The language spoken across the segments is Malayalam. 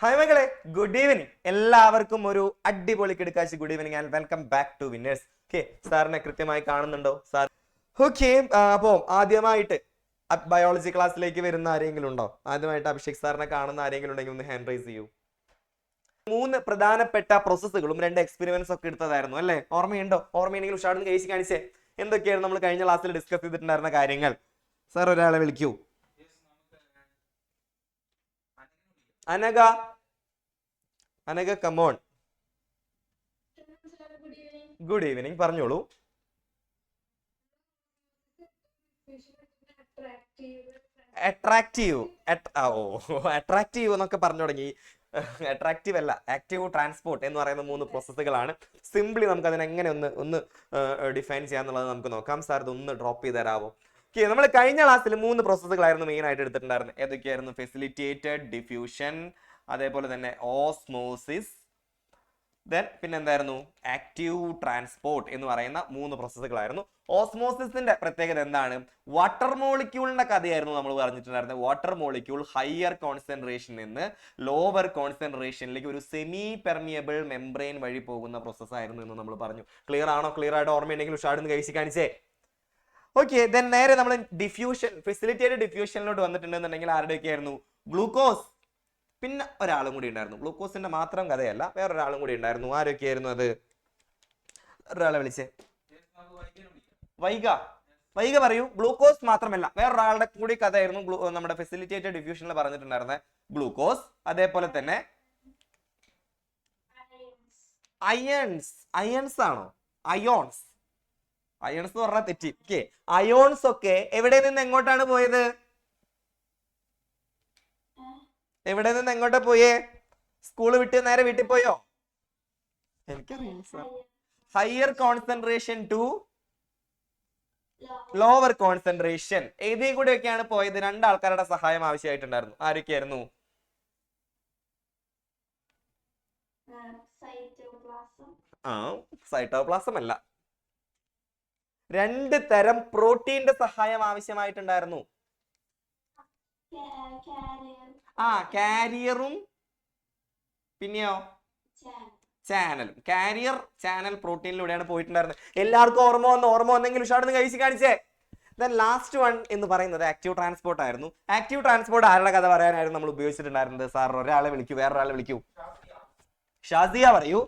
ഹായ് മകളെ, ഗുഡ് ഈവനിങ്. എല്ലാവർക്കും ഒരു അടിപൊളി കിടക്കാശി good evening and welcome back to Winners. Okay, സാറിനെ കൃത്യമായി കാണുന്നുണ്ടോ സാർ? ഓക്കെ, അപ്പോൾ ആദ്യമായിട്ട് ബയോളജി ക്ലാസ്സിലേക്ക് വരുന്ന ആരെങ്കിലും ഉണ്ടോ? ആദ്യമായിട്ട് അഭിഷേക് സാറിനെ കാണുന്ന ആരെങ്കിലും ഉണ്ടെങ്കിൽ ഒന്ന് ഹാൻഡ് റൈസ് ചെയ്യൂ. 3 പ്രധാനപ്പെട്ട പ്രോസസ്സുകളും 2 എക്സ്പെരിമെന്റ്സ് ഒക്കെ എടുത്തതായിരുന്നു അല്ലേ? ഓർമ്മയുണ്ടോ? ഓർമ്മയുണ്ടെങ്കിൽ ഉഷാറിന് കഴിച്ച് കാണിച്ചേ. എന്തൊക്കെയാണ് നമ്മൾ കഴിഞ്ഞ ക്ലാസ്സിൽ ഡിസ്കസ് ചെയ്തിട്ടുണ്ടായിരുന്ന കാര്യങ്ങൾ? സാർ ഒരാളെ വിളിക്കൂ. Anagha, Anagha come on. Good evening, പറഞ്ഞോളൂ. അട്രാക്റ്റീവ് അട്രാക്റ്റീവ് എന്നൊക്കെ പറഞ്ഞു തുടങ്ങി. അട്രാക്റ്റീവ് അല്ല, ആക്റ്റീവ് ട്രാൻസ്പോർട്ട് എന്ന് പറയുന്ന 3 പ്രോസസ്സുകളാണ്. സിംപ്ലി നമുക്ക് അതിനെ എങ്ങനെ ഒന്ന് ഡിഫൈൻ ചെയ്യാന്നുള്ളത് നമുക്ക് നോക്കാം. സാർ ഇതൊന്ന് ഡ്രോപ്പ് ചെയ്ത് തരാമോ? ഓക്കെ, നമ്മൾ കഴിഞ്ഞ ക്ലാസ്സിൽ 3 പ്രോസസ്സുകളായിരുന്നു മെയിൻ ആയിട്ട് എടുത്തിട്ടുണ്ടായിരുന്നത്. ഏതൊക്കെയായിരുന്നു? ഫെസിലിറ്റേറ്റഡ് ഡിഫ്യൂഷൻ, അതേപോലെ തന്നെ ഓസ്മോസിസ്, ദെൻ പിന്നെ എന്തായിരുന്നു? ആക്റ്റീവ് ട്രാൻസ്പോർട്ട് എന്ന് പറയുന്ന 3 പ്രോസസ്സുകളായിരുന്നു. ഓസ്മോസിന്റെ പ്രത്യേകത എന്താണ്? വാട്ടർ മോളിക്യൂളിന്റെ കഥയായിരുന്നു നമ്മൾ പറഞ്ഞിട്ടുണ്ടായിരുന്നത്. വാട്ടർ മോളിക്യൂൾ ഹയർ കോൺസെൻട്രേഷനിൽ നിന്ന് ലോവർ കോൺസെൻട്രേഷനിലേക്ക് ഒരു സെമി പെർമിയബിൾ മെംബ്രെയിൻ വഴി പോകുന്ന പ്രോസസ് ആയിരുന്നു എന്ന് നമ്മൾ പറഞ്ഞു. ക്ലിയർ ആണോ? ക്ലിയർ ആയിട്ട് ഓർമ്മയുണ്ടെങ്കിൽ ഉഷാർന്ന് കഴിച്ച് കാണിച്ചേ. ഓക്കെ, ദെൻ നേരെ നമ്മൾ ഡിഫ്യൂഷൻ, ഫെസിലിറ്റേറ്റഡ് ഡിഫ്യൂഷനിലോട്ട് വന്നിട്ടുണ്ടെന്നുണ്ടെങ്കിൽ ആരുടെയൊക്കെ ആയിരുന്നു? ഗ്ലൂക്കോസ്, പിന്നെ ഒരാളും കൂടി ഉണ്ടായിരുന്നു. ഗ്ലൂക്കോസിന്റെ മാത്രം കഥയല്ല, വേറൊരാളും കൂടി ഉണ്ടായിരുന്നു. ആരൊക്കെയായിരുന്നു അത്? ഒരാളെ വിളിച്ചേ. വൈക പറയൂ. ഗ്ലൂക്കോസ് മാത്രമല്ല, വേറൊരാളുടെ കൂടി കഥയായിരുന്നു നമ്മുടെ ഫെസിലിറ്റേറ്റഡ് ഡിഫ്യൂഷനിൽ പറഞ്ഞിട്ടുണ്ടായിരുന്ന ഗ്ലൂക്കോസ്. അതേപോലെ തന്നെ അയൺസ് ആണോ? അയോൺസ് എന്ന് പറഞ്ഞാൽ തെറ്റി. ഓക്കെ, അയോൺസ് ഒക്കെ എവിടെ നിന്ന് എങ്ങോട്ടാണ് പോയത്? എവിടെ നിന്ന് എങ്ങോട്ടാ പോയേ? സ്കൂൾ വിട്ട് നേരെ വീട്ടിൽ പോയോ? എനിക്കറിയില്ല sir. Higher concentration to lower concentration. ഏതേ കൂടെ ഒക്കെയാണ് പോയത്? 2 ആൾക്കാരുടെ സഹായം ആവശ്യമായിട്ടുണ്ടായിരുന്നു. ആരൊക്കെയായിരുന്നു? സൈറ്റോപ്ലാസം അല്ല, 2 തരം പ്രോട്ടീന്റെ സഹായം ആവശ്യമായിട്ടുണ്ടായിരുന്നു. കാരിയറും പിന്നെയോ ചാനലും. കാരിയർ ചാനൽ പ്രോട്ടീനിലൂടെയാണ് പോയിട്ടുണ്ടായിരുന്നത്. എല്ലാവർക്കും ഓർമ്മ വന്നെങ്കിൽ ഉഷാർന്ന് കഴിച്ച് കാണിച്ചേ. ദെൻ ലാസ്റ്റ് വൺ എന്ന് പറയുന്നത് ആക്റ്റീവ് ട്രാൻസ്പോർട്ട് ആയിരുന്നു. ആക്റ്റീവ് ട്രാൻസ്പോർട്ട് ആരുടെ കഥ പറയാനായിരുന്നു നമ്മൾ ഉപയോഗിച്ചിട്ടുണ്ടായിരുന്നത്? സാർ ഒരാളെ വിളിക്കൂ, വേറൊരാളെ വിളിക്കൂ. ഷാസിയ പറയൂ.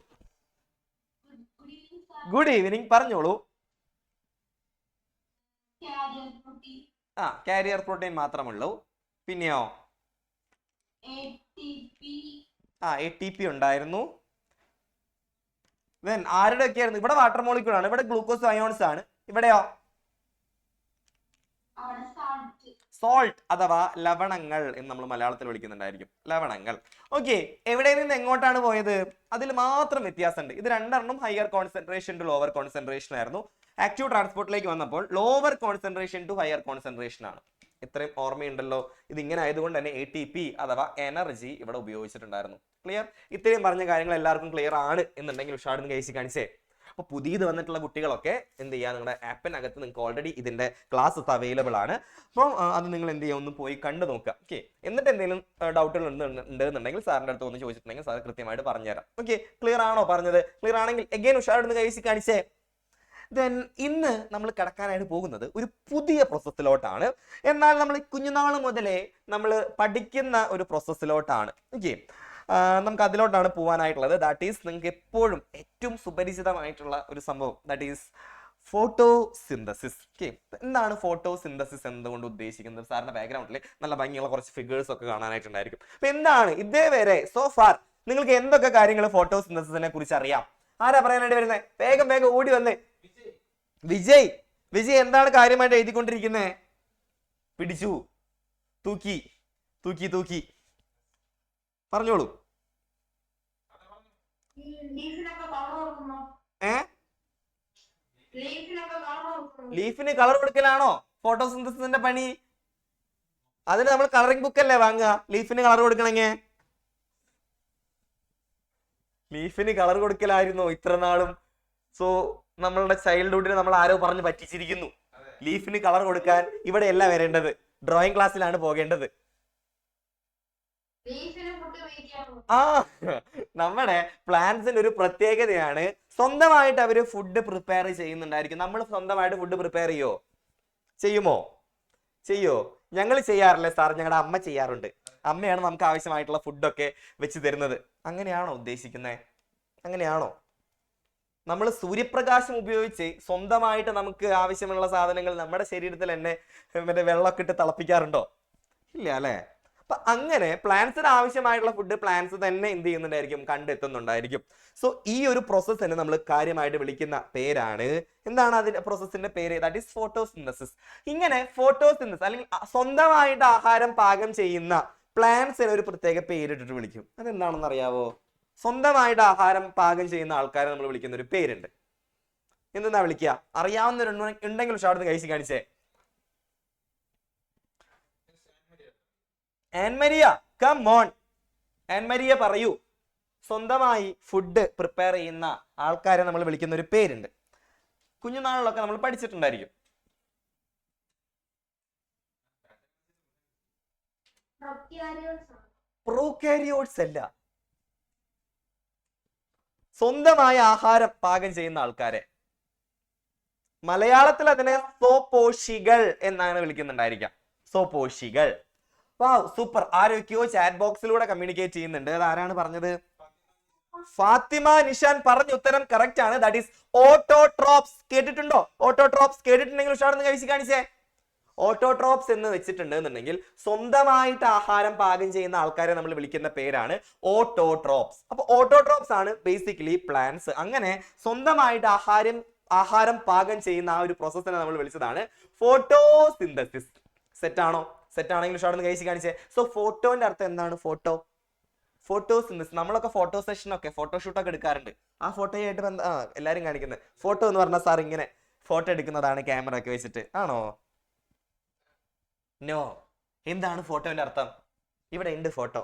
ഗുഡ് ഈവനിങ്, പറഞ്ഞോളൂ. കാരിയർ പ്രോട്ടീൻ മാത്രമുള്ളൂ. പിന്നെയോ ATP ഉണ്ടായിരുന്നു. ദെൻ ആരുടെ ഒക്കെ ആയിരുന്നു? ഇവിടെ വാട്ടർ മോളിക്യൂൾ ആണ്, ഇവിടെ ഗ്ലൂക്കോസ് അയോൺസ് ആണ്. ഇവിടെയോ സോൾട്ട് അഥവാ ലവണങ്ങൾ എന്ന് നമ്മൾ മലയാളത്തിൽ വിളിക്കുന്നുണ്ടായിരിക്കും. ലവണങ്ങൾ. ഓക്കെ, എവിടെ നിന്ന് എങ്ങോട്ടാണ് പോയത്? അതിൽ മാത്രം വ്യത്യാസമുണ്ട്. ഇത് 2 higher concentration to lower concentration ആയിരുന്നു. ആക്റ്റീവ് ട്രാൻസ്പോർട്ടിലേക്ക് വന്നപ്പോൾ lower concentration to higher concentration ആണ്. ഇത്രയും ഓർമ്മയുണ്ടല്ലോ. ഇത് ഇങ്ങനെ ആയതുകൊണ്ട് തന്നെ ATP അഥവാ എനർജി ഇവിടെ ഉപയോഗിച്ചിട്ടുണ്ടായിരുന്നു. ക്ലിയർ? ഇത്രയും പറഞ്ഞ കാര്യങ്ങൾ എല്ലാവർക്കും ക്ലിയർ ആണ് എന്നുണ്ടെങ്കിൽ ഉഷാർന്ന് കഴിച്ച് കാണിച്ചേ. അപ്പോൾ പുതിയത് വന്നിട്ടുള്ള കുട്ടികളൊക്കെ എന്ത് ചെയ്യുക? നിങ്ങളുടെ ആപ്പിനകത്ത് നിങ്ങൾക്ക് ഓൾറെഡി ഇതിന്റെ ക്ലാസ് അവൈലബിൾ ആണ്. അപ്പോൾ അത് നിങ്ങൾ എന്ത് ചെയ്യുക? ഒന്ന് പോയി കണ്ടു നോക്കുക. ഓക്കെ, എന്നിട്ട് എന്തെങ്കിലും ഡൗട്ടുകൾ ഉണ്ടെന്നുണ്ടെങ്കിൽ സാറിൻ്റെ അടുത്ത് ഒന്ന് ചോദിച്ചിട്ടുണ്ടെങ്കിൽ സാർ കൃത്യമായിട്ട് പറഞ്ഞുതരാം. ഓക്കെ, ക്ലിയർ ആണോ പറഞ്ഞത്? ക്ലിയർ ആണെങ്കിൽ എഗെയിൻ ഉഷാർന്ന് കഴിച്ച് കാണിച്ചേ. ദെൻ ഇന്ന് നമ്മൾ കടക്കാനായിട്ട് പോകുന്നത് ഒരു പുതിയ പ്രോസസ്സിലോട്ടാണ്. എന്നാൽ നമ്മൾ കുഞ്ഞുനാൾ മുതലേ നമ്മൾ പഠിക്കുന്ന ഒരു പ്രോസസ്സിലോട്ടാണ്. ഓക്കെ, നമുക്ക് അതിലോട്ടാണ് പോകാനായിട്ടുള്ളത്. ദാറ്റ് ഈസ് നിങ്ങൾക്ക് എപ്പോഴും ഏറ്റവും സുപരിചിതമായിട്ടുള്ള ഒരു സംഭവം. That is photosynthesis. ഓക്കെ, എന്താണ് ഫോട്ടോസിന്തസിസ് എന്തുകൊണ്ട് ഉദ്ദേശിക്കുന്നത്? സാറിന്റെ ബാക്ക്ഗ്രൗണ്ടിൽ നല്ല ഭംഗിയുള്ള കുറച്ച് ഫിഗേഴ്സ് ഒക്കെ കാണാനായിട്ടുണ്ടായിരിക്കും. അപ്പൊ എന്താണ് ഇതേവരെ സോ ഫാർ നിങ്ങൾക്ക് എന്തൊക്കെ കാര്യങ്ങൾ ഫോട്ടോസിന്തസിസിനെ കുറിച്ച് അറിയാം? ആരാ പറയാനായിട്ട് വരുന്നത്? വേഗം ഓടി വന്നേ. വിജയ് എന്താണ് കാര്യമായിട്ട് എഴുതിക്കൊണ്ടിരിക്കുന്നത്? പിടിച്ചു, തൂക്കി പറഞ്ഞോളൂ. ലീഫിന് കളർ കൊടുക്കലാണോ ഫോട്ടോസിന്തസിന്റെ പണി? അതിന് നമ്മൾ കളറിംഗ് ബുക്ക് അല്ലേ വാങ്ങുക ലീഫിന് കളർ കൊടുക്കണമെങ്കിൽ? ലീഫിന് കളർ കൊടുക്കലായിരുന്നോ ഇത്ര നാളും? സോ നമ്മളുടെ ചൈൽഡ്ഹുഡിന് നമ്മൾ ആരോ പറഞ്ഞ് പറ്റിച്ചിരിക്കുന്നു. ലീഫിന് കളർ കൊടുക്കാൻ ഇവിടെയല്ല വരേണ്ടത്, ഡ്രോയിങ് ക്ലാസ്സിലാണ് പോകേണ്ടത്. ആ നമ്മുടെ പ്ലാന്റ്സിന്റെ ഒരു പ്രത്യേകതയാണ് സ്വന്തമായിട്ട് അവര് ഫുഡ് പ്രിപ്പയർ ചെയ്യുന്നുണ്ടായിരിക്കും. നമ്മൾ സ്വന്തമായിട്ട് ഫുഡ് പ്രിപ്പയർ ചെയ്യുമോ? ഞങ്ങൾ ചെയ്യാറില്ല സാർ, ഞങ്ങളുടെ അമ്മ ചെയ്യാറുണ്ട്. അമ്മയാണ് നമുക്ക് ആവശ്യമായിട്ടുള്ള ഫുഡൊക്കെ വെച്ച് തരുന്നത്. അങ്ങനെയാണോ ഉദ്ദേശിക്കുന്നത്? അങ്ങനെയാണോ? നമ്മൾ സൂര്യപ്രകാശം ഉപയോഗിച്ച് സ്വന്തമായിട്ട് നമുക്ക് ആവശ്യമുള്ള സാധനങ്ങൾ നമ്മുടെ ശരീരത്തിൽ തന്നെ മറ്റേ വെള്ളമൊക്കെ ഇട്ട് തിളപ്പിക്കാറുണ്ടോ? ഇല്ല അല്ലെ? അപ്പൊ അങ്ങനെ പ്ലാന്റ്സിന് ആവശ്യമായിട്ടുള്ള ഫുഡ് പ്ലാന്റ്സ് തന്നെ എന്ത് ചെയ്യുന്നുണ്ടായിരിക്കും? കണ്ടെത്തുന്നുണ്ടായിരിക്കും. സോ ഈ ഒരു പ്രോസസ്സിനെ നമ്മൾ കാര്യമായിട്ട് വിളിക്കുന്ന പേരാണ്, എന്താണ് അതിന്റെ പ്രോസസ്സിന്റെ പേര്? That is photosynthesis. ഇങ്ങനെ ഫോട്ടോസിന്തസിസ് അല്ലെങ്കിൽ സ്വന്തമായിട്ട് ആഹാരം പാകം ചെയ്യുന്ന പ്ലാന്റ്സിന് ഒരു പ്രത്യേക പേരിട്ടിട്ട് വിളിക്കും. അതെന്താണെന്ന് അറിയാവോ? സ്വന്തമായിട്ട് ആഹാരം പാകം ചെയ്യുന്ന ആൾക്കാരെ നമ്മൾ വിളിക്കുന്ന ഒരു പേരുണ്ട്. എന്തെന്നാ വിളിക്കുക? അറിയാവുന്നവരുണ്ടെങ്കിൽ ഉഷാർന്ന് കഴിച്ച് കാണിച്ചേ. Ann Maria, come on. ആൻമരിയ പറയൂ. സ്വന്തമായി ഫുഡ് പ്രിപ്പയർ ചെയ്യുന്ന ആൾക്കാരെ നമ്മൾ വിളിക്കുന്ന ഒരു പേരുണ്ട്. കുഞ്ഞുനാളിലൊക്കെ നമ്മൾ പഠിച്ചിട്ടുണ്ടായിരിക്കും. പ്രോകാരിയോട്സ് അല്ല, സ്വന്തമായ ആഹാരം പാകം ചെയ്യുന്ന ആൾക്കാരെ മലയാളത്തിൽ അതിനെ സ്വപോഷികൾ എന്നാണ് വിളിക്കുന്നുണ്ടായിരിക്കാം. സ്വപോഷികൾ. വാവ്, സൂപ്പർ. ആരൊക്കെയോ ചാറ്റ് ബോക്സിലൂടെ കമ്മ്യൂണിക്കേറ്റ് ചെയ്യുന്നുണ്ട്. അത് ആരാണ് പറഞ്ഞത്? ഫാത്തിമ നിഷാൻ പറഞ്ഞ ഉത്തരം കറക്റ്റ് ആണ്. That is autotrophs. കേട്ടിട്ടുണ്ടോ? ഓട്ടോട്രോപ്സ് കേട്ടിട്ടുണ്ടെങ്കിൽ ഉഷാർന്ന് കഴിച്ച് കാണിച്ചേ. ഓട്ടോട്രോപ്സ് എന്ന് വെച്ചിട്ടുണ്ടെന്നുണ്ടെങ്കിൽ സ്വന്തമായിട്ട് ആഹാരം പാകം ചെയ്യുന്ന ആൾക്കാരെ നമ്മൾ വിളിക്കുന്ന പേരാണ് ഓട്ടോട്രോപ്സ്. അപ്പൊ ഓട്ടോട്രോപ്സ് ആണ് ബേസിക്കലി പ്ലാന്റ്സ്. അങ്ങനെ സ്വന്തമായിട്ട് ആഹാരം പാകം ചെയ്യുന്ന ആ ഒരു പ്രോസസ്സിനെ നമ്മൾ വിളിച്ചതാണ് ഫോട്ടോസിന്തസിസ്. സെറ്റാണോ? സെറ്റാണെങ്കിൽ ഉഷാർന്ന് കഴിച്ച് കാണിച്ചേ. സോ ഫോട്ടോന്റെ അർത്ഥം എന്താണ്? ഫോട്ടോസിന്തസിസ്. നമ്മളൊക്കെ ഫോട്ടോ സെഷനൊക്കെ ഫോട്ടോഷൂട്ടൊക്കെ എടുക്കാറുണ്ട്. ആ ഫോട്ടോയായിട്ട് എല്ലാരും കാണിക്കുന്നത് ഫോട്ടോ എന്ന് പറഞ്ഞാൽ സാർ ഇങ്ങനെ ഫോട്ടോ എടുക്കുന്നതാണ് ക്യാമറ ഒക്കെ വെച്ചിട്ട്. ആണോ? നോ. എന്താണ് ഫോട്ടോന്റെ അർത്ഥം? ഇവിടെ ഉണ്ട് ഫോട്ടോ.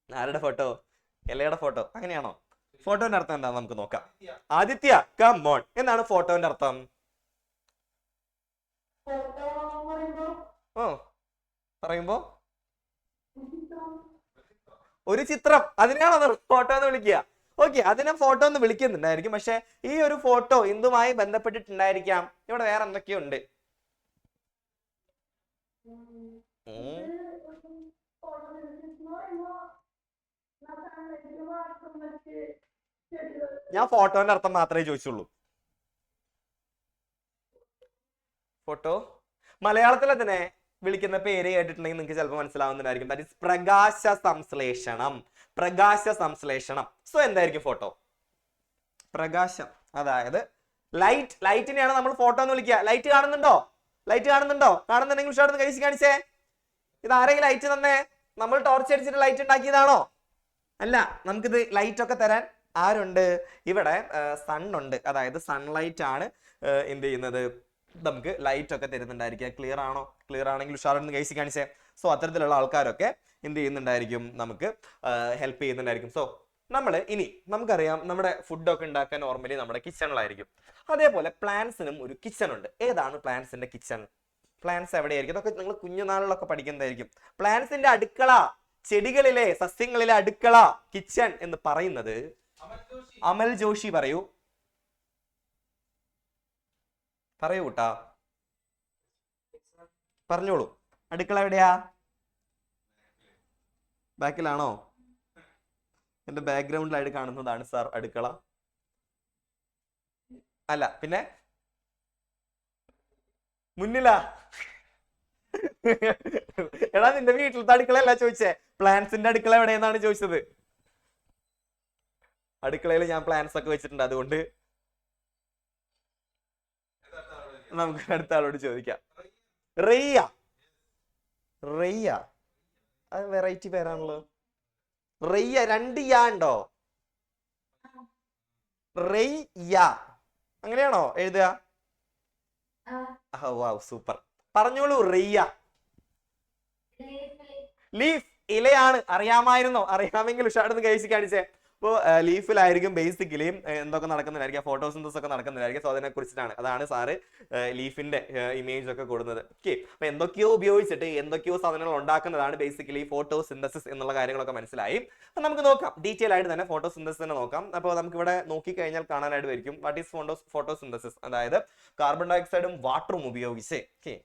ആരുടെ ഫോട്ടോ? എല്ലയുടെ ഫോട്ടോ. അങ്ങനെയാണോ? ഫോട്ടോന്റെ അർത്ഥം എന്താണെന്ന് നമുക്ക് നോക്കാം. Aditya, come on. എന്താണ് ഫോട്ടോന്റെ അർത്ഥം? പറയുമ്പോ ഒരു ചിത്രം, അതിനാണോ ഫോട്ടോ എന്ന് വിളിക്കുക? ഓക്കെ, അതിനെ ഫോട്ടോ എന്ന് വിളിക്കുന്നുണ്ടായിരിക്കും. പക്ഷെ ഈ ഒരു ഫോട്ടോ എന്തുമായി ബന്ധപ്പെട്ടിട്ടുണ്ടായിരിക്കാം? ഇവിടെ വേറെ എന്തൊക്കെയോ ഉണ്ട്. ഞാൻ ഫോട്ടോന്റെ അർത്ഥം മാത്രമേ ചോദിച്ചുള്ളൂ. ഫോട്ടോ മലയാളത്തിൽ അതിനെ വിളിക്കുന്ന പേര് കേട്ടിട്ടുണ്ടെങ്കിൽ നിങ്ങൾക്ക് ചിലപ്പോൾ മനസ്സിലാവുന്നതായിരിക്കും. ദാറ്റ് ഈസ് പ്രകാശ സംശ്ലേഷണം. പ്രകാശ സംശ്ലേഷണം. സോ എന്തായിരിക്കും ഫോട്ടോ? പ്രകാശം, അതായത് ലൈറ്റിനെയാണ് നമ്മൾ ഫോട്ടോ എന്ന് വിളിക്കുക. ലൈറ്റ് കാണുന്നുണ്ടോ? കാണുന്നുണ്ടെങ്കിൽ ഉഷാർന്ന് കഴിച്ച് കാണിച്ചേ. ഇത് ആരെങ്കിലും ലൈറ്റ് തന്നെ? നമ്മൾ ടോർച്ച് അടിച്ചിട്ട് ലൈറ്റ് ഉണ്ടാക്കിയതാണോ? അല്ല. നമുക്കിത് ലൈറ്റ് ഒക്കെ തരാൻ ആരുണ്ട്? ഇവിടെ സണ്ണുണ്ട്. അതായത് സൺലൈറ്റ് ആണ് എന്ത് ചെയ്യുന്നത്? നമുക്ക് ലൈറ്റ് ഒക്കെ തരുന്നുണ്ടായിരിക്കുക. ക്ലിയർ ആണോ? ക്ലിയർ ആണെങ്കിൽ ഉഷാറെന്ന് കഴിച്ച് കാണിച്ചേ. സോ അത്തരത്തിലുള്ള ആൾക്കാരൊക്കെ എന്ത് ചെയ്യുന്നുണ്ടായിരിക്കും? നമുക്ക് ഹെൽപ്പ് ചെയ്യുന്നുണ്ടായിരിക്കും. സോ നമുക്കറിയാം നമ്മുടെ ഫുഡൊക്കെ ഉണ്ടാക്കാൻ നോർമലി നമ്മുടെ കിച്ചണിലായിരിക്കും. അതേപോലെ പ്ലാന്റ്സിനും ഒരു കിച്ചൺ ഉണ്ട്. ഏതാണ് പ്ലാന്റ്സിന്റെ കിച്ചൺ? പ്ലാന്റ്സ് എവിടെയായിരിക്കും? ഇതൊക്കെ നിങ്ങൾ കുഞ്ഞുനാളിലൊക്കെ പഠിക്കുന്നതായിരിക്കും. പ്ലാന്റ്സിന്റെ അടുക്കള, ചെടികളിലെ സസ്യങ്ങളിലെ അടുക്കള, കിച്ചൺ എന്ന് പറയുന്നത് അമൽ ജോഷി പറയൂ കൂട്ടാ, പറഞ്ഞോളൂ. അടുക്കള എവിടെയാ? ബാക്കിലാണോ? എന്റെ ബാക്ക്ഗ്രൗണ്ടിലായിട്ട് കാണുന്നതാണ് സാർ അടുക്കള. അല്ല, പിന്നെ മുന്നിലാ? എടാ, നിന്റെ വീട്ടിലത്തെ അടുക്കളയല്ല ചോദിച്ചേ, പ്ലാന്റ്സിന്റെ അടുക്കള എവിടെയെന്നാണ് ചോദിച്ചത്. അടുക്കളയിൽ ഞാൻ പ്ലാന്റ്സ് ഒക്കെ വെച്ചിട്ടുണ്ട്. അതുകൊണ്ട് നമുക്ക് അടുത്ത ആളോട് ചോദിക്കാം. റെയ്യ. അത് വെറൈറ്റി പേരാണല്ലോ. റെയ്യ, 2 യാ ഉണ്ടോ? റെയ്യ അങ്ങനെയാണോ എഴുതുക? സൂപ്പർ. പറഞ്ഞോളൂ. റെയ്യ. ലീഫ്, ഇലയാണ്. അറിയാമായിരുന്നോ? അറിയാമെങ്കിൽ ഉഷാർന്ന് കഴിച്ച് കാണിച്ചേ. അപ്പോൾ ലീഫിലായിരിക്കും ബേസിക്കലി എന്തൊക്കെ നടക്കുന്നുണ്ടായിരിക്കും, ഫോട്ടോസിന്തസിസ് ഒക്കെ നടക്കുന്നുണ്ടായിരിക്കും. സോ അതിനെ കുറിച്ചിട്ടാണ്, അതാണ് സാറ് ലീഫിന്റെ ഇമേജ് ഒക്കെ കൊടുക്കുന്നത്. ഓക്കെ, അപ്പൊ എന്തൊക്കെയോ ഉപയോഗിച്ചിട്ട് എന്തൊക്കെയോ സാധനങ്ങൾ ഉണ്ടാക്കുന്നതാണ് ബേസിക്കലി ഫോട്ടോസിന്തസിസ് എന്നുള്ള കാര്യങ്ങളൊക്കെ മനസ്സിലായി. അപ്പൊ നമുക്ക് നോക്കാം, ഡീറ്റെയിൽ ആയിട്ട് തന്നെ ഫോട്ടോസിന്തസിസ് തന്നെ നോക്കാം. അപ്പോൾ നമുക്ക് ഇവിടെ നോക്കിക്കഴിഞ്ഞാൽ കാണാനായിട്ട് വരും വാട്ട് ഈസ് ഫോട്ടോസിന്തസിസ്. അതായത് കാർബൺ ഡൈ ഓക്സൈഡും വാട്ടറും ഉപയോഗിച്ച്,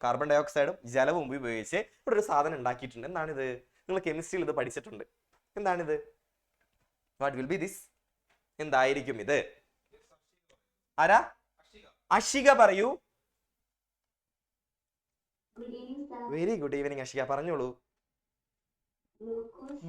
കാർബൺ ഡൈ ഓക്സൈഡും ജലവും ഉപയോഗിച്ച് ഇവിടെ ഒരു സാധനം ഉണ്ടാക്കിയിട്ടുണ്ട്. എന്താണിത്? നിങ്ങൾ കെമിസ്ട്രിയിൽ ഇത് പഠിച്ചിട്ടുണ്ട്. എന്താണിത്? What will be this? എന്തായിരിക്കും ഇത്? ആരാ? അഷിക പറയൂ. വെരി ഗുഡ് ഈവനിങ് അഷിക, പറഞ്ഞോളൂ.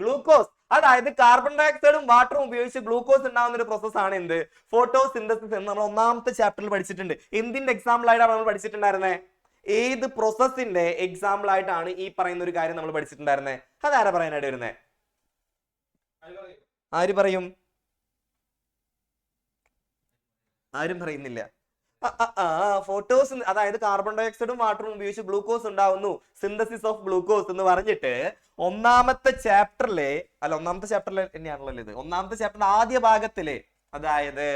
ഗ്ലൂക്കോസ്. അതായത് കാർബൺ ഡൈ ഓക്സൈഡും വാട്ടറും ഉപയോഗിച്ച് ഗ്ലൂക്കോസ് ഉണ്ടാകുന്ന ഒരു പ്രോസസ് ആണ് എന്ത്? ഫോട്ടോസിന്തസിസ് എന്ന് നമ്മൾ ഒന്നാമത്തെ ചാപ്റ്ററിൽ പഠിച്ചിട്ടുണ്ട്. എന്തിന്റെ എക്സാമ്പിൾ ആയിട്ടാണ് നമ്മൾ പഠിച്ചിട്ടുണ്ടായിരുന്നത്? ഏത് പ്രോസസ്സിന്റെ എക്സാമ്പിൾ ആയിട്ടാണ് ഈ പറയുന്ന ഒരു കാര്യം നമ്മൾ പഠിച്ചിട്ടുണ്ടായിരുന്നത്? അതാരാ പറയാനായിട്ട് വരുന്നത്? ആര് പറയും? ആരും പറയുന്നില്ല. ഫോട്ടോസ്, അതായത് കാർബൺ ഡൈ ഓക്സൈഡും വാട്ടറും ഉപയോഗിച്ച് ഗ്ലൂക്കോസ് ഉണ്ടാവുന്നു, സിന്തസിസ് ഓഫ് ഗ്ലൂക്കോസ് എന്ന് പറഞ്ഞിട്ട് ഒന്നാമത്തെ ചാപ്റ്ററിലെ തന്നെയാണല്ലോ ഇത്. ഒന്നാമത്തെ ചാപ്റ്ററിന്റെ ആദ്യ ഭാഗത്തിലെ, അതായത്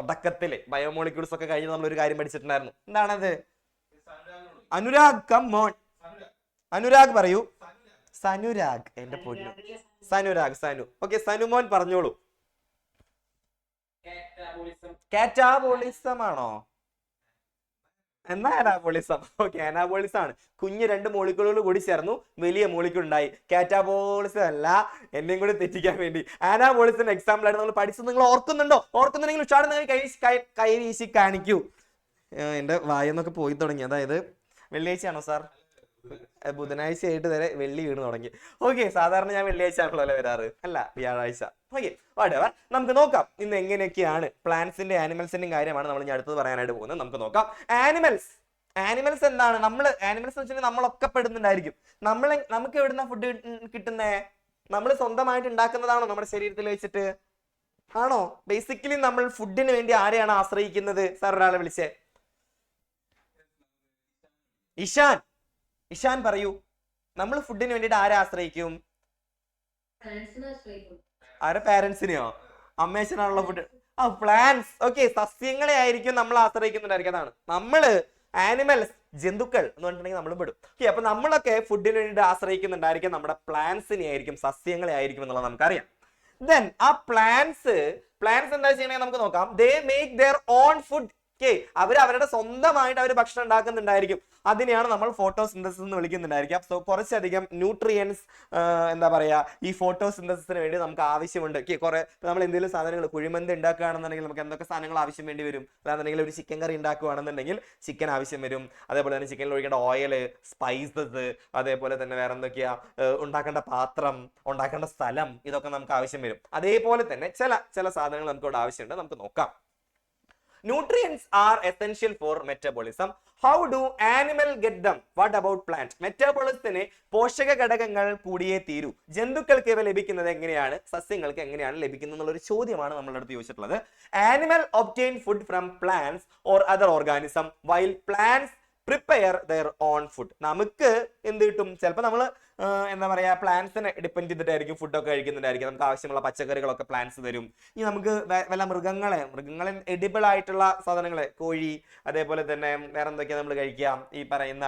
തുടക്കത്തിലെ ബയോമോളിക്യൂൾസ് ഒക്കെ കഴിഞ്ഞ് നമ്മൾ ഒരു കാര്യം പഠിച്ചിട്ടുണ്ടായിരുന്നു. എന്താണത്? Anurag, come on. അനുരാഗ് പറയൂ. സനുരാഗ്, എന്റെ പൊന്നു. സനുരാഗ്, സനു. ഓക്കെ, സനുമോൻ പറഞ്ഞോളൂ. കാറ്റാബോളിസം ആണോ? എന്നാ അനാബോളിസം? ഓക്കെ, അനാബോളിസം ആണ്. കുഞ്ഞ് രണ്ട് മോളിക്യൂളുകൾ കൂടി ചേർന്നു വലിയ മോളിക്യൂൾ ഉണ്ടായി. കാറ്റാബോളിസം അല്ല, എന്നെയും കൂടി തെറ്റിക്കാൻ വേണ്ടി. അനാബോളിസം എക്സാമ്പിൾ ആയിട്ട് നമ്മൾ പഠിച്ചത് നിങ്ങൾ ഓർക്കുന്നുണ്ടോ? ഓർക്കുന്നുണ്ടെങ്കിൽ ഉഷാറ് കൈ വീശി കാണിക്കൂ. എന്റെ വായെന്നൊക്കെ പോയി തുടങ്ങി. അതായത് വെള്ളിയാഴ്ചയാണോ സാർ? ബുധനാഴ്ച ആയിട്ട് വരെ വെള്ളി വീണ് തുടങ്ങി. ഓക്കെ, സാധാരണ ഞാൻ വെള്ളിയാഴ്ച ആണല്ലോ വരാറ്, അല്ല വ്യാഴാഴ്ച. ഓക്കെ, വാട്ടെവർ, നമുക്ക് നോക്കാം ഇന്ന് എങ്ങനെയൊക്കെയാണ് പ്ലാന്റ്സിന്റെ ആനിമൽസിന്റെയും കാര്യമാണ് നമ്മൾ ഇനി അടുത്തത് പറയാനായിട്ട് പോകുന്നത്. നമുക്ക് നോക്കാം. ആനിമൽസ് എന്താണ്? ആനിമൽസ് വെച്ചിട്ടുണ്ടെങ്കിൽ നമ്മളൊക്കെ പെടുന്നുണ്ടായിരിക്കും. നമുക്ക് എവിടുന്ന ഫുഡ് കിട്ടുന്നേ? നമ്മൾ സ്വന്തമായിട്ട് ഉണ്ടാക്കുന്നതാണോ നമ്മുടെ ശരീരത്തിൽ വെച്ചിട്ട്? ആണോ? ബേസിക്കലി നമ്മൾ ഫുഡിന് വേണ്ടി ആരെയാണ് ആശ്രയിക്കുന്നത്? സാർ ഒരാളെ വിളിച്ചേ. ഇഷാൻ പറയൂ. നമ്മൾ ഫുഡിന് വേണ്ടിട്ട് ആരെ ആശ്രയിക്കും? ആരെ? പാരന്റ്സിനെയോ? അമ്മേശനാണല്ലോ ഫുഡ്. പ്ലാന്റ്സ്. ഓക്കെ, സസ്യങ്ങളെ ആയിരിക്കും നമ്മൾ ആശ്രയിക്കുന്നുണ്ടായിരിക്കും. അതാണ് നമ്മള് ആനിമൽസ്, ജന്തുക്കൾ എന്ന് പറഞ്ഞിട്ടുണ്ടെങ്കിൽ നമ്മൾ പെടും. ഓക്കെ, അപ്പൊ നമ്മളൊക്കെ ഫുഡിന് വേണ്ടിട്ട് ആശ്രയിക്കുന്നുണ്ടായിരിക്കും നമ്മുടെ പ്ലാന്റ്സിനെ ആയിരിക്കും, സസ്യങ്ങളെ ആയിരിക്കും എന്നുള്ളത് നമുക്കറിയാം. ദെൻ ആ പ്ലാന്റ്സ് എന്താ ചെയ്യണേ നമുക്ക് നോക്കാം. They make their own food. അവരുടെ സ്വന്തമായിട്ട് അവർ ഭക്ഷണം ഉണ്ടാക്കുന്നുണ്ടായിരിക്കും. അതിനെയാണ് നമ്മൾ ഫോട്ടോസിന്തസിസ് എന്ന് വിളിക്കുന്നുണ്ടായിരിക്കാം. സോ കുറച്ചധികം ന്യൂട്രിയൻസ് എന്താ പറയാ ഈ ഫോട്ടോസിന്തസിസിന് വേണ്ടി നമുക്ക് ആവശ്യമുണ്ട്. കുറെ നമ്മൾ എന്തെങ്കിലും സാധനങ്ങൾ കുഴിമന്തി ഉണ്ടാക്കുകയാണെന്നുണ്ടെങ്കിൽ നമുക്ക് എന്തൊക്കെ സാധനങ്ങൾ ആവശ്യം വേണ്ടി വരും? അല്ലാന്നുണ്ടെങ്കിൽ ഒരു ചിക്കൻ കറി ഉണ്ടാക്കുകയാണെന്നുണ്ടെങ്കിൽ ചിക്കൻ ആവശ്യം വരും. അതേപോലെ തന്നെ ചിക്കനിൽ ഒഴിക്കേണ്ട ഓയിൽ, സ്പൈസസ്, അതേപോലെ തന്നെ വേറെ എന്തൊക്കെയാ ഉണ്ടാക്കേണ്ട പാത്രം, ഉണ്ടാക്കേണ്ട സ്ഥലം, ഇതൊക്കെ നമുക്ക് ആവശ്യം വരും. അതേപോലെ തന്നെ ചില സാധനങ്ങൾ നമുക്ക് ഇവിടെ ആവശ്യമുണ്ട്. നമുക്ക് നോക്കാം. Nutrients are essential for metabolism. How do animal get them? What about plant? മെറ്റാബോളിസത്തിന് പോഷക ഘടകങ്ങൾ കൂടിയേ തീരൂ. ജന്തുക്കൾക്ക് ഇവ ലഭിക്കുന്നത് എങ്ങനെയാണ്, സസ്യങ്ങൾക്ക് എങ്ങനെയാണ് ലഭിക്കുന്നത് എന്നുള്ള ഒരു ചോദ്യമാണ് നമ്മളുടെ അടുത്ത് ചോദിച്ചിട്ടുള്ളത്. Animal obtain food from plants or other organism while plants prepare their own food. നമുക്ക് എന്ത് കിട്ടും? ചിലപ്പോൾ നമ്മൾ എന്താ പറയാ പ്ലാന്റ്സിനെ ഡിപ്പെൻഡ് ചെയ്തിട്ടായിരിക്കും ഫുഡൊക്കെ കഴിക്കുന്നുണ്ടായിരിക്കും. നമുക്ക് ആവശ്യമുള്ള പച്ചക്കറികളൊക്കെ പ്ലാന്റ്സ് തരും. ഇനി നമുക്ക് വല്ല മൃഗങ്ങളെ എഡിബിൾ ആയിട്ടുള്ള സാധനങ്ങളെ, കോഴി, അതേപോലെ തന്നെ വേറെ എന്തൊക്കെയാ നമ്മൾ കഴിക്കാം? ഈ പറയുന്ന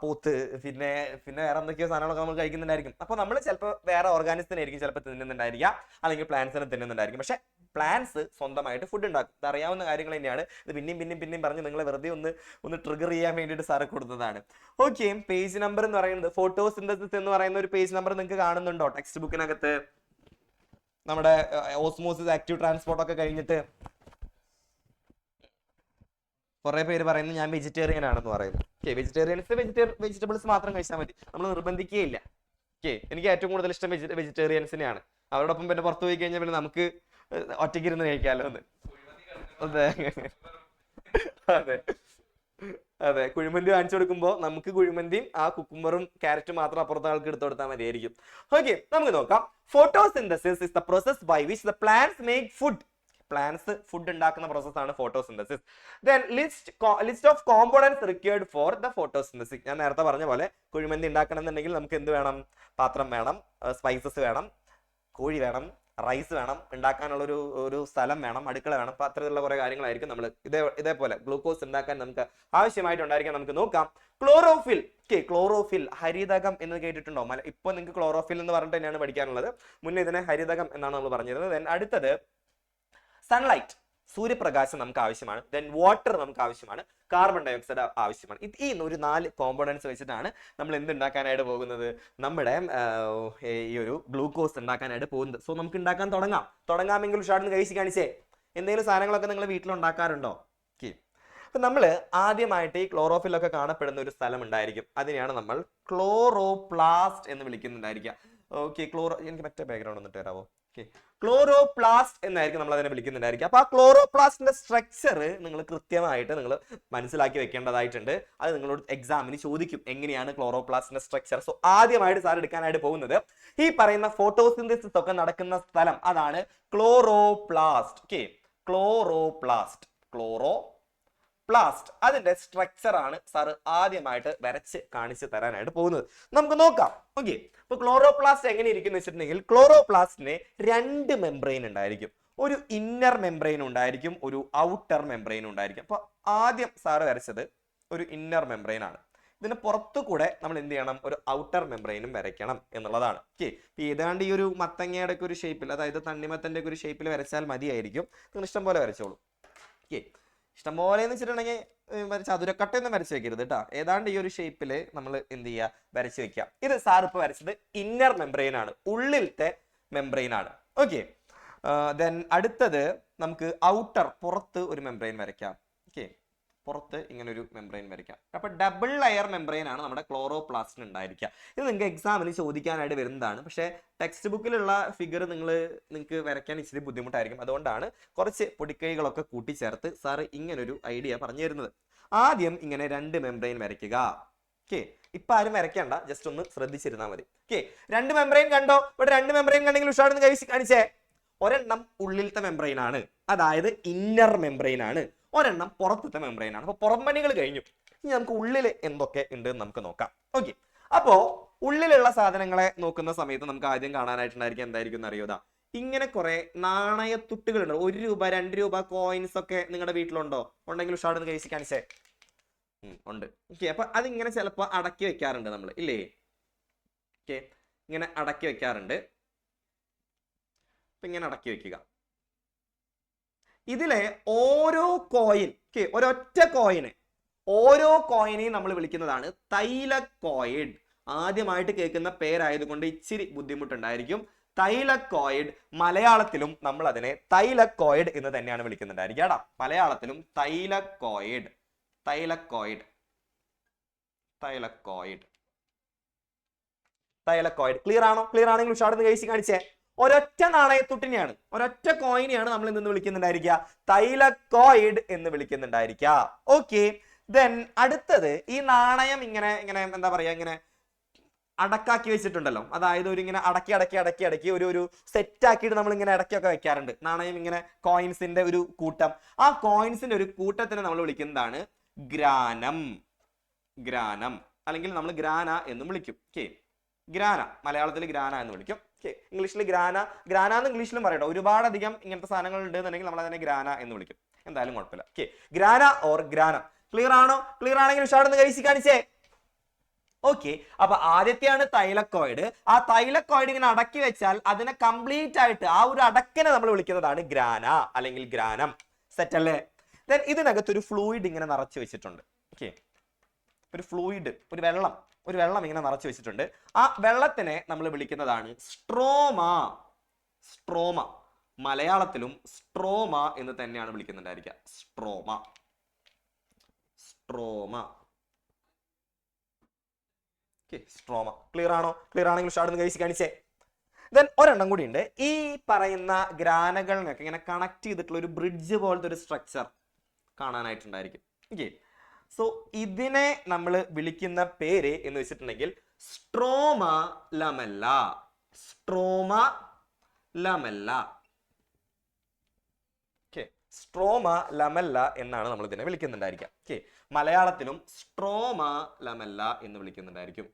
പോത്ത്, പിന്നെ വേറെ എന്തൊക്കെയോ സാധനങ്ങളൊക്കെ നമ്മൾ കഴിക്കുന്നുണ്ടായിരിക്കും. അപ്പൊ നമ്മൾ ചിലപ്പോൾ വേറെ ഓർഗാനിസത്തിനായിരിക്കും ചിലപ്പോൾ തിന്നുന്നുണ്ടായിരിക്കുക, അല്ലെങ്കിൽ പ്ലാന്റ്സിനെ തിന്നുന്നുണ്ടായിരിക്കും. പക്ഷെ പ്ലാന്റ്സ് സ്വന്തമായിട്ട് ഫുഡ് ഉണ്ടാക്കും. ഇത് അറിയാവുന്ന കാര്യങ്ങൾ തന്നെയാണ്. ഇത് പിന്നെയും പറഞ്ഞ് നിങ്ങളെ വെറുതെ ഒന്ന് ട്രിഗർ ചെയ്യാൻ വേണ്ടിയിട്ട് സാറ് കൊടുത്തതാണ്. ഓക്കെ, പേജ് നമ്പർ എന്ന് പറയുന്നത് ഫോട്ടോസിന്തസിസ് എന്ന് പറയുന്ന ഒരു പേജ് നമ്പർ നിങ്ങൾക്ക് കാണുന്നുണ്ടോ ടെക്സ്റ്റ് ബുക്കിനകത്ത്? നമ്മുടെ ഓസ്മോസിസ്, ആക്റ്റീവ് ട്രാൻസ്പോർട്ട് ഒക്കെ കഴിഞ്ഞിട്ട് കുറെ പേര് പറയുന്നു ഞാൻ വെജിറ്റേറിയൻ ആണെന്ന് പറയുന്നു. ഓക്കെ, വെജിറ്റബിൾസ് മാത്രം കഴിച്ചാൽ മതി, നമ്മൾ നിർബന്ധിക്കുകയില്ല. ഓക്കെ, എനിക്ക് ഏറ്റവും കൂടുതൽ ഇഷ്ടം വെജിറ്റേറിയൻസിനെയാണ്. അവരോടൊപ്പം പിന്നെ പുറത്തു പോയി കഴിഞ്ഞാൽ പിന്നെ നമുക്ക് ഒറ്റയ്ക്ക് ഇരുന്ന് കഴിക്കാമല്ലോ എന്ന്. അതെ, കുഴിമന്തി കാണിച്ചു കൊടുക്കുമ്പോൾ നമുക്ക് കുഴിമന്തിയും ആ കുക്കുംബറും ക്യാരറ്റും മാത്രം അപ്പുറത്തെ ആൾക്ക് എടുത്തു കൊടുത്താൽ മതിയായിരിക്കും. ഓക്കെ, നമുക്ക് നോക്കാം. Photosynthesis is the process by which the plants make food. Plants food ഉണ്ടാക്കുന്ന പ്രോസസ്സാണ് photosynthesis. Then list of components required for the photosynthesis. ഞാൻ നേരത്തെ പറഞ്ഞ പോലെ കുഴിമന്തി ഉണ്ടാക്കണം എന്നുണ്ടെങ്കിൽ നമുക്ക് എന്ത് വേണം? പാത്രം വേണം, സ്പൈസസ് വേണം, കോഴി വേണം, റൈസ് വേണം, ഉണ്ടാക്കാനുള്ള ഒരു സ്ഥലം വേണം, അടുക്കള വേണം. അപ്പൊ അത്തരത്തിലുള്ള കുറെ കാര്യങ്ങളായിരിക്കും നമ്മൾ ഇതേപോലെ ഗ്ലൂക്കോസ് ഉണ്ടാക്കാൻ നമുക്ക് ആവശ്യമായിട്ടുണ്ടായിരിക്കാം. നമുക്ക് നോക്കാം. ക്ലോറോഫിൽ. ക്ലോറോഫിൽ, ഹരിതകം എന്ന് കേട്ടിട്ടുണ്ടോ? ഇപ്പൊ നിങ്ങൾക്ക് ക്ലോറോഫിൽ എന്ന് പറഞ്ഞിട്ട് തന്നെയാണ് പഠിക്കാനുള്ളത്. മുന്നേ ഇതിനെ ഹരിതകം എന്നാണ് നമ്മൾ പറഞ്ഞിരുന്നത്. ദെൻ അടുത്തത് സൺലൈറ്റ്, സൂര്യപ്രകാശം നമുക്ക് ആവശ്യമാണ്. ദെൻ വാട്ടർ നമുക്ക് ആവശ്യമാണ്. കാർബൺ ഡൈ ഓക്സൈഡ് ആവശ്യമാണ്. ഈ ഒരു 4 കോമ്പോണൻസ് വെച്ചിട്ടാണ് നമ്മൾ എന്തുണ്ടാക്കാനായിട്ട് പോകുന്നത്? നമ്മുടെ ഈ ഒരു ഗ്ലൂക്കോസ് ഉണ്ടാക്കാനായിട്ട് പോകുന്നത്. സോ നമുക്ക് ഉണ്ടാക്കാൻ തുടങ്ങാമെങ്കിൽ ഉഷാറിന് കഴിച്ച് കാണിച്ചേ. എന്തെങ്കിലും സാധനങ്ങളൊക്കെ നിങ്ങൾ വീട്ടിലുണ്ടാക്കാറുണ്ടോ? അപ്പൊ നമ്മൾ ആദ്യമായിട്ട് ഈ ക്ലോറോഫിലൊക്കെ കാണപ്പെടുന്ന ഒരു സ്ഥലം ഉണ്ടായിരിക്കും. അതിനെയാണ് നമ്മൾ ക്ലോറോപ്ലാസ്റ്റ് എന്ന് വിളിക്കുന്നുണ്ടായിരിക്കുക. എനിക്ക് മറ്റേ ബാക്ക്ഗ്രൗണ്ട് ഒന്നിട്ട് തരാമോ? ക്ലോറോപ്ലാസ്റ്റ് എന്നായിരിക്കും നമ്മൾ അതിനെ വിളിക്കുന്നുണ്ടായിരിക്കും. അപ്പൊ ആ ക്ലോറോപ്ലാസ്റ്റിന്റെ സ്ട്രക്ചർ നിങ്ങൾ കൃത്യമായിട്ട് നിങ്ങൾ മനസ്സിലാക്കി വെക്കേണ്ടതായിട്ടുണ്ട്. അത് നിങ്ങളോട് എക്സാമിന് ചോദിക്കും, എങ്ങനെയാണ് ക്ലോറോപ്ലാസ്റ്റിന്റെ സ്ട്രക്ചർ. സോ ആദ്യമായിട്ട് സാർ എടുക്കാനായിട്ട് പോകുന്നത് ഈ പറയുന്ന ഫോട്ടോസിന്തസിസ് ഒക്കെ നടക്കുന്ന സ്ഥലം, അതാണ് ക്ലോറോപ്ലാസ്റ്റ്. ക്ലോറോപ്ലാസ്റ്റ് അതിന്റെ സ്ട്രക്ചർ ആണ് സാർ ആദ്യമായിട്ട് വരച്ച് കാണിച്ചു തരാനായിട്ട് പോകുന്നത്. നമുക്ക് നോക്കാം. അപ്പൊ ക്ലോറോപ്ലാസ്റ്റ് എങ്ങനെ ഇരിക്കുന്നു വെച്ചിട്ടുണ്ടെങ്കിൽ, ക്ലോറോപ്ലാസ്റ്റിന് 2 മെംബ്രെയിൻ ഉണ്ടായിരിക്കും. ഒരു ഇന്നർ മെംബ്രെയിൻ ഉണ്ടായിരിക്കും, ഒരു ഔട്ടർ മെംബ്രെയിൻ ഉണ്ടായിരിക്കും. അപ്പൊ ആദ്യം സാറ് വരച്ചത് ഒരു ഇന്നർ മെംബ്രെയിൻ ആണ്. ഇതിന് പുറത്തു കൂടെ നമ്മൾ എന്ത് ചെയ്യണം? ഒരു ഔട്ടർ മെംബ്രെയിനും വരയ്ക്കണം എന്നുള്ളതാണ്. ഏതാണ്ട് ഈ ഒരു മത്തങ്ങയുടെ ഒക്കെ ഒരു ഷേപ്പിൽ, അതായത് തണ്ണിമത്തന്റെ ഒക്കെ ഒരു ഷേപ്പിൽ വരച്ചാൽ മതിയായിരിക്കും. നിങ്ങൾ ഇഷ്ടം പോലെ വരച്ചോളൂ. ഇഷ്ടംപോലെ എന്ന് വെച്ചിട്ടുണ്ടെങ്കിൽ ചതുരക്കട്ടയൊന്നും വരച്ച് വെക്കരുത് കേട്ടോ. ഏതാണ്ട് ഈ ഒരു ഷേപ്പിൽ നമ്മൾ എന്ത് ചെയ്യുക? വരച്ച് വെക്കുക. ഇത് സാർ ഇപ്പൊ വരച്ചത് ഇന്നർ മെംബ്രെയിൻ ആണ്, ഉള്ളിലത്തെ മെംബ്രെയിൻ ആണ്. ദെൻ അടുത്തത് നമുക്ക് ഔട്ടർ, പുറത്ത് ഒരു മെംബ്രെയിൻ വരയ്ക്കാം. പുറത്ത് ഇങ്ങനെ ഒരു മെംബ്രെയിൻ വരയ്ക്കാം. അപ്പൊ ഡബിൾ ലെയർ മെംബ്രെയിൻ ആണ് നമ്മുടെ ക്ലോറോപ്ലാസ്റ്റിന് ഉണ്ടായിരിക്കുക. ഇത് നിങ്ങൾക്ക് എക്സാമിന് ചോദിക്കാനായിട്ട് വരുന്നതാണ്. പക്ഷേ ടെക്സ്റ്റ് ബുക്കിലുള്ള ഫിഗർ നിങ്ങൾക്ക് വരയ്ക്കാൻ ഇച്ചിരി ബുദ്ധിമുട്ടായിരിക്കും. അതുകൊണ്ടാണ് കുറച്ച് പൊടിക്കൈകളൊക്കെ കൂട്ടിച്ചേർത്ത് സാറ് ഇങ്ങനൊരു ഐഡിയ പറഞ്ഞു തരുന്നത്. ആദ്യം ഇങ്ങനെ 2 മെംബ്രെയിൻ വരയ്ക്കുക. ഇപ്പൊ ആരും വരയ്ക്കണ്ട, ജസ്റ്റ് ഒന്ന് ശ്രദ്ധിച്ചിരുന്നാൽ മതി. 2 മെംബ്രെയിൻ കണ്ടോ? ഇവിടെ 2 മെംബ്രെയിൻ കണ്ടെങ്കിൽ ഉഷാറെന്ന് കാണിച്ചേ. ഒരെണ്ണം ഉള്ളിലത്തെ മെംബ്രെയിൻ ആണ്, അതായത് ഇന്നർ മെംബ്രെയിൻ ആണ്. ഒരെണ്ണം പുറത്തത്തെ മെംബ്രെയിൻ ആണ്. അപ്പൊ പുറംപണികൾ കഴിഞ്ഞു. ഇനി നമുക്ക് ഉള്ളിൽ എന്തൊക്കെ ഉണ്ട് എന്ന് നമുക്ക് നോക്കാം. അപ്പോ ഉള്ളിലുള്ള സാധനങ്ങളെ നോക്കുന്ന സമയത്ത് നമുക്ക് ആദ്യം കാണാനായിട്ടുണ്ടായിരിക്കും എന്തായിരിക്കും അറിയോതാ, ഇങ്ങനെ കുറെ നാണയത്തുട്ടുകൾ ഉണ്ട്. 1 രൂപ 2 രൂപ കോയിൻസ് ഒക്കെ നിങ്ങളുടെ വീട്ടിലുണ്ടോ? ഉണ്ടെങ്കിൽ ഉഷാറെന്ന് കഴിച്ച് കാണിച്ചേ. ഉണ്ട്. അപ്പൊ അതിങ്ങനെ ചിലപ്പോ അടക്കി വെക്കാറുണ്ട് നമ്മൾ, ഇല്ലേ? ഇങ്ങനെ അടക്കി വെക്കാറുണ്ട്. ഇങ്ങനെ അടക്കി വെക്കുക. ഇതിലെ ഓരോ കോയിൻ, ഒരൊറ്റ കോയിന്, ഓരോ കോയിനെയും നമ്മൾ വിളിക്കുന്നതാണ് തൈലക്കോയിഡ്. ആദ്യമായിട്ട് കേൾക്കുന്ന പേരായതുകൊണ്ട് ഇച്ചിരി ബുദ്ധിമുട്ടുണ്ടായിരിക്കും. തൈലക്കോയിഡ്. മലയാളത്തിലും നമ്മൾ അതിനെ തൈലക്കോയിഡ് എന്ന് തന്നെയാണ് വിളിക്കുന്നുണ്ടായിരിക്കും. മലയാളത്തിലും തൈലക്കോയിഡ്. ക്ലിയർ ആണോ? ക്ലിയർ ആണെങ്കിൽ ഉഷാറെന്ന് കഴിച്ച് കാണിച്ചേ. ഒരൊറ്റ നാണയത്തുട്ടിനെയാണ്, ഒരൊറ്റ കോയിനെയാണ് നമ്മൾ എന്തെന്ന് വിളിക്കുന്നുണ്ടായിരിക്കുക? തൈലക്കോയിഡ് എന്ന് വിളിക്കുന്നുണ്ടായിരിക്കുക. ദെൻ അടുത്തത്, ഈ നാണയം ഇങ്ങനെ എന്താ പറയാ, ഇങ്ങനെ അടക്കാക്കി വെച്ചിട്ടുണ്ടല്ലോ. അതായത് ഒരു ഇങ്ങനെ അടക്കി ഒരു സെറ്റ് ആക്കിയിട്ട് നമ്മൾ ഇങ്ങനെ ഇടയ്ക്കൊക്കെ വെക്കാറുണ്ട്. നാണയം ഇങ്ങനെ കോയിൻസിന്റെ ഒരു കൂട്ടം. ആ കോയിൻസിന്റെ ഒരു കൂട്ടത്തിനെ നമ്മൾ വിളിക്കുന്നതാണ് ഗ്രാനം. അല്ലെങ്കിൽ നമ്മൾ ഗ്രാന എന്നും വിളിക്കും. ഗ്രാന, മലയാളത്തിൽ ഗ്രാന എന്ന് വിളിക്കും. ഇംഗ്ലീഷിൽ ഗ്രാന എന്ന് ഇംഗ്ലീഷിലും പറയട്ടോ. ഒരുപാടധികം ഇങ്ങനത്തെ സാധനങ്ങൾ ഉണ്ടെന്നുണ്ടെങ്കിൽ നമ്മൾ അതിനെ ഗ്രാന എന്ന് വിളിക്കും. എന്തായാലും കുഴപ്പമില്ല. Grana or ഗ്രാനം. ക്ലിയർ ആണോ? ക്ലിയർ ആണെങ്കിൽ ഉഷാറെന്ന് കഴിച്ച് കാണിച്ചേ. അപ്പൊ ആദ്യത്തെയാണ് തൈലക്കോയിഡ്. ആ തൈലക്കോയിഡ് ഇങ്ങനെ അടക്കി വെച്ചാൽ അതിനെ കംപ്ലീറ്റ് ആയിട്ട് ആ ഒരു അടക്കിനെ നമ്മൾ വിളിക്കുന്നതാണ് ഗ്രാന അല്ലെങ്കിൽ ഗ്രാനം. സെറ്റ് അല്ലേ? ദെൻ ഇതിനകത്ത് ഒരു ഫ്ലൂയിഡ് ഇങ്ങനെ നിറച്ചു വെച്ചിട്ടുണ്ട്. ഒരു ഫ്ലൂയിഡ്, ഒരു വെള്ളം ഇങ്ങനെ നിറച്ചു വെച്ചിട്ടുണ്ട്. ആ വെള്ളത്തിനെ നമ്മൾ വിളിക്കുന്നതാണ് സ്ട്രോമ. മലയാളത്തിലും സ്ട്രോമ എന്ന് തന്നെയാണ് വിളിക്കുന്നുണ്ടായിരിക്കുക. സ്ട്രോമ. ക്ലിയർ ആണോ? ക്ലിയർ ആണെങ്കിൽ ഉഷാറെന്ന് കഴിച്ച് കാണിച്ചേ. ദെൻ ഒരെണ്ണം കൂടി ഉണ്ട്. ഈ പറയുന്ന ഗ്രാനകളിനൊക്കെ ഇങ്ങനെ കണക്ട് ചെയ്തിട്ടുള്ള ഒരു ബ്രിഡ്ജ് പോലത്തെ ഒരു സ്ട്രക്ചർ കാണാനായിട്ടുണ്ടായിരിക്കും. സോ ഇതിനെ നമ്മൾ വിളിക്കുന്ന പേര് എന്ന് വെച്ചിട്ടുണ്ടെങ്കിൽ സ്ട്രോമ ലമെല്ല എന്നാണ് നമ്മൾ ഇതിനെ വിളിക്കുന്നുണ്ടായിരിക്കുക. മലയാളത്തിലും സ്ട്രോമ ലമെല്ല എന്ന് വിളിക്കുന്നുണ്ടായിരിക്കും.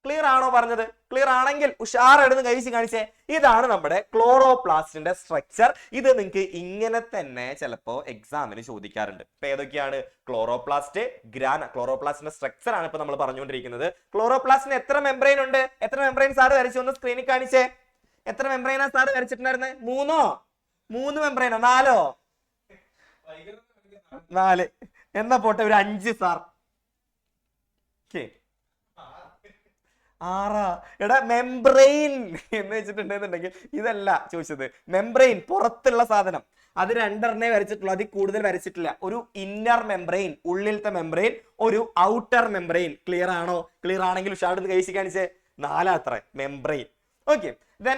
ക്ലിയർ ആണോ പറഞ്ഞത്? ക്ലിയർ ആണെങ്കിൽ ഉഷാറെടുന്ന് കഴിച്ച് കാണിച്ചേ. ഇതാണ് നമ്മുടെ ക്ലോറോപ്ലാസ്റ്റിന്റെ സ്ട്രക്ചർ. ഇത് നിങ്ങൾക്ക് ഇങ്ങനെ തന്നെ ചിലപ്പോ എക്സാമിന് ചോദിക്കാറുണ്ട്. ഇപ്പൊ ഏതൊക്കെയാണ്? Chloroplast, grana. ക്ലോറോപ്ലാസ്റ്റിന്റെ സ്ട്രക്ചർ ആണ് ഇപ്പൊ നമ്മൾ പറഞ്ഞുകൊണ്ടിരിക്കുന്നത്. ക്ലോറോപ്ലാസ്റ്റിന് എത്ര മെംബ്രെയിൻ ഉണ്ട്? എത്ര മെംബ്രെയിൻ സാറ് വരച്ചു? ഒന്ന് സ്ക്രീനിൽ കാണിച്ചേ. എത്ര മെംബ്രെയിനാ സാറ് വരച്ചിട്ടുണ്ടായിരുന്നത്? 3 മെംബ്രെയിനോ 4? 4. എന്നാ പോട്ടെ, ഒരു 5 സാർ. 6. എടാ മെംബ്രെയിൻ എന്ന് വെച്ചിട്ടുണ്ടെന്നുണ്ടെങ്കിൽ ഇതല്ല ചോദിച്ചത്. മെംബ്രെയിൻ പുറത്തുള്ള സാധനം, അത് 2 വരച്ചിട്ടുള്ളൂ, അതിൽ കൂടുതൽ വരച്ചിട്ടില്ല. ഒരു ഇന്നർ മെംബ്രെയിൻ, ഉള്ളിലത്തെ മെംബ്രെയിൻ, ഒരു ഔട്ടർ മെംബ്രെയിൻ. ക്ലിയർ ആണോ? ക്ലിയർ ആണെങ്കിൽ ഉഷാറെടുത്ത് കഴിച്ച് കാണിച്ചേ. 4 അത്ര മെംബ്രെയിൻ. ഓക്കെ, ദെൻ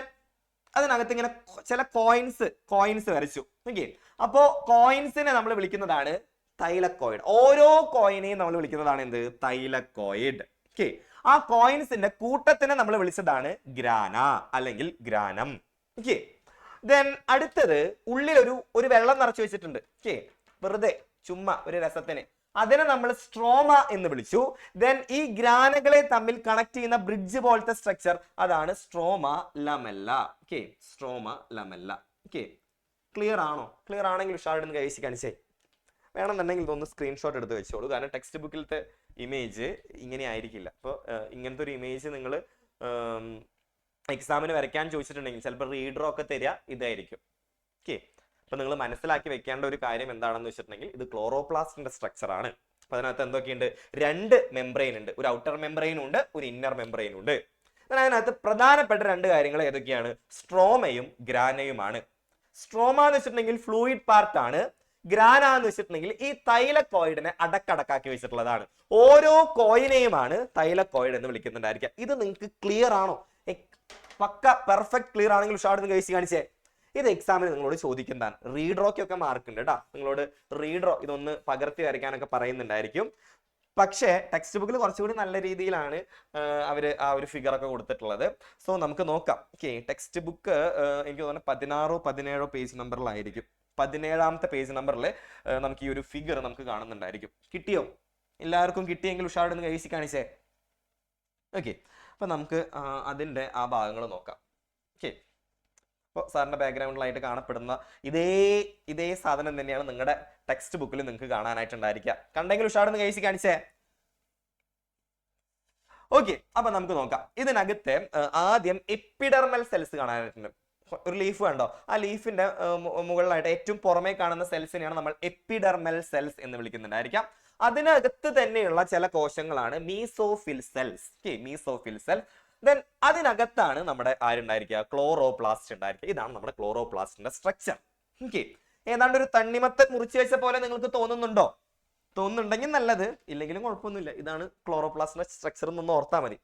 അതിനകത്ത് ഇങ്ങനെ ചില കോയിൻസ് വരച്ചു. ഓക്കെ, അപ്പോ കോയിൻസിനെ നമ്മൾ വിളിക്കുന്നതാണ് തൈലക്കോയിഡ്. ഓരോ കോയിനെയും നമ്മൾ വിളിക്കുന്നതാണ് എന്ത്? തൈലക്കോയിഡ്. ഓക്കെ, ആ കോയിൻസിന്റെ കൂട്ടത്തിനെ നമ്മൾ വിളിച്ചതാണ് ഗ്രാന അല്ലെങ്കിൽ ഗ്രാനം. ഓക്കെ, ദെൻ അടുത്തത് ഉള്ളിൽ ഒരു വെള്ളം നിറച്ചു വെച്ചിട്ടുണ്ട്. ഓക്കെ, വെറുതെ ചുമ്മാ ഒരു രസത്തിന്. അതിനെ നമ്മൾ സ്ട്രോമ എന്ന് വിളിച്ചു. ദെൻ ഈ ഗ്രാനകളെ തമ്മിൽ കണക്ട് ചെയ്യുന്ന ബ്രിഡ്ജ് പോലത്തെ സ്ട്രക്ചർ, അതാണ് stroma ലമെല്ല. Okay, stroma ലമെല്ല. Okay, clear ആണോ? ക്ലിയർ ആണെങ്കിൽ ഉഷാറെടുന്ന് കഴിച്ച് കാണിച്ചേ. വേണമെന്നുണ്ടെങ്കിൽ ഇതൊന്ന് സ്ക്രീൻഷോട്ട് എടുത്ത് വെച്ചോളൂ. കാരണം ടെക്സ്റ്റ് ബുക്കിലത്തെ ഇമേജ് ഇങ്ങനെ ആയിരിക്കില്ല. അപ്പോൾ ഇങ്ങനത്തെ ഒരു ഇമേജ് നിങ്ങൾ എക്സാമിന് വരയ്ക്കാൻ ചോദിച്ചിട്ടുണ്ടെങ്കിൽ ചിലപ്പോൾ റീഡറൊക്കെ തരിക ഇതായിരിക്കും. ഓക്കെ, അപ്പൊ നിങ്ങൾ മനസ്സിലാക്കി വെക്കേണ്ട ഒരു കാര്യം എന്താണെന്ന് വെച്ചിട്ടുണ്ടെങ്കിൽ ഇത് ക്ലോറോപ്ലാസ്റ്റിന്റെ സ്ട്രക്ചർ ആണ്. അപ്പൊ അതിനകത്ത് എന്തൊക്കെയുണ്ട്? 2 മെംബ്രെയിൻ ഉണ്ട്. ഒരു ഔട്ടർ മെംബ്രെയിൻ ഉണ്ട്, ഒരു ഇന്നർ മെംബ്രെയിൻ ഉണ്ട്. അതിനകത്ത് പ്രധാനപ്പെട്ട 2 കാര്യങ്ങൾ ഏതൊക്കെയാണ്? സ്ട്രോമയും ഗ്രാനയുമാണ്. സ്ട്രോമ എന്ന് വെച്ചിട്ടുണ്ടെങ്കിൽ ഫ്ലൂയിഡ് പാർട്ട് ആണ്. ഗ്രാന എന്ന് വെച്ചിട്ടുണ്ടെങ്കിൽ ഈ തൈലക്കോയിഡിനെ അടക്കടക്കാക്കി വെച്ചിട്ടുള്ളതാണ്. ഓരോ കോയിനെയുമാണ് തൈലക്കോയിഡ് എന്ന് വിളിക്കുന്നുണ്ടായിരിക്കുക. ഇത് നിങ്ങൾക്ക് ക്ലിയർ ആണോ? പക്ക പെർഫെക്റ്റ് ക്ലിയർ ആണെങ്കിൽ ഉഷാറെടുത്ത് കഴിച്ച് കാണിച്ചേ. ഇത് എക്സാമിന് നിങ്ങളോട് ചോദിക്കുന്നതാണ്. റീഡറോക്കൊക്കെ മാർക്ക് ഉണ്ട് കേട്ടോ. നിങ്ങളോട് റീഡറോ ഇതൊന്ന് പകർത്തി വരയ്ക്കാനൊക്കെ പറയുന്നുണ്ടായിരിക്കും. പക്ഷേ ടെക്സ്റ്റ് ബുക്കിൽ കുറച്ചുകൂടി നല്ല രീതിയിലാണ് അവര് ആ ഒരു ഫിഗർ ഒക്കെ കൊടുത്തിട്ടുള്ളത്. സോ നമുക്ക് നോക്കാം. ഓക്കെ, ടെക്സ്റ്റ് ബുക്ക് എനിക്ക് തോന്നുന്നു 16 17 പേജ് നമ്പറിലായിരിക്കും. 17ാമത്തെ പേജ് നമ്പറിൽ നമുക്ക് ഈ ഒരു ഫിഗർ നമുക്ക് കാണുന്നുണ്ടായിരിക്കും. കിട്ടിയോ? എല്ലാവർക്കും കിട്ടിയെങ്കിൽ ഉഷാറെടുന്ന് കഴിച്ച് കാണിച്ചേ. ഓക്കെ, അപ്പൊ നമുക്ക് അതിന്റെ ആ ഭാഗങ്ങൾ നോക്കാം. ഓക്കെ, അപ്പോൾ സാറിന്റെ ബാക്ക്ഗ്രൗണ്ടിലായിട്ട് കാണപ്പെടുന്ന ഇതേ സാധനം തന്നെയാണ് നിങ്ങളുടെ ടെക്സ്റ്റ് ബുക്കിൽ നിങ്ങൾക്ക് കാണാനായിട്ടുണ്ടായിരിക്കുക. കണ്ടെങ്കിൽ ഉഷാറെടുന്ന് കഴിച്ച് കാണിച്ചേ. ഓക്കെ, അപ്പൊ നമുക്ക് നോക്കാം. ഇതിനകത്ത് ആദ്യം എപ്പിഡെർമൽ സെൽസ് കാണാനായിട്ടുണ്ട്. ഒരു ലീഫ് കണ്ടോ? ആ ലീഫിന്റെ മുകളിലായിട്ട് ഏറ്റവും പുറമേ കാണുന്ന സെൽസിനെയാണ് നമ്മൾ എപ്പിഡെർമൽ സെൽസ് എന്ന് വിളിക്കുന്നുണ്ടായിരിക്കാം. അതിനകത്ത് തന്നെയുള്ള ചില കോശങ്ങളാണ് mesophyll cells. Mesophyll cell. Then അതിനകത്താണ് നമ്മുടെ ആരുണ്ടായിരിക്കുക? ക്ലോറോപ്ലാസ്റ്റ് ഉണ്ടായിരിക്കുക. ഇതാണ് നമ്മുടെ ക്ലോറോപ്ലാസ്റ്റിന്റെ സ്ട്രക്ചർ. ഓക്കെ, ഏതാണ്ട് ഒരു തണ്ണിമത്തൻ മുറിച്ച് വെച്ച പോലെ നിങ്ങൾക്ക് തോന്നുന്നുണ്ടോ? തോന്നുന്നുണ്ടെങ്കിൽ നല്ലത്, ഇല്ലെങ്കിലും കുഴപ്പമൊന്നുമില്ല. ഇതാണ് ക്ലോറോപ്ലാസ്റ്റിന്റെ സ്ട്രക്ചർ എന്നൊന്ന് ഓർത്താൽ മതി.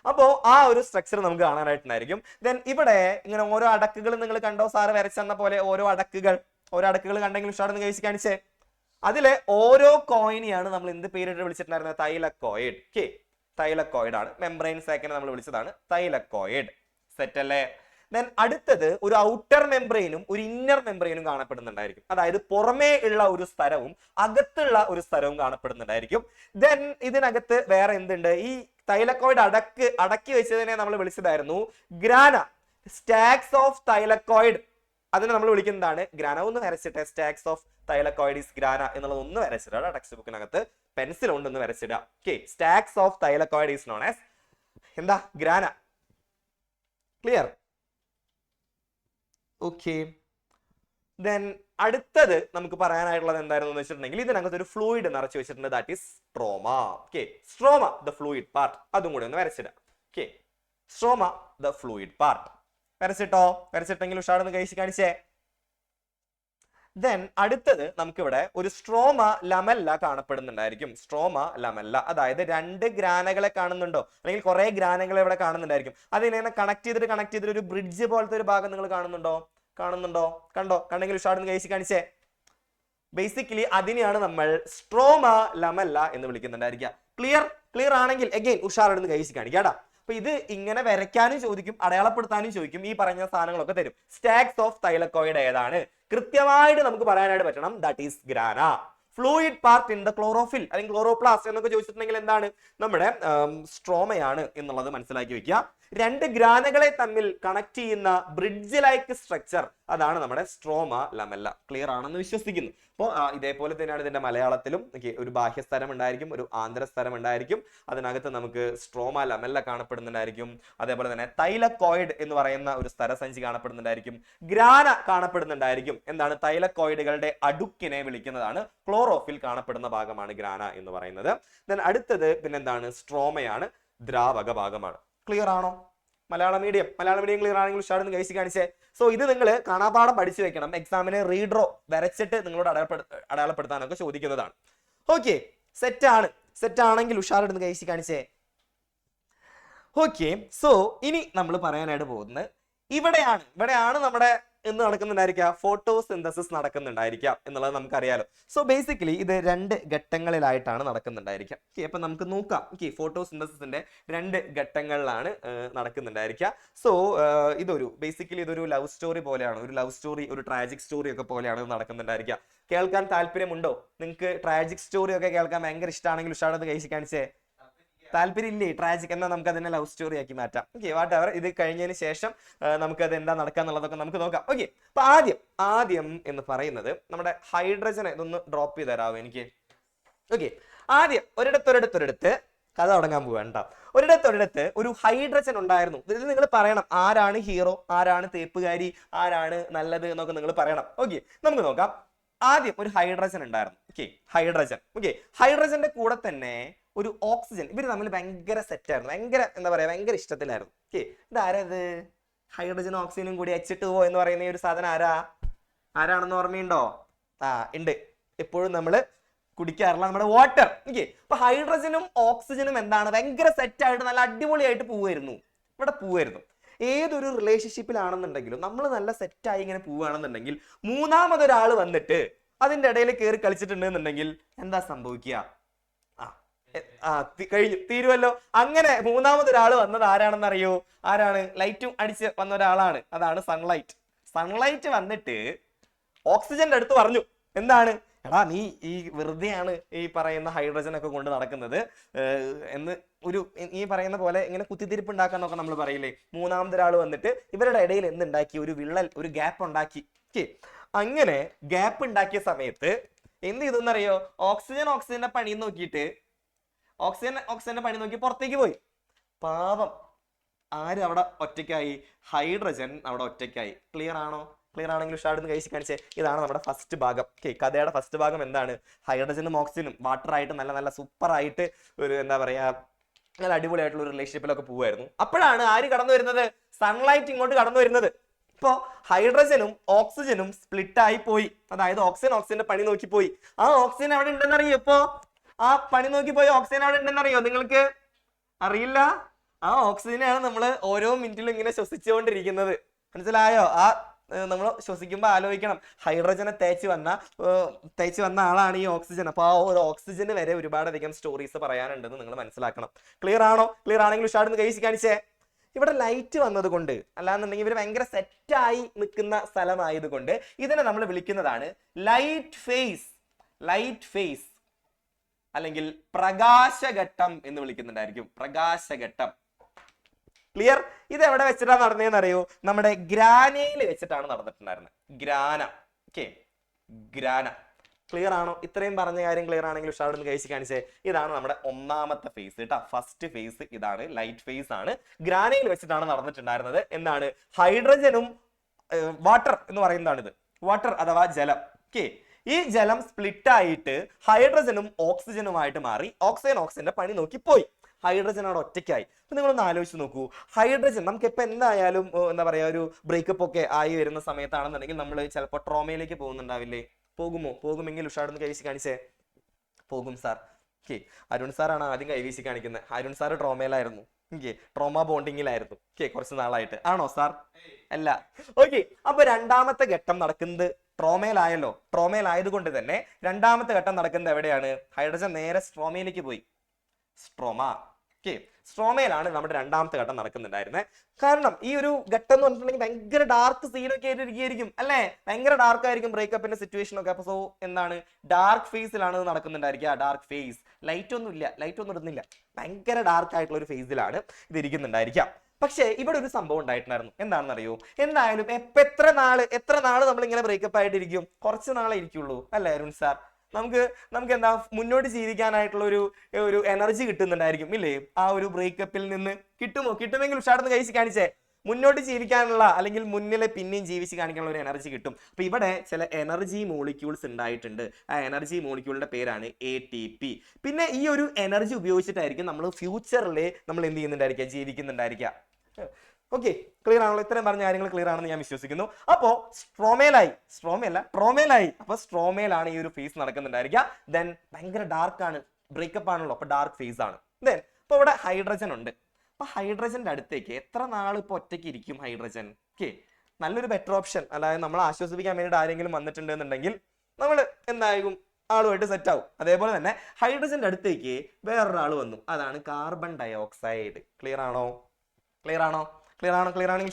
അപ്പോ ആ ഒരു സ്ട്രക്ചർ നമുക്ക് കാണാനായിട്ടുണ്ടായിരിക്കും. ദെൻ ഇവിടെ ഇങ്ങനെ ഓരോ അടക്കുകൾ നിങ്ങൾ കണ്ടോ? സാറ് വരച്ചെന്ന പോലെ ഓരോ അടക്കുകൾ കണ്ടെങ്കിൽ ഉഷാറെന്ന് കഴിച്ച് കാണിച്ചേ. അതിലെ ഓരോ കോയിനെയാണ് നമ്മൾ എന്ത് പേരിട്ട് വിളിച്ചിട്ടുണ്ടായിരുന്നത്? തൈലക്കോയിഡ്. ഓക്കെ, തൈലക്കോയിഡ് ആണ്. മെംബ്രെയിൻ സാക്കിനെ നമ്മൾ വിളിച്ചതാണ് തൈലക്കോയിഡ്. സെറ്റ് അല്ലേ? ദെൻ അടുത്തത് ഒരു ഔട്ടർ മെംബ്രെയിനും ഒരു ഇന്നർ മെംബ്രെയിനും കാണപ്പെടുന്നുണ്ടായിരിക്കും. അതായത് പുറമേ ഉള്ള ഒരു സ്ഥലവും അകത്തുള്ള ഒരു സ്ഥലവും കാണപ്പെടുന്നുണ്ടായിരിക്കും. ദെൻ ഇതിനകത്ത് വേറെ എന്തുണ്ട്? ഈ തൈലക്കോയിഡ് അടക്കി വെച്ചതിനെ നമ്മൾ വിളിച്ചതായിരുന്നു ഗ്രാന. സ്റ്റാക്സ് ഓഫ് തൈലക്കോയിഡ്, അതിനെ നമ്മൾ വിളിക്കുന്നതാണ് ഗ്രാന. ഒന്ന് വരച്ചിട്ടെ. Stacks of thylakoid is grana എന്നുള്ളത് ഒന്ന് വരച്ചിടാം. ടെക്സ്റ്റ് ബുക്കിനകത്ത് പെൻസിൽ കൊണ്ടൊന്ന് വരച്ചിടുക. Okay, stacks of thylakoid is known as എന്താ? ഗ്രാന. ക്ലിയർ? ഓക്കെ, ദെൻ അടുത്തത് നമുക്ക് പറയാനായിട്ടുള്ളത് എന്തായിരുന്നു എന്ന് വെച്ചിട്ടുണ്ടെങ്കിൽ ഇതിനകത്ത് ഒരു ഫ്ലൂയിഡ് നിറച്ചു വെച്ചിട്ടുണ്ട്. That is stroma. Okay, stroma the fluid part. അതും കൂടി ഒന്ന് വരച്ചിടാം. Okay, stroma the fluid part വരച്ചിട്ടോ? വരച്ചിട്ടെങ്കിൽ ഉഷാറെന്ന് കഴിച്ച് കാണിച്ചേ. ദെൻ അടുത്തത് നമുക്കിവിടെ ഒരു സ്ട്രോമ ലമെല്ല കാണപ്പെടുന്നുണ്ടായിരിക്കും. സ്ട്രോമ ലമെല്ല, അതായത് 2 ഗ്രാനകളെ കാണുന്നുണ്ടോ? അല്ലെങ്കിൽ കുറെ ഗ്രാനകളെ ഇവിടെ കാണുന്നുണ്ടായിരിക്കും. അതിനെ കണക്ട് ചെയ്തിട്ട് ഒരു ബ്രിഡ്ജ് പോലത്തെ ഒരു ഭാഗം നിങ്ങൾ കാണുന്നുണ്ടോ? കണ്ടോ? കണ്ടെങ്കിൽ ഉഷാറെന്ന് കഴിച്ച് കാണിച്ചേ. ബേസിക്കലി അതിനെയാണ് നമ്മൾ സ്ട്രോമ ലമെല്ല എന്ന് വിളിക്കുന്നുണ്ടായിരിക്കുക. ക്ലിയർ ആണെങ്കിൽ അഗൈൻ ഉഷാറെന്ന് കഴിച്ച് കാണിക്കാടാ. അപ്പൊ ഇത് ഇങ്ങനെ വരയ്ക്കാനും ചോദിക്കും, അടയാളപ്പെടുത്താനും ചോദിക്കും. ഈ പറഞ്ഞ സാധനങ്ങളൊക്കെ തരും. സ്റ്റാക്സ് ഓഫ് തൈലക്കോയിഡ് ഏതാണ്? കൃത്യമായിട്ട് നമുക്ക് പറയാനായിട്ട് പറ്റണം. That is grana. Fluid part in the chlorophyll അല്ലെങ്കിൽ ക്ലോറോപ്ലാസ്റ്റ് എന്നൊക്കെ ചോദിച്ചിട്ടുണ്ടെങ്കിൽ എന്താണ്, നമ്മുടെ സ്ട്രോമയാണ് എന്നുള്ളത് മനസ്സിലാക്കി വെക്കുക. രണ്ട് ഗ്രാനകളെ തമ്മിൽ കണക്ട് ചെയ്യുന്ന ബ്രിഡ്ജ് ലൈക്ക് സ്ട്രക്ചർ, അതാണ് നമ്മുടെ സ്ട്രോമ ലമെല്ല. ക്ലിയർ ആണെന്ന് വിശ്വസിക്കുന്നു. അപ്പോൾ ഇതേപോലെ തന്നെയാണ് ഇതിന്റെ മലയാളത്തിലും ഒരു ബാഹ്യസ്ഥലം ഉണ്ടായിരിക്കും, ഒരു ആന്തരസ്ഥലം ഉണ്ടായിരിക്കും. അതിനകത്ത് നമുക്ക് സ്ട്രോമ ലമെല്ല കാണപ്പെടുന്നുണ്ടായിരിക്കും. അതേപോലെ തന്നെ തൈലക്കോയിഡ് എന്ന് പറയുന്ന ഒരു സ്ഥലസഞ്ചി കാണപ്പെടുന്നുണ്ടായിരിക്കും. ഗ്രാന കാണപ്പെടുന്നുണ്ടായിരിക്കും. എന്താണ്, തൈലക്കോയിഡുകളുടെ അടുക്കിനെ വിളിക്കുന്നതാണ് ക്ലോറോഫിൽ കാണപ്പെടുന്ന ഭാഗമാണ് ഗ്രാന എന്ന് പറയുന്നത്. ദെൻ അടുത്തത് പിന്നെന്താണ്, സ്ട്രോമയാണ്, ദ്രാവക ഭാഗമാണ്. ക്ലിയർ ആണോ? മലയാളം മീഡിയം ക്ലിയർ ആണെങ്കിൽ ഉഷാറെന്ന് കൈസി കാണിച്ചേ. സോ ഇത് നിങ്ങൾ കാണാപാഠം പഠിച്ചു വെക്കണം. എക്സാമിന് റീഡ്രോ വരച്ചിട്ട് നിങ്ങളോട് അടയാളപ്പെടുത്താനൊക്കെ ചോദിക്കുന്നതാണ്. ഓക്കെ, സെറ്റ് ആണെങ്കിൽ ഉഷാറെന്ന് കൈസി കാണിച്ചേ. ഓക്കെ, സോ ഇനി നമ്മൾ പറയാനായിട്ട് പോകുന്നത് ഇവിടെയാണ് നമ്മുടെ എന്ന് നടക്കുന്നുണ്ടായിരിക്കുക, ഫോട്ടോസിന്തസിസ് നടക്കുന്നുണ്ടായിരിക്കാം എന്നുള്ളത് നമുക്കറിയാലോ. സോ ബേസിക്കലി ഇത് രണ്ട് ഘട്ടങ്ങളിലായിട്ടാണ് നടക്കുന്നുണ്ടായിരിക്കുക. അപ്പൊ നമുക്ക് നോക്കാം. ഫോട്ടോസിന്തസിന്റെ രണ്ട് ഘട്ടങ്ങളിലാണ് നടക്കുന്നുണ്ടായിരിക്കുക. സോ ബേസിക്കലി ഇതൊരു ലവ് സ്റ്റോറി പോലെയാണ്, ഒരു ട്രാജിക് സ്റ്റോറി ഒക്കെ പോലെയാണ് നടക്കുന്നുണ്ടായിരിക്കുക. കേൾക്കാൻ താല്പര്യമുണ്ടോ? നിങ്ങൾക്ക് ട്രാജിക് സ്റ്റോറി ഒക്കെ കേൾക്കാൻ ഭയങ്കര ഇഷ്ടമാണെങ്കിൽ ഉഷാറത് കഴിച്ച് കാണിച്ചേ. താല്പര്യം ഇല്ലേ ട്രാജിക്? എന്നാൽ നമുക്ക് അതിനെ ലവ് സ്റ്റോറി ആക്കി മാറ്റാം. What ever. ഇത് കഴിഞ്ഞതിന് ശേഷം നമുക്ക് അത് എന്താ നടക്കാന്നുള്ളതൊക്കെ നമുക്ക് നോക്കാം. ഓക്കെ, അപ്പൊ ആദ്യം എന്ന് പറയുന്നത് നമ്മുടെ ഹൈഡ്രജനെ ഇതൊന്ന് ഡ്രോപ്പ് ചെയ്ത് തരാമോ എനിക്ക്? ഓക്കെ, ആദ്യം ഒരിടത്ത് കഥ തുടങ്ങാൻ പോവേണ്ട. ഒരിടത്ത് ഒരു ഹൈഡ്രജൻ ഉണ്ടായിരുന്നു. ഇത് നിങ്ങൾ പറയണം, ആരാണ് ഹീറോ, ആരാണ് തേപ്പുകാരി, ആരാണ് നല്ലത് എന്നൊക്കെ നിങ്ങൾ പറയണം. ഓക്കെ, നമുക്ക് നോക്കാം. ആദ്യം ഒരു ഹൈഡ്രജൻ ഉണ്ടായിരുന്നു. ഹൈഡ്രജന്റെ കൂടെ തന്നെ ഒരു ഓക്സിജൻ. ഇവർ തമ്മിൽ ഭയങ്കര സെറ്റായിരുന്നു, ഭയങ്കര ഇഷ്ടത്തിലായിരുന്നു. ഇതാരത്? ഹൈഡ്രജനും ഓക്സിജനും കൂടി H2O എന്ന് പറയുന്ന ഒരു സാധനം ആരാണെന്ന് ഓർമ്മയുണ്ടോ? ഉണ്ട്. എപ്പോഴും നമ്മൾ കുടിക്കാറില്ല, നമ്മുടെ വാട്ടർ. അപ്പൊ ഹൈഡ്രജനും ഓക്സിജനും എന്താണ്, ഭയങ്കര സെറ്റായിട്ട് നല്ല അടിപൊളിയായിട്ട് പോവായിരുന്നു. ഏതൊരു റിലേഷൻഷിപ്പിലാണെന്നുണ്ടെങ്കിലും നമ്മൾ നല്ല സെറ്റായി ഇങ്ങനെ പോവുകയാണെന്നുണ്ടെങ്കിൽ മൂന്നാമതൊരാൾ വന്നിട്ട് അതിന്റെ ഇടയിൽ കയറി കളിച്ചിട്ടുണ്ടെന്നുണ്ടെങ്കിൽ എന്താ സംഭവിക്കുക? കഴിഞ്ഞു, തീരുവല്ലോ. അങ്ങനെ മൂന്നാമതൊരാൾ വന്നത് ആരാണെന്ന് അറിയോ? ആരാണ്? ലൈറ്റും അടിച്ച് വന്ന ഒരാളാണ്. അതാണ് സൺലൈറ്റ് വന്നിട്ട് ഓക്സിജന്റെ അടുത്ത് പറഞ്ഞു, എന്താണ്, എടാ നീ ഈ വെറുതെയാണ് ഈ പറയുന്ന ഹൈഡ്രജൻ ഒക്കെ കൊണ്ട് നടക്കുന്നത് എന്ന് ഈ പറയുന്ന പോലെ ഇങ്ങനെ കുത്തിത്തിരിപ്പ് ഉണ്ടാക്കാന്നൊക്കെ നമ്മൾ പറയില്ലേ. മൂന്നാമതൊരാൾ വന്നിട്ട് ഇവരുടെ ഇടയിൽ എന്തുണ്ടാക്കി? ഒരു വിള്ളൽ, ഒരു ഗ്യാപ്പ് ഉണ്ടാക്കി. അങ്ങനെ ഗ്യാപ്പ് ഉണ്ടാക്കിയ സമയത്ത് എന്ത് ചെയ്തെന്നറിയോ? ഓക്സിജന്റെ പണി നോക്കിയിട്ട് ഓക്സിജന്റെ പണി നോക്കി പുറത്തേക്ക് പോയി. പാവം, ആര് അവിടെ ഒറ്റയ്ക്കായി? ഹൈഡ്രജൻ അവിടെ ഒറ്റയ്ക്കായി. ക്ലിയർ ആണെങ്കിൽ ഉഷാറെന്ന് കഴിച്ച് കാണിച്ചേ. ഇതാണ് നമ്മുടെ ഫസ്റ്റ് ഭാഗം. കഥയുടെ ഫസ്റ്റ് ഭാഗം എന്താണ്? ഹൈഡ്രജനും ഓക്സിജനും വാട്ടറായിട്ട് നല്ല സൂപ്പർ ആയിട്ട് ഒരു എന്താ പറയാ, നല്ല അടിപൊളിയായിട്ടുള്ള ഒരു റിലേഷൻഷിപ്പിലൊക്കെ പോവായിരുന്നു. അപ്പോഴാണ് ആര് കടന്നു വരുന്നത്? സൺലൈറ്റ് ഇങ്ങോട്ട് കടന്നു വരുന്നത്. ഇപ്പോ ഹൈഡ്രജനും ഓക്സിജനും സ്പ്ലിറ്റ് ആയി പോയി. അതായത് ഓക്സിജന്റെ പണി നോക്കി പോയി. ആ ഓക്സിജൻ എവിടെ ഉണ്ടെന്നറിയോ? ഇപ്പോ ആ പണി നോക്കി പോയി ഓക്സിജൻ അവിടെ ഉണ്ടെന്നറിയോ? നിങ്ങൾക്ക് അറിയില്ല. ആ ഓക്സിജനെയാണ് നമ്മൾ ഓരോ മിനിറ്റിലും ഇങ്ങനെ ശ്വസിച്ചുകൊണ്ടിരിക്കുന്നത്. മനസ്സിലായോ? നമ്മൾ ശ്വസിക്കുമ്പോൾ ആലോചിക്കണം, ഹൈഡ്രജനെ തേച്ച് വന്ന ആളാണ് ഈ ഓക്സിജൻ. അപ്പൊ ആ ഒരു ഓക്സിജന് വരെ ഒരുപാടധികം സ്റ്റോറീസ് പറയാനുണ്ടെന്ന് നിങ്ങൾ മനസ്സിലാക്കണം. ക്ലിയർ ആണെങ്കിൽ ഉഷാറെന്ന് കഴിച്ച് കാണിച്ചേ. ഇവിടെ ലൈറ്റ് വന്നത് കൊണ്ട്, അല്ലാന്നുണ്ടെങ്കിൽ ഇവർ ഭയങ്കര സെറ്റായി നിൽക്കുന്ന സ്ഥലമായതുകൊണ്ട് ഇതിനെ നമ്മൾ വിളിക്കുന്നതാണ് ലൈറ്റ് ഫേസ് അല്ലെങ്കിൽ പ്രകാശഘട്ടം എന്ന് വിളിക്കുന്നുണ്ടായിരിക്കും. പ്രകാശഘട്ടം. ക്ലിയർ? ഇത് എവിടെ വെച്ചിട്ടാണ് നടന്നതെന്ന് അറിയോ? നമ്മുടെ ഗ്രാനയിൽ വെച്ചിട്ടാണ് നടന്നിട്ടുണ്ടായിരുന്നത്. ഗ്രാന. ക്ലിയർ ആണോ? ഇത്രയും പറഞ്ഞ കാര്യം ക്ലിയർ ആണെങ്കിൽ ഉഷാറെന്ന് കഴിച്ച് കാണിച്ചേ. ഇതാണ് നമ്മുടെ ഒന്നാമത്തെ ഫേസ് കേട്ടോ. ഫസ്റ്റ് ഫേസ് ഇതാണ്, ലൈറ്റ് ഫേസ് ആണ്. ഗ്രാനയിൽ വെച്ചിട്ടാണ് നടന്നിട്ടുണ്ടായിരുന്നത്. എന്താണ്? ഹൈഡ്രജനും വാട്ടർ എന്ന് പറയുന്നതാണിത്. വാട്ടർ അഥവാ ജലം. ഈ ജലം സ്പ്ലിറ്റ് ആയിട്ട് ഹൈഡ്രജനും ഓക്സിജനുമായിട്ട് മാറി. ഓക്സിജന്റെ പണി നോക്കി പോയി. ഹൈഡ്രജൻ അവിടെ ഒറ്റയ്ക്കായി. അപ്പൊ നിങ്ങളൊന്ന് ആലോചിച്ച് നോക്കൂ. ഹൈഡ്രജൻ നമുക്ക് ഇപ്പൊ എന്തായാലും എന്താ പറയാ, ഒരു ബ്രേക്കപ്പ് ഒക്കെ ആയി വരുന്ന സമയത്താണെന്നുണ്ടെങ്കിൽ നമ്മൾ ചിലപ്പോൾ ട്രോമയിലേക്ക് പോകുന്നുണ്ടാവില്ലേ? പോകുമെങ്കിൽ ഉഷാറെന്ന് കൈവീശി കാണിച്ചേ. പോകും സാർ. അരുൺ സാറാണ് ആദ്യം കൈവീശി കാണിക്കുന്നത്. അരുൺ സാർ ട്രോമയിലായിരുന്നു. ട്രോമ ബോണ്ടിങ്ങിലായിരുന്നു കുറച്ച് നാളായിട്ട്. ആണോ സാർ? അല്ല. ഓക്കെ, അപ്പൊ രണ്ടാമത്തെ ഘട്ടം നടക്കുന്നത് ട്രോമയിലായല്ലോ. ട്രോമയിലായത് തന്നെ രണ്ടാമത്തെ ഘട്ടം നടക്കുന്നത് എവിടെയാണ്? ഹൈഡ്രജൻ നേരെ സ്ട്രോമയിലേക്ക് പോയി. സ്ട്രോമ. ഓക്കെ, സ്ട്രോമയിലാണ് നമ്മുടെ രണ്ടാമത്തെ ഘട്ടം നടക്കുന്നുണ്ടായിരുന്നത്. കാരണം ഈ ഒരു ഘട്ടം എന്ന് പറഞ്ഞിട്ടുണ്ടെങ്കിൽ ഭയങ്കര ഡാർക്ക് സീനൊക്കെ ആയിട്ടിരിക്കും അല്ലേ, ഭയങ്കര ഡാർക്ക് ആയിരിക്കും ബ്രേക്കപ്പിന്റെ സിറ്റുവേഷൻ ഒക്കെ. അപ്പൊ സോ എന്താണ്, ഡാർക്ക് ഫേസിലാണ് നടക്കുന്നുണ്ടായിരിക്കുക. ഡാർക്ക് ഫേസ്, ലൈറ്റ് ഒന്നും ഇല്ല, ലൈറ്റ് ഒന്നും ഇടുന്നില്ല, ഭയങ്കര ഡാർക്ക് ആയിട്ടുള്ള ഒരു ഫേസിലാണ് ഇത് ഇരിക്കുന്നുണ്ടായിരിക്കാം. പക്ഷേ ഇവിടെ ഒരു സംഭവം ഉണ്ടായിട്ടുണ്ടായിരുന്നു. എന്താണെന്ന് അറിയോ, എന്തായാലും എത്ര നാള് നമ്മൾ ഇങ്ങനെ ബ്രേക്കപ്പ് ആയിട്ടിരിക്കും, കുറച്ച് നാളെ ഇരിക്കുള്ളൂ അല്ലേ അരുൺ സാർ. നമുക്ക് എന്താ മുന്നോട്ട് ജീവിക്കാനായിട്ടുള്ള ഒരു എനർജി കിട്ടുന്നുണ്ടായിരിക്കും ഇല്ലേ, ആ ഒരു ബ്രേക്കപ്പിൽ നിന്ന്. കിട്ടുമെങ്കിൽ ഉഷാർന്ന് കഴിച്ച് കാണിച്ചേ, മുന്നോട്ട് ജീവിക്കാനുള്ള അല്ലെങ്കിൽ മുന്നിലെ പിന്നെയും ജീവിച്ച് കാണിക്കാനുള്ള ഒരു എനർജി കിട്ടും. അപ്പൊ ഇവിടെ ചില എനർജി മോളിക്യൂൾസ് ഉണ്ടായിട്ടുണ്ട്. ആ എനർജി മോളിക്യൂളിന്റെ പേരാണ് ATP. പിന്നെ ഈ ഒരു എനർജി ഉപയോഗിച്ചിട്ടായിരിക്കും നമ്മൾ ഫ്യൂച്ചറിൽ നമ്മൾ എന്ത് ചെയ്യുന്നുണ്ടായിരിക്കുക, ജീവിക്കുന്നുണ്ടായിരിക്കുക. ഓക്കെ, ക്ലിയർ ആണല്ലോ? ഇത്രയും പറഞ്ഞ കാര്യങ്ങൾ ക്ലിയർ ആണെന്ന് ഞാൻ വിശ്വസിക്കുന്നു. അപ്പോ ട്രോമയിലായി. അപ്പൊ സ്ട്രോമയിലാണ് ഈ ഒരു ഫേസ് നടക്കുന്നുണ്ടായിരിക്കുക. ദെൻ ഭയങ്കര ഡാർക്ക് ആണ്, ബ്രേക്കപ്പ് ആണല്ലോ, അപ്പൊ ഡാർക്ക് ഫേസ് ആണ്. ദെൻ ഇപ്പൊ ഇവിടെ ഹൈഡ്രജൻ ഉണ്ട്. അപ്പൊ ഹൈഡ്രജന്റെ അടുത്തേക്ക് എത്ര നാൾ ഇപ്പൊ ഒറ്റയ്ക്ക് ഇരിക്കും ഹൈഡ്രജൻ? ഓക്കെ, നല്ലൊരു ബെറ്റർ ഓപ്ഷൻ. അതായത് നമ്മളെ ആശ്വസിപ്പിക്കാൻ വേണ്ടിയിട്ട് ആരെങ്കിലും വന്നിട്ടുണ്ടെന്നുണ്ടെങ്കിൽ നമ്മൾ എന്തായാലും ആളുമായിട്ട് സെറ്റ് ആവും. അതേപോലെ തന്നെ ഹൈഡ്രജന്റെ അടുത്തേക്ക് വേറൊരാൾ വന്നു, അതാണ് കാർബൺ ഡയോക്സൈഡ്. ക്ലിയർ ആണെങ്കിൽ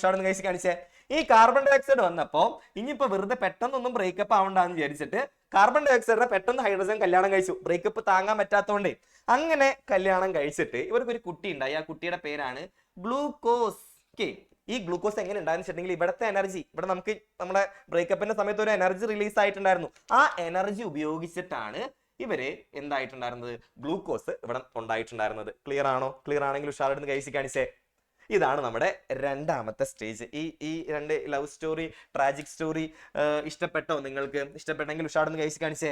ഷാർട്ട് കഴിച്ച് കാണിച്ചേ. ഈ കാർബൺ ഡയോക്സൈഡ് വന്നപ്പോ ഇനിയിപ്പോ വെറുതെ പെട്ടെന്നൊന്നും ബ്രേക്കപ്പ് ആവണ്ടെന്ന് വിചാരിച്ചിട്ട് കാർബൺ ഡയോക്സൈഡിനെ പെട്ടെന്ന് ഹൈഡ്രജൻ കല്യാണം കഴിച്ചു. ബ്രേക്കപ്പ് താങ്ങാൻ പറ്റാത്തതുകൊണ്ട് അങ്ങനെ കല്യാണം കഴിച്ചിട്ട് ഇവർക്ക് ഒരു കുട്ടി ഉണ്ടായി. ആ കുട്ടിയുടെ പേരാണ് ഗ്ലൂക്കോസ്. ഓക്കെ, ഈ ഗ്ലൂക്കോസ് എങ്ങനെ ഉണ്ടായെന്ന് വെച്ചിട്ടുണ്ടെങ്കിൽ ഇവിടുത്തെ എനർജി, ഇവിടെ നമുക്ക് നമ്മുടെ ബ്രേക്കപ്പിന്റെ സമയത്ത് ഒരു എനർജി റിലീസ് ആയിട്ടുണ്ടായിരുന്നു. ആ എനർജി ഉപയോഗിച്ചിട്ടാണ് ഇവര് എന്തായിട്ടുണ്ടായിരുന്നത്, ഗ്ലൂക്കോസ് ഇവിടെ ഉണ്ടായിട്ടുണ്ടായിരുന്നത്. ക്ലിയർ ആണെങ്കിൽ ഉഷാറെടുത്ത് കഴിച്ച് കാണിച്ചേ. ഇതാണ് നമ്മുടെ രണ്ടാമത്തെ സ്റ്റേജ്. ഈ രണ്ട് ലവ് സ്റ്റോറി, ട്രാജിക് സ്റ്റോറി ഇഷ്ടപ്പെട്ടോ? നിങ്ങൾക്ക് ഇഷ്ടപ്പെട്ടെങ്കിൽ ഉഷാറെടുത്ത് കഴിച്ച് കാണിച്ചേ.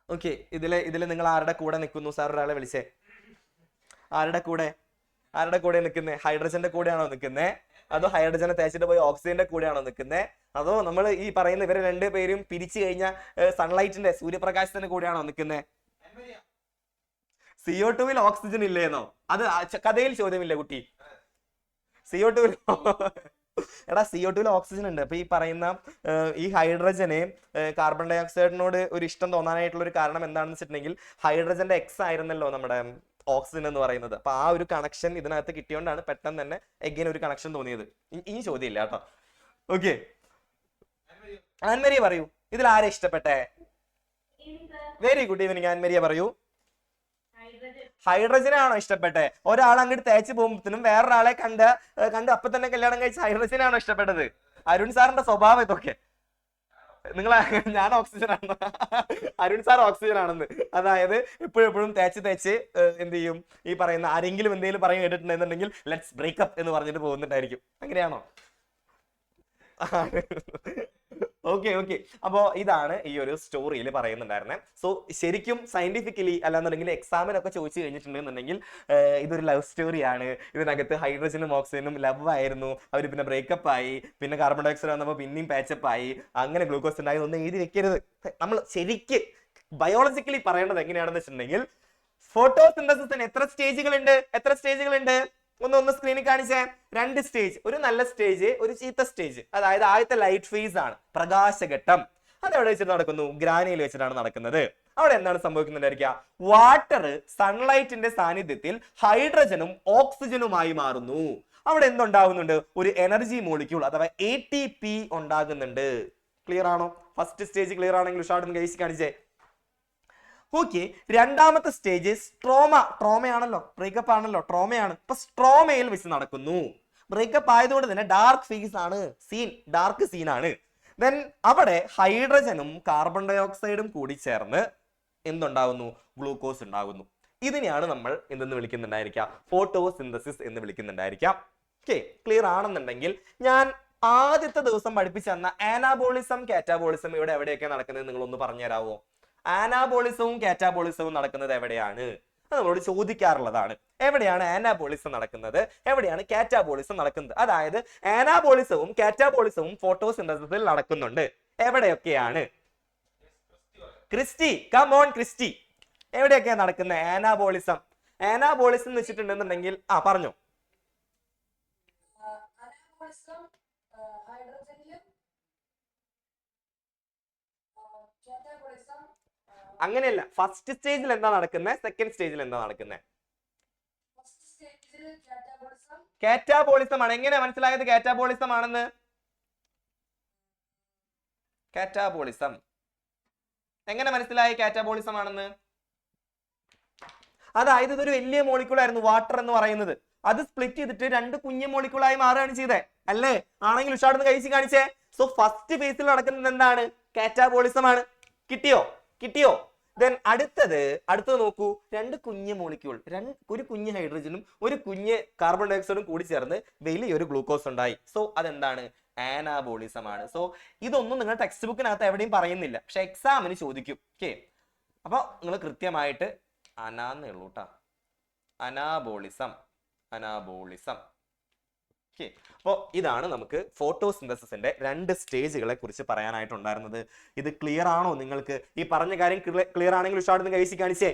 ഓക്കെ, ഇതില് നിങ്ങൾ ആരുടെ കൂടെ നിൽക്കുന്നു? സാർ ഒരാളെ വിളിച്ചേ. ആരുടെ കൂടെ നിൽക്കുന്നേ? ഹൈഡ്രജന്റെ കൂടെയാണോ നിൽക്കുന്നേ, അതോ ഹൈഡ്രജനെ തേച്ചിട്ട് പോയി ഓക്സിജന്റെ കൂടെയാണോ നിൽക്കുന്നേ, അതോ നമ്മൾ ഈ പറയുന്ന ഇവരെ രണ്ടുപേരും പിരിച്ചു കഴിഞ്ഞാൽ സൺലൈറ്റിന്റെ സൂര്യപ്രകാശത്തിന്റെ കൂടെയാണോ നിൽക്കുന്നേ? CO2 oxygen ഇല്ലേന്നോ? അത് കഥയിൽ ചോദ്യമില്ലേ കുട്ടി? CO2 എടാ CO2 ഓക്സിജൻ ഉണ്ട്. അപ്പൊ ഈ പറയുന്ന ഈ ഹൈഡ്രജന് കാർബൺ ഡൈ ഓക്സൈഡിനോട് ഒരു ഇഷ്ടം തോന്നാനായിട്ടുള്ള ഒരു കാരണം എന്താണെന്ന് വെച്ചിട്ടുണ്ടെങ്കിൽ ഹൈഡ്രജന്റെ എക്സ് ആയിരുന്നല്ലോ നമ്മുടെ ഓക്സിജൻ എന്ന് പറയുന്നത്. അപ്പൊ ആ ഒരു കണക്ഷൻ ഇതിനകത്ത് കിട്ടിയോണ്ടാണ് പെട്ടെന്ന് തന്നെ എഗൈൻ ഒരു കണക്ഷൻ തോന്നിയത്. ഈ ചോദ്യം ഇല്ല കേട്ടോ. ഓക്കെ, ആൻമരിയ പറയൂ, ഇതിൽ ആരെ ഇഷ്ടപ്പെട്ടെ? വെരി ഗുഡ് ഈവനിങ് ആൻമരിയ പറയൂ. ഹൈഡ്രജനാണോ ഇഷ്ടപ്പെട്ടെ? ഒരാൾ അങ്ങോട്ട് തേച്ച് പോകുമ്പോഴത്തേനും വേറൊരാളെ കണ്ട് അപ്പൊ തന്നെ കല്യാണം കഴിച്ച ഹൈഡ്രജനാണോ ഇഷ്ടപ്പെട്ടത്? അരുൺ സാറിന്റെ സ്വഭാവം ഇതൊക്കെ. ഞാൻ ഓക്സിജൻ ആണ്, അരുൺ സാർ ഓക്സിജൻ ആണെന്ന്. അതായത് എപ്പോഴും തേച്ച് എന്ത് ചെയ്യും, ഈ പറയുന്ന ആരെങ്കിലും എന്തെങ്കിലും പറയാൻ കേട്ടിട്ടുണ്ടെന്നുണ്ടെങ്കിൽ ലെറ്റ്സ് ബ്രേക്കപ്പ് എന്ന് പറഞ്ഞിട്ട് പോകുന്നുണ്ടായിരിക്കും. അങ്ങനെയാണോ? ഓക്കെ, അപ്പോ ഇതാണ് ഈ ഒരു സ്റ്റോറിയിൽ പറയുന്നുണ്ടായിരുന്നത്. സോ ശരിക്കും സയന്റിഫിക്കലി അല്ലാന്നുണ്ടെങ്കിൽ എക്സാമിനൊക്കെ ചോദിച്ചു കഴിഞ്ഞിട്ടുണ്ടെന്നുണ്ടെങ്കിൽ ഇതൊരു ലവ് സ്റ്റോറിയാണ്. ഇതിനകത്ത് ഹൈഡ്രജനും ഓക്സിജനും ലവ് ആയിരുന്നു, അവർ പിന്നെ ബ്രേക്കപ്പ് ആയി, പിന്നെ കാർബൺ ഡയോക്സൈഡ് വന്നപ്പോൾ പിന്നെയും പാച്ചപ്പ് ആയി, അങ്ങനെ ഗ്ലൂക്കോസ് ഉണ്ടായി. ഒന്നും എഴുതി വെക്കരുത്. നമ്മൾ ശരിക്ക് ബയോളജിക്കലി പറയേണ്ടത് എങ്ങനെയാണെന്ന് വെച്ചിട്ടുണ്ടെങ്കിൽ ഫോട്ടോസിന്തസിസിന് എത്ര സ്റ്റേജുകളുണ്ട്? ഒന്ന് സ്ക്രീനിൽ കാണിച്ചേ. 2 സ്റ്റേജ്, ഒരു നല്ല സ്റ്റേജ്, ഒരു ചീത്ത സ്റ്റേജ്. അതായത് ആദ്യത്തെ ലൈറ്റ് ഫേസ് ആണ്, പ്രകാശഘട്ടം. അത് എവിടെ വെച്ചിട്ട് നടക്കുന്നു? ഗ്രാനയിൽ വെച്ചിട്ടാണ് നടക്കുന്നത്. അവിടെ എന്താണ് സംഭവിക്കുന്നുണ്ടായിരിക്കുക? വാട്ടർ സൺലൈറ്റിന്റെ സാന്നിധ്യത്തിൽ ഹൈഡ്രജനും ഓക്സിജനുമായി മാറുന്നു. അവിടെ എന്തുണ്ടാകുന്നുണ്ട്? ഒരു എനർജി മോളിക്യൂൾ അഥവാ ATP ഉണ്ടാകുന്നുണ്ട്. ക്ലിയർ ആണോ? ഫസ്റ്റ് സ്റ്റേജ് ക്ലിയർ ആണെങ്കിൽ ഉഷാർട്ട് കഴിച്ച് കാണിച്ചേ. ഓക്കെ, രണ്ടാമത്തെ സ്റ്റേജ് ട്രോമയാണല്ലോ, ബ്രേക്കപ്പ് ആണല്ലോ, ട്രോമയാണ്. ഇപ്പൊ സ്ട്രോമയിൽ വെച്ച് നടക്കുന്നു. ബ്രേക്കപ്പ് ആയതുകൊണ്ട് തന്നെ ഡാർക്ക് ഫേസ് ആണ്, ഡാർക്ക് സീനാണ്. ദെൻ അവിടെ ഹൈഡ്രജനും കാർബൺ ഡൈ ഓക്സൈഡും കൂടി ചേർന്ന് എന്തുണ്ടാകുന്നു? ഗ്ലൂക്കോസ് ഉണ്ടാകുന്നു. ഇതിനെയാണ് നമ്മൾ എന്തെന്ന് വിളിക്കുന്നുണ്ടായിരിക്കാം? ഫോട്ടോസിന്തസിസ് എന്ന് വിളിക്കുന്നുണ്ടായിരിക്കാം. ഓക്കെ, ക്ലിയർ ആണെന്നുണ്ടെങ്കിൽ ഞാൻ ആദ്യത്തെ ദിവസം പഠിപ്പിച്ചു തന്ന ആനാബോളിസം കാറ്റാബോളിസം ഇവിടെ എവിടെയൊക്കെ നടക്കുന്നത് നിങ്ങൾ ഒന്ന് പറഞ്ഞു തരാമോ? ആനാബോളിസവും കാറ്റാബോളിസവും നടക്കുന്നത് എവിടെയാണ്? അത് നമ്മളോട് ചോദിക്കാറുള്ളതാണ്. എവിടെയാണ് ആനാബോളിസം നടക്കുന്നത്, എവിടെയാണ് കാറ്റാബോളിസം നടക്കുന്നത്? അതായത് ആനാബോളിസവും കാറ്റാബോളിസവും ഫോട്ടോസിന്തസിസിൽ നടക്കുന്നുണ്ട്. എവിടെയൊക്കെയാണ്? ക്രിസ്റ്റി, കം ഓൺ ക്രിസ്റ്റി, എവിടെയൊക്കെയാണ് നടക്കുന്നത് ആനാബോളിസം? ആനാബോളിസം എന്ന് വെച്ചിട്ടുണ്ടെന്നുണ്ടെങ്കിൽ പറഞ്ഞോ. അങ്ങനെയല്ല, ഫസ്റ്റ് സ്റ്റേജിൽ എന്താ നടക്കുന്നത്, സെക്കൻഡ് സ്റ്റേജിൽ എന്താ നടക്കുന്നത്? കാറ്റാബോളിസം ആണ്. എങ്ങനെ മനസ്സിലായത് കാറ്റാബോളിസം ആണെന്ന്? കാറ്റാബോളിസം എങ്ങനെ മനസ്സിലായി കാറ്റാബോളിസം ആണെന്ന്? അതായത് ഇതൊരു വലിയ മോളിക്യൂൾ ആയിരുന്നു വാട്ടർ എന്ന് പറയുന്നത്. അത് സ്പ്ലിറ്റ് ചെയ്തിട്ട് രണ്ട് കുഞ്ഞു മോളിക്യൂളായി മാറുകയാണ് ചെയ്തത് അല്ലേ? ആണെങ്കിൽ ഉഷാടുന്ന് കഴിച്ച് കാണിച്ചേ. സോ ഫസ്റ്റ് ഫേസിൽ നടക്കുന്നത് എന്താണ്? കാറ്റാബോളിസം ആണ്. കിട്ടിയോ? ദെൻ അടുത്തത് നോക്കൂ. രണ്ട് കുഞ്ഞു മോളിക്യൂൾ, ഒരു കുഞ്ഞ് ഹൈഡ്രജനും ഒരു കുഞ്ഞ് കാർബൺ ഡൈ ഓക്സൈഡും കൂടി ചേർന്ന് വലിയൊരു ഗ്ലൂക്കോസ് ഉണ്ടായി. സോ അതെന്താണ്? ആനാബോളിസം ആണ്. സോ ഇതൊന്നും നിങ്ങൾ ടെക്സ്റ്റ് ബുക്കിനകത്ത് എവിടെയും പറയുന്നില്ല, പക്ഷെ എക്സാമിന് ചോദിക്കും. ഓക്കെ, അപ്പൊ നിങ്ങൾ കൃത്യമായിട്ട് അനാന്നേ ഉള്ളൂ കേട്ടാ. അനാബോളിസം. ഓക്കെ, അപ്പോൾ ഇതാണ് നമുക്ക് ഫോട്ടോസിന്തസിന്റെ രണ്ട് സ്റ്റേജുകളെ കുറിച്ച് പറയാനായിട്ടുണ്ടായിരുന്നത്. ഇത് ക്ലിയർ ആണോ നിങ്ങൾക്ക്? ഈ പറഞ്ഞ കാര്യം ക്ലിയർ ആണെങ്കിൽ ഉഷാടുന്ന് കഴിച്ച് കാണിച്ചേ.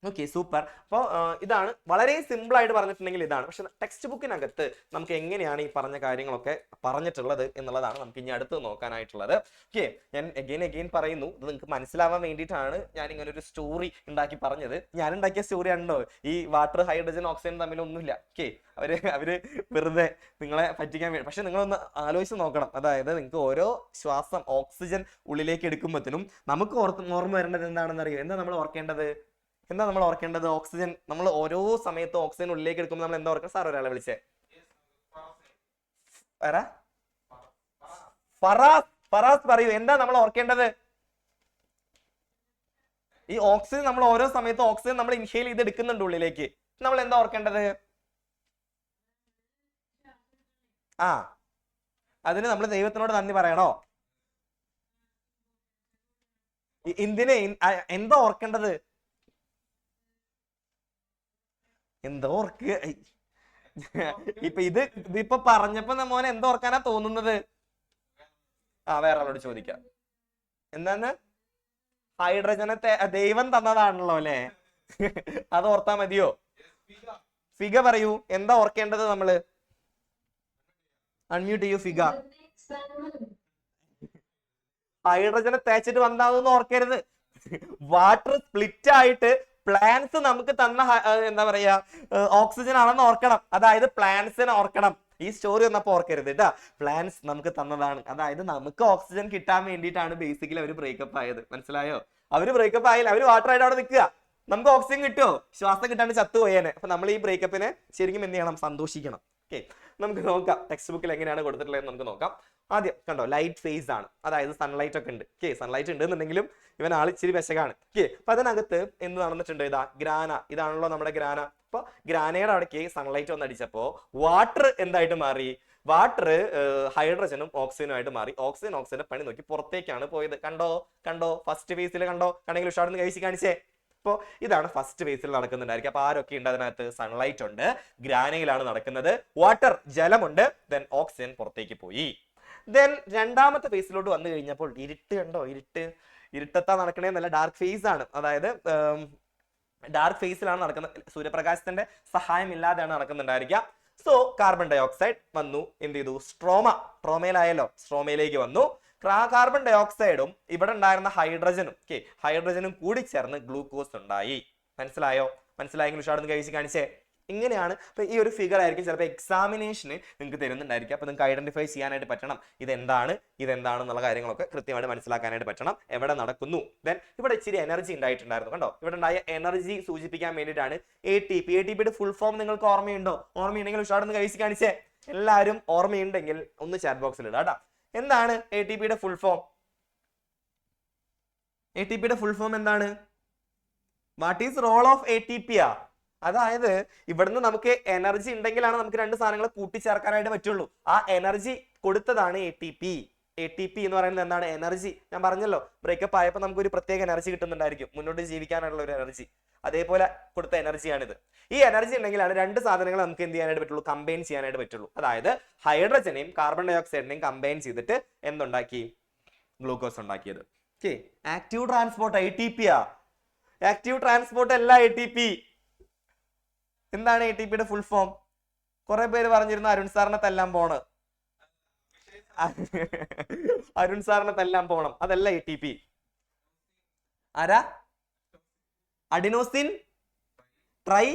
Okay, super. അപ്പോൾ ഇതാണ് വളരെ സിമ്പിൾ ആയിട്ട് പറഞ്ഞിട്ടുണ്ടെങ്കിൽ ഇതാണ്. പക്ഷെ ടെക്സ്റ്റ് ബുക്കിനകത്ത് നമുക്ക് എങ്ങനെയാണ് ഈ പറഞ്ഞ കാര്യങ്ങളൊക്കെ പറഞ്ഞിട്ടുള്ളത് എന്നുള്ളതാണ് നമുക്ക് ഇനി അടുത്ത് നോക്കാനായിട്ടുള്ളത്. ഓക്കെ, ഞാൻ അഗെയിൻ പറയുന്നു, ഇത് നിങ്ങൾക്ക് മനസ്സിലാവാൻ വേണ്ടിയിട്ടാണ് ഞാൻ ഇങ്ങനെ ഒരു സ്റ്റോറി ഉണ്ടാക്കി പറഞ്ഞത്. ഞാൻ ഉണ്ടാക്കിയ സ്റ്റോറി ആണല്ലോ. ഈ വാട്ടർ, ഹൈഡ്രജൻ, ഓക്സിജൻ തമ്മിലൊന്നുമില്ല. ഓക്കെ, അവര് വെറുതെ നിങ്ങളെ പറ്റിക്കാൻ വേണ്ടി. പക്ഷെ നിങ്ങളൊന്ന് ആലോചിച്ച് നോക്കണം. അതായത് നിങ്ങൾക്ക് ഓരോ ശ്വാസം ഓക്സിജൻ ഉള്ളിലേക്ക് എടുക്കുമ്പോഴത്തേനും നമുക്ക് ഓർമ്മ വരേണ്ടത് എന്താണെന്ന് അറിയോ? എന്താ നമ്മൾ ഓർക്കേണ്ടത്? ഓക്സിജൻ. നമ്മൾ ഓരോ സമയത്തും ഓക്സിജൻ ഉള്ളിലേക്ക് എടുക്കുമ്പോൾ നമ്മൾ എന്താ ഓർക്കണം? സാർ ഒരാളെ വിളിച്ചേ. ഫറാസ് പറയൂ, എന്താ നമ്മൾ ഓർക്കേണ്ടത്? ഈ ഓക്സിജൻ നമ്മൾ ഓരോ സമയത്തും ഓക്സിജൻ നമ്മൾ ഇൻഹേൽ ചെയ്ത് എടുക്കുന്നുണ്ട് ഉള്ളിലേക്ക്. നമ്മൾ എന്താ ഓർക്കേണ്ടത്? അതിന് നമ്മൾ ദൈവത്തിനോട് നന്ദി പറയണോ? എന്താ ഓർക്കേണ്ടത്? എന്തോ ഓർക്കുക. ഇതിപ്പോ പറഞ്ഞപ്പോ മോനെ എന്തോ ഓർക്കാനാ തോന്നുന്നത്? വേറെ ആളോട് ചോദിക്കാം. എന്താണ്? ഹൈഡ്രജനെ ദൈവം തന്നതാണല്ലോ അല്ലെ? അത് ഓർത്താ മതിയോ? ഫിഗ പറയൂ, എന്താ ഓർക്കേണ്ടത് നമ്മള്? അൺമ്യൂട്ട് ചെയ്യൂ ഫിഗ. ഹൈഡ്രജനെ തേച്ചിട്ട് വന്നാന്ന് ഓർക്കരുത്. വാട്ടർ സ്പ്ലിറ്റ് ആയിട്ട് പ്ലാന്റ്സ് നമുക്ക് തന്ന എന്താ പറയാ ഓക്സിജൻ ആണെന്ന് ഓർക്കണം. അതായത് പ്ലാന്റ്സിനെ ഓർക്കണം. ഈ സ്റ്റോറി ഒന്നപ്പോ ഓർക്കരുത് കേട്ടാ. പ്ലാന്റ്സ് നമുക്ക് തന്നതാണ്. അതായത് നമുക്ക് ഓക്സിജൻ കിട്ടാൻ വേണ്ടിയിട്ടാണ് ബേസിക്കലി അവര് ബ്രേക്കപ്പ് ആയത്. മനസ്സിലായോ? അവര് ബ്രേക്കപ്പ് ആയില്ല, അവര് വാട്ടർ ആയിട്ട് അവിടെ നിൽക്കുക. നമുക്ക് ഓക്സിജൻ കിട്ടുമോ? ശ്വാസം കിട്ടാണ്ട് ചത്തുപോയേനെ. അപ്പൊ നമ്മൾ ഈ ബ്രേക്കപ്പിനെ ശരിക്കും എന്ത് ചെയ്യണം? സന്തോഷിക്കണം. ഓക്കെ, നമുക്ക് നോക്കാം ടെക്സ്റ്റ് ബുക്കിൽ എങ്ങനെയാണ് കൊടുത്തിട്ടുള്ളത് നമുക്ക് നോക്കാം. ആദ്യം കണ്ടോ, ലൈറ്റ് ഫേസ് ആണ്. അതായത് സൺലൈറ്റ് ഒക്കെ ഉണ്ട്. ഓക്കെ, സൺലൈറ്റ് ഉണ്ട് എന്നുണ്ടെങ്കിലും ഇവൻ ഇച്ചിരി വിശകാണ്. ഓക്കെ, അപ്പൊ അതിനകത്ത് എന്ത് നടന്നിട്ടുണ്ട്? ഗ്രാന. ഇതാണല്ലോ നമ്മുടെ ഗ്രാന. അപ്പൊ ഗ്രാനയുടെ അവിടേക്ക് സൺലൈറ്റ് വന്ന് അടിച്ചപ്പോ വാട്ടർ എന്തായിട്ട് മാറി? വാട്ടർ ഹൈഡ്രജനും ഓക്സിജനും ആയിട്ട് മാറി. ഓക്സിജന്റെ പണി നോക്കി പുറത്തേക്കാണ് പോയത്. കണ്ടോ ഫസ്റ്റ് ഫേസിൽ കണ്ടെങ്കിൽ ഉഷാടെന്ന് കഴിച്ച് കാണിച്ചേ. അപ്പോൾ ഇതാണ് ഫസ്റ്റ് ഫേസിൽ നടക്കുന്നുണ്ടായിരിക്കും. അപ്പൊ ആരൊക്കെ ഉണ്ട് അതിനകത്ത്? സൺലൈറ്റ് ഉണ്ട്, ഗ്രാനയിലാണ് നടക്കുന്നത്, വാട്ടർ ജലമുണ്ട്, ദെൻ ഓക്സിജൻ പുറത്തേക്ക് പോയി. ദെൻ രണ്ടാമത്തെ ഫേസിലോട്ട് വന്നു കഴിഞ്ഞപ്പോൾ ഇരുട്ട് ഇരുട്ടത്താ നടക്കണേന്നല്ല, ഡാർക്ക് ഫേസ് ആണ്. അതായത് ഡാർക്ക് ഫേസിലാണ് നടക്കുന്നത്. സൂര്യപ്രകാശത്തിന്റെ സഹായം ഇല്ലാതെയാണ് നടക്കുന്നുണ്ടായിരിക്കുക. സോ കാർബൺ ഡൈ ഓക്സൈഡ് വന്നു, എന്ത് ചെയ്തു? സ്ട്രോമയിലായല്ലോ, സ്ട്രോമയിലേക്ക് വന്നു. കാർബൺ ഡൈ ഓക്സൈഡും ഇവിടെ ഉണ്ടായിരുന്ന ഹൈഡ്രജനും കൂടി ചേർന്ന് ഗ്ലൂക്കോസ് ഉണ്ടായി. മനസ്സിലായെങ്കിൽ ഉഷാടെന്ന് കഴിച്ച് കാണിച്ചേ. ഇങ്ങനെയാണ്. അപ്പൊ ഈ ഒരു ഫിഗർ ആയിരിക്കും ചിലപ്പോൾ എക്സാമിനേഷന് നിങ്ങൾക്ക് തരുന്നുണ്ടായിരിക്കും. അപ്പൊ നിങ്ങൾക്ക് ഐഡന്റിഫൈ ചെയ്യാനായിട്ട് പറ്റണം ഇതെന്താണെന്നുള്ള കാര്യങ്ങളൊക്കെ കൃത്യമായിട്ട് മനസ്സിലാക്കാനായിട്ട് പറ്റണം. എവിടെ നടക്കുന്നു. ദെൻ ഇവിടെ ഇച്ചിരി എനർജി ഉണ്ടായിട്ടുണ്ടായിരുന്നു. കണ്ടോ, ഇവിടെ ഉണ്ടായ എനർജി സൂചിപ്പിക്കാൻ വേണ്ടിയിട്ടാണ് ATP. ഫുൾ ഫോം നിങ്ങൾക്ക് ഓർമ്മയുണ്ടെങ്കിൽ ഉഷാടെന്ന് കഴിച്ച് കാണിച്ചേ. എല്ലാവരും ഓർമ്മയുണ്ടെങ്കിൽ ഒന്ന് ചാറ്റ് ബോക്സിൽ ഇടാം കേട്ടോ. എന്താണ് ATPയുടെ ഫുൾ ഫോം? ATPയുടെ ഫുൾ ഫോം എന്താണ്? What is role of ATP? അതായത് ഇവിടുന്ന് നമുക്ക് എനർജി ഉണ്ടെങ്കിലാണ് നമുക്ക് രണ്ട് സാധനങ്ങൾ കൂട്ടിച്ചേർക്കാനായിട്ട് പറ്റുള്ളൂ. ആ എനർജി കൊടുത്തതാണ് ATP. എന്ന് പറയുന്നത് എന്താണ്? എനർജി. ഞാൻ പറഞ്ഞല്ലോ, ബ്രേക്കപ്പ് ആയപ്പോൾ നമുക്ക് ഒരു പ്രത്യേക എനർജി കിട്ടുന്നുണ്ടായിരിക്കും, മുന്നോട്ട് ജീവിക്കാനുള്ള ഒരു എനർജി. അതേപോലെ കൊടുത്ത എനർജിയാണിത്. ഈ എനർജി ഉണ്ടെങ്കിലാണ് രണ്ട് സാധനങ്ങൾ നമുക്ക് എന്ത് ചെയ്യാനായിട്ട് പറ്റുള്ളൂ? കമ്പൈൻ ചെയ്യാനായിട്ട് പറ്റുള്ളൂ. അതായത് ഹൈഡ്രജനെയും കാർബൺ ഡൈ ഓക്സൈഡിനെയും കമ്പൈൻ ചെയ്തിട്ട് എന്തുണ്ടാക്കി? ഗ്ലൂക്കോസ് ഉണ്ടാക്കിയത്. Okay, active transport ATP. Active transport അല്ല ATP. എന്താണ് ATPയുടെ ഫുൾ ഫോം? കുറെ പേര് പറഞ്ഞിരുന്നു അരുൺ സാറിനെ തല്ലാൻ പോണം. അതല്ല ATP. ആരാ? അഡിനോസിൻ ട്രൈ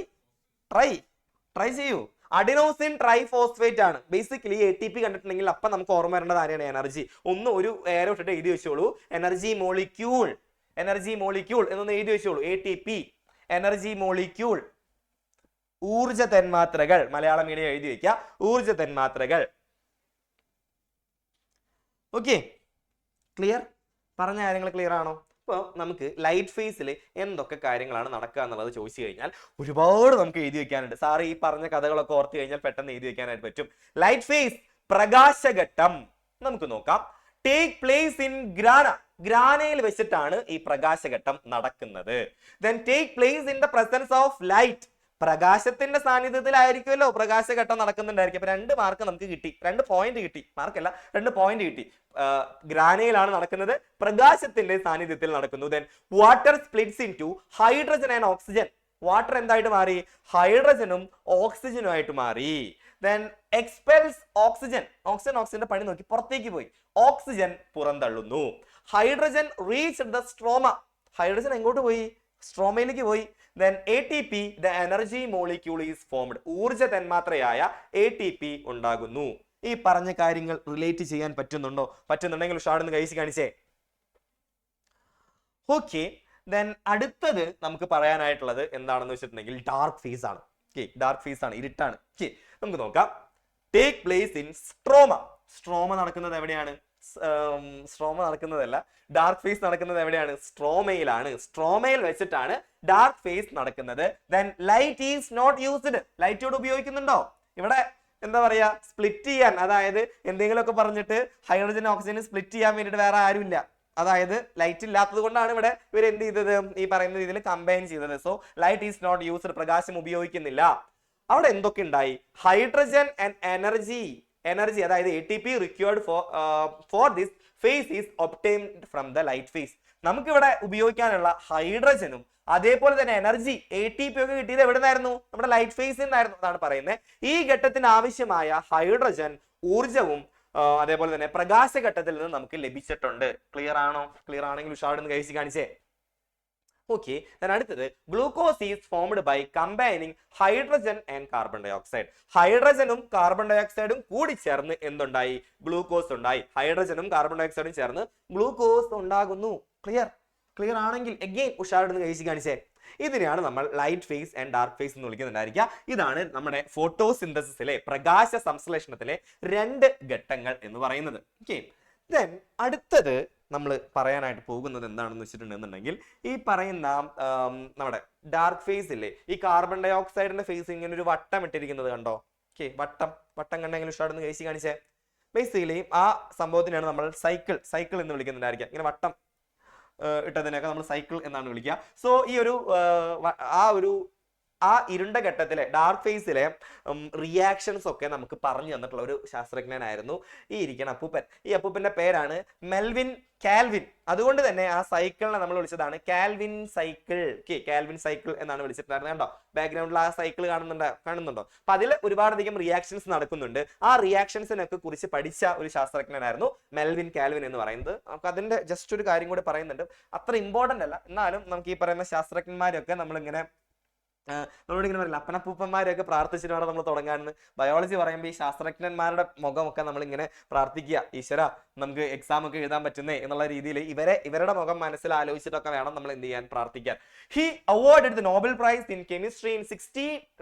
ട്രൈ ചെയ്യൂ. അഡിനോസിൻ ട്രൈഫോസ്ഫേറ്റ് ആണ്. ബേസിക്കലി ATP കണ്ടിട്ടുണ്ടെങ്കിൽ അപ്പം നമുക്ക് ഓർമ്മ വരേണ്ടത് ആരെയാണ്? എനർജി. ഒരു ഏരോ ഇട്ടിട്ട് എഴുതി വെച്ചോളൂ. എനർജി മോളിക്യൂൾ എന്നൊന്ന് എഴുതി വെച്ചോളൂ. ATP energy molecule. ഊർജ തന്മാത്രകൾ, മലയാളം മീഡിയം എഴുതി വെക്കുക. ഊർജ തന്മാത്രകൾ. Okay, clear? പറഞ്ഞ കാര്യങ്ങൾ ക്ലിയർ ആണോ? അപ്പോൾ നമുക്ക് ലൈറ്റ് ഫേസിൽ എന്തൊക്കെ കാര്യങ്ങളാണ് നടക്കുക എന്നുള്ളത് ചോദിച്ചു കഴിഞ്ഞാൽ ഒരുപാട് നമുക്ക് എഴുതി വെക്കാനുണ്ട്. സാറ് ഈ പറഞ്ഞ കഥകളൊക്കെ ഓർത്ത് കഴിഞ്ഞാൽ പെട്ടെന്ന് എഴുതി വെക്കാനായിട്ട് പറ്റും. ലൈറ്റ് ഫേസ്, പ്രകാശഘട്ടം നമുക്ക് നോക്കാം. ടേക്ക് പ്ലേസ് ഇൻ ഗ്രാനയിൽ വെച്ചിട്ടാണ് ഈ പ്രകാശഘട്ടം നടക്കുന്നത്. Then take place in the presence of light, പ്രകാശത്തിന്റെ സാന്നിധ്യത്തിലായിരിക്കുമല്ലോ പ്രകാശഘട്ടം നടക്കുന്നുണ്ടായിരിക്കും. അപ്പൊ 2 മാർക്ക് നമുക്ക് കിട്ടി, 2 പോയിന്റ് കിട്ടി. മാർക്കല്ല, 2 പോയിന്റ് കിട്ടി. ഗ്രാനയിലാണ് നടക്കുന്നത്, പ്രകാശത്തിന്റെ സാന്നിധ്യത്തിൽ നടക്കുന്നു. Then water splits into hydrogen and oxygen. Water എന്തായിട്ട് മാറി? ഹൈഡ്രജനും ഓക്സിജനും ആയിട്ട് മാറി. ദെൻ എക്സ്പെൽസ് ഓക്സിജന്റെ പണി നോക്കി, പുറത്തേക്ക് പോയി. ഓക്സിജൻ പുറന്തള്ളുന്നു. Hydrogen reach the stroma, hydrogen എങ്ങോട്ട് പോയി? സ്ട്രോമയിലേക്ക് പോയി. Then ATP, the energy molecule is formed. ഊർജ തന്മാത്രയായ ATP ഉണ്ടാകുന്നു. ഈ പറഞ്ഞ കാര്യങ്ങൾ റിലേറ്റ് ചെയ്യാൻ പറ്റുന്നുണ്ടോ? പറ്റുന്നുണ്ടെങ്കിൽ ഉഷാടെന്ന് കൈസ് കാണിച്ചേ. ഓക്കെ, ദെൻ അടുത്തത് നമുക്ക് പറയാനായിട്ടുള്ളത് എന്താണെന്ന് വെച്ചിട്ടുണ്ടെങ്കിൽ ഡാർക്ക് ഫേസ് ആണ്. ഡാർക്ക് ഫേസ് ആണ്, ഇരുട്ടാണ്. നമുക്ക് നോക്കാം. ടേക്ക് പ്ലേസ് ഇൻ സ്ട്രോമ നടക്കുന്നത് എവിടെയാണ്? സ്ട്രോമ നടക്കുന്നതല്ല, ഡാർക്ക് ഫേസ് നടക്കുന്നത് എവിടെയാണ്? സ്ട്രോമയിലാണ്. സ്ട്രോമയിൽ വെച്ചിട്ടാണ് ഡാർക്ക് ഫേസ് നടക്കുന്നത്. Then light is not used. ലൈറ്റോട് ഉപയോഗിക്കുന്നുണ്ടോ? ഇവിടെ എന്താ പറയാ, സ്പ്ലിറ്റ് ചെയ്യാൻ, അതായത് എന്തെങ്കിലുമൊക്കെ പറഞ്ഞിട്ട് ഹൈഡ്രജൻ ഓക്സിജൻ സ്പ്ലിറ്റ് ചെയ്യാൻ വേണ്ടിയിട്ട് വേറെ ആരുമില്ല. അതായത് ലൈറ്റ് ഇല്ലാത്തത് കൊണ്ടാണ് ഇവിടെ ഇവർ എന്ത് ചെയ്തത്? ഈ പറയുന്ന രീതിയിൽ കമ്പൈൻ ചെയ്തത്. So light is not used, പ്രകാശം ഉപയോഗിക്കുന്നില്ല. അവിടെ എന്തൊക്കെ ഉണ്ടായി? ഹൈഡ്രജൻ ആൻഡ് എനർജി അതായത് ATP required for this phase is obtained from the light phase. നമുക്കിവിടെ ഉപയോഗിക്കാനുള്ള ഹൈഡ്രജനും അതേപോലെ തന്നെ എനർജി ATP ഒക്കെ കിട്ടിയത് എവിടെ നിന്നായിരുന്നു? നമ്മുടെ ലൈറ്റ് ഫേസിൽ നിന്നായിരുന്നു എന്നാണ് പറയുന്നത്. ഈ ഘട്ടത്തിന് ആവശ്യമായ ഹൈഡ്രജൻ, ഊർജവും അതേപോലെ തന്നെ പ്രകാശഘട്ടത്തിൽ നിന്ന് നമുക്ക് ലഭിച്ചിട്ടുണ്ട്. ക്ലിയർ ആണോ? ക്ലിയർ ആണെങ്കിൽ ഉഷാടെന്ന് കഴിച്ച് കാണിച്ചേ. ഓക്കെ, അടുത്തത് glucose is formed by combining hydrogen and carbon dioxide. ഹൈഡ്രജനും കാർബൺ ഡൈ ഓക്സൈഡും കൂടി ചേർന്ന് എന്തുണ്ടായി? ഗ്ലൂക്കോസ് ഉണ്ടായി. ഹൈഡ്രജനും കാർബൺ ഡൈ ഓക്സൈഡും ചേർന്ന് ഗ്ലൂക്കോസ് ഉണ്ടാകുന്നു. ക്ലിയർ ആണെങ്കിൽ എഗെയിൻ ഉഷാറെന്ന് കഴിച്ച് കാണിച്ചേ. ഇതിനെയാണ് നമ്മൾ light face and dark face എന്ന് വിളിക്കുന്നുണ്ടായിരിക്കുക. ഇതാണ് നമ്മുടെ ഫോട്ടോസിന്തസിസിലെ പ്രകാശ സംശ്ലേഷണത്തിലെ 2 ഘട്ടങ്ങൾ എന്ന് പറയുന്നത്. ഓക്കെ, ദെൻ അടുത്തത് നമ്മൾ പറയാനായിട്ട് പോകുന്നത് എന്താണെന്ന് വെച്ചിട്ടുണ്ടെന്നുണ്ടെങ്കിൽ ഈ പറയുന്ന നമ്മുടെ ഡാർക്ക് ഫേസിലെ ഈ കാർബൺ ഡൈ ഓക്സൈഡിന്റെ ഫേസ് ഇങ്ങനെ ഒരു വട്ടം ഇട്ടിരിക്കുന്നത് കണ്ടോ? ഓക്കെ, വട്ടം കണ്ടെങ്കിലും ഇഷ്ടമാണെന്ന് കഴിച്ച് കാണിച്ചേ. ബേസിക്കലി ആ സംഭവത്തിനാണ് നമ്മൾ സൈക്കിൾ എന്ന് വിളിക്കുന്നുണ്ടായിരിക്കുക. ഇങ്ങനെ വട്ടം ഇട്ടതിനൊക്കെ നമ്മൾ സൈക്കിൾ എന്നാണ് വിളിക്കുക. സോ ഈ ആ ഇരുണ്ട ഘട്ടത്തിലെ ഡാർക്ക് ഫേസിലെ റിയാക്ഷൻസ് ഒക്കെ നമുക്ക് പറഞ്ഞു തന്നിട്ടുള്ള ഒരു ശാസ്ത്രജ്ഞനായിരുന്നു ഈ ഇരിക്കുന്ന അപ്പൂപ്പൻ. ഈ അപ്പൂപ്പന്റെ പേരാണ് മെൽവിൻ കാൽവിൻ. അതുകൊണ്ട് തന്നെ ആ സൈക്കിളിനെ നമ്മൾ വിളിച്ചതാണ് കാൽവിൻ സൈക്കിൾ. കാൽവിൻ സൈക്കിൾ എന്നാണ് വിളിച്ചിട്ടുണ്ടായിരുന്നത്. കണ്ടോ ബാക്ക്ഗ്രൗണ്ടിൽ ആ സൈക്കിൾ കാണുന്നുണ്ടോ? അപ്പൊ അതിൽ ഒരുപാടധികം റിയാക്ഷൻസ് നടക്കുന്നുണ്ട്. ആ റിയാക്ഷൻസിനൊക്കെ കുറിച്ച് പഠിച്ച ഒരു ശാസ്ത്രജ്ഞനായിരുന്നു മെൽവിൻ കാൽവിൻ എന്ന് പറയുന്നത്. നമുക്ക് അതിന്റെ ജസ്റ്റ് ഒരു കാര്യം കൂടി പറയുന്നുണ്ട്. അത്ര ഇമ്പോർട്ടന്റ് അല്ല, എന്നാലും നമുക്ക് ഈ പറയുന്ന ശാസ്ത്രജ്ഞന്മാരൊക്കെ നമ്മളിങ്ങനെ നമ്മളിങ്ങനെ പറയില്ല, അപ്പനപ്പൂപ്പന്മാരെയൊക്കെ പ്രാർത്ഥിച്ചിട്ട് വേണം നമ്മൾ തുടങ്ങാനെന്ന്. ബയോളജി പറയുമ്പോൾ ഈ ശാസ്ത്രജ്ഞന്മാരുടെ മുഖമൊക്കെ നമ്മളിങ്ങനെ പ്രാർത്ഥിക്കുക, ഈശ്വര നമുക്ക് എക്സാം ഒക്കെ എഴുതാൻ പറ്റുന്നേ എന്നുള്ള രീതിയിൽ ഇവരുടെ മുഖം മനസ്സിൽ ആലോചിച്ചിട്ടൊക്കെ വേണം നമ്മൾ എന്ത് ചെയ്യാൻ, പ്രാർത്ഥിക്കാൻ. He awarded the Nobel Prize in Chemistry in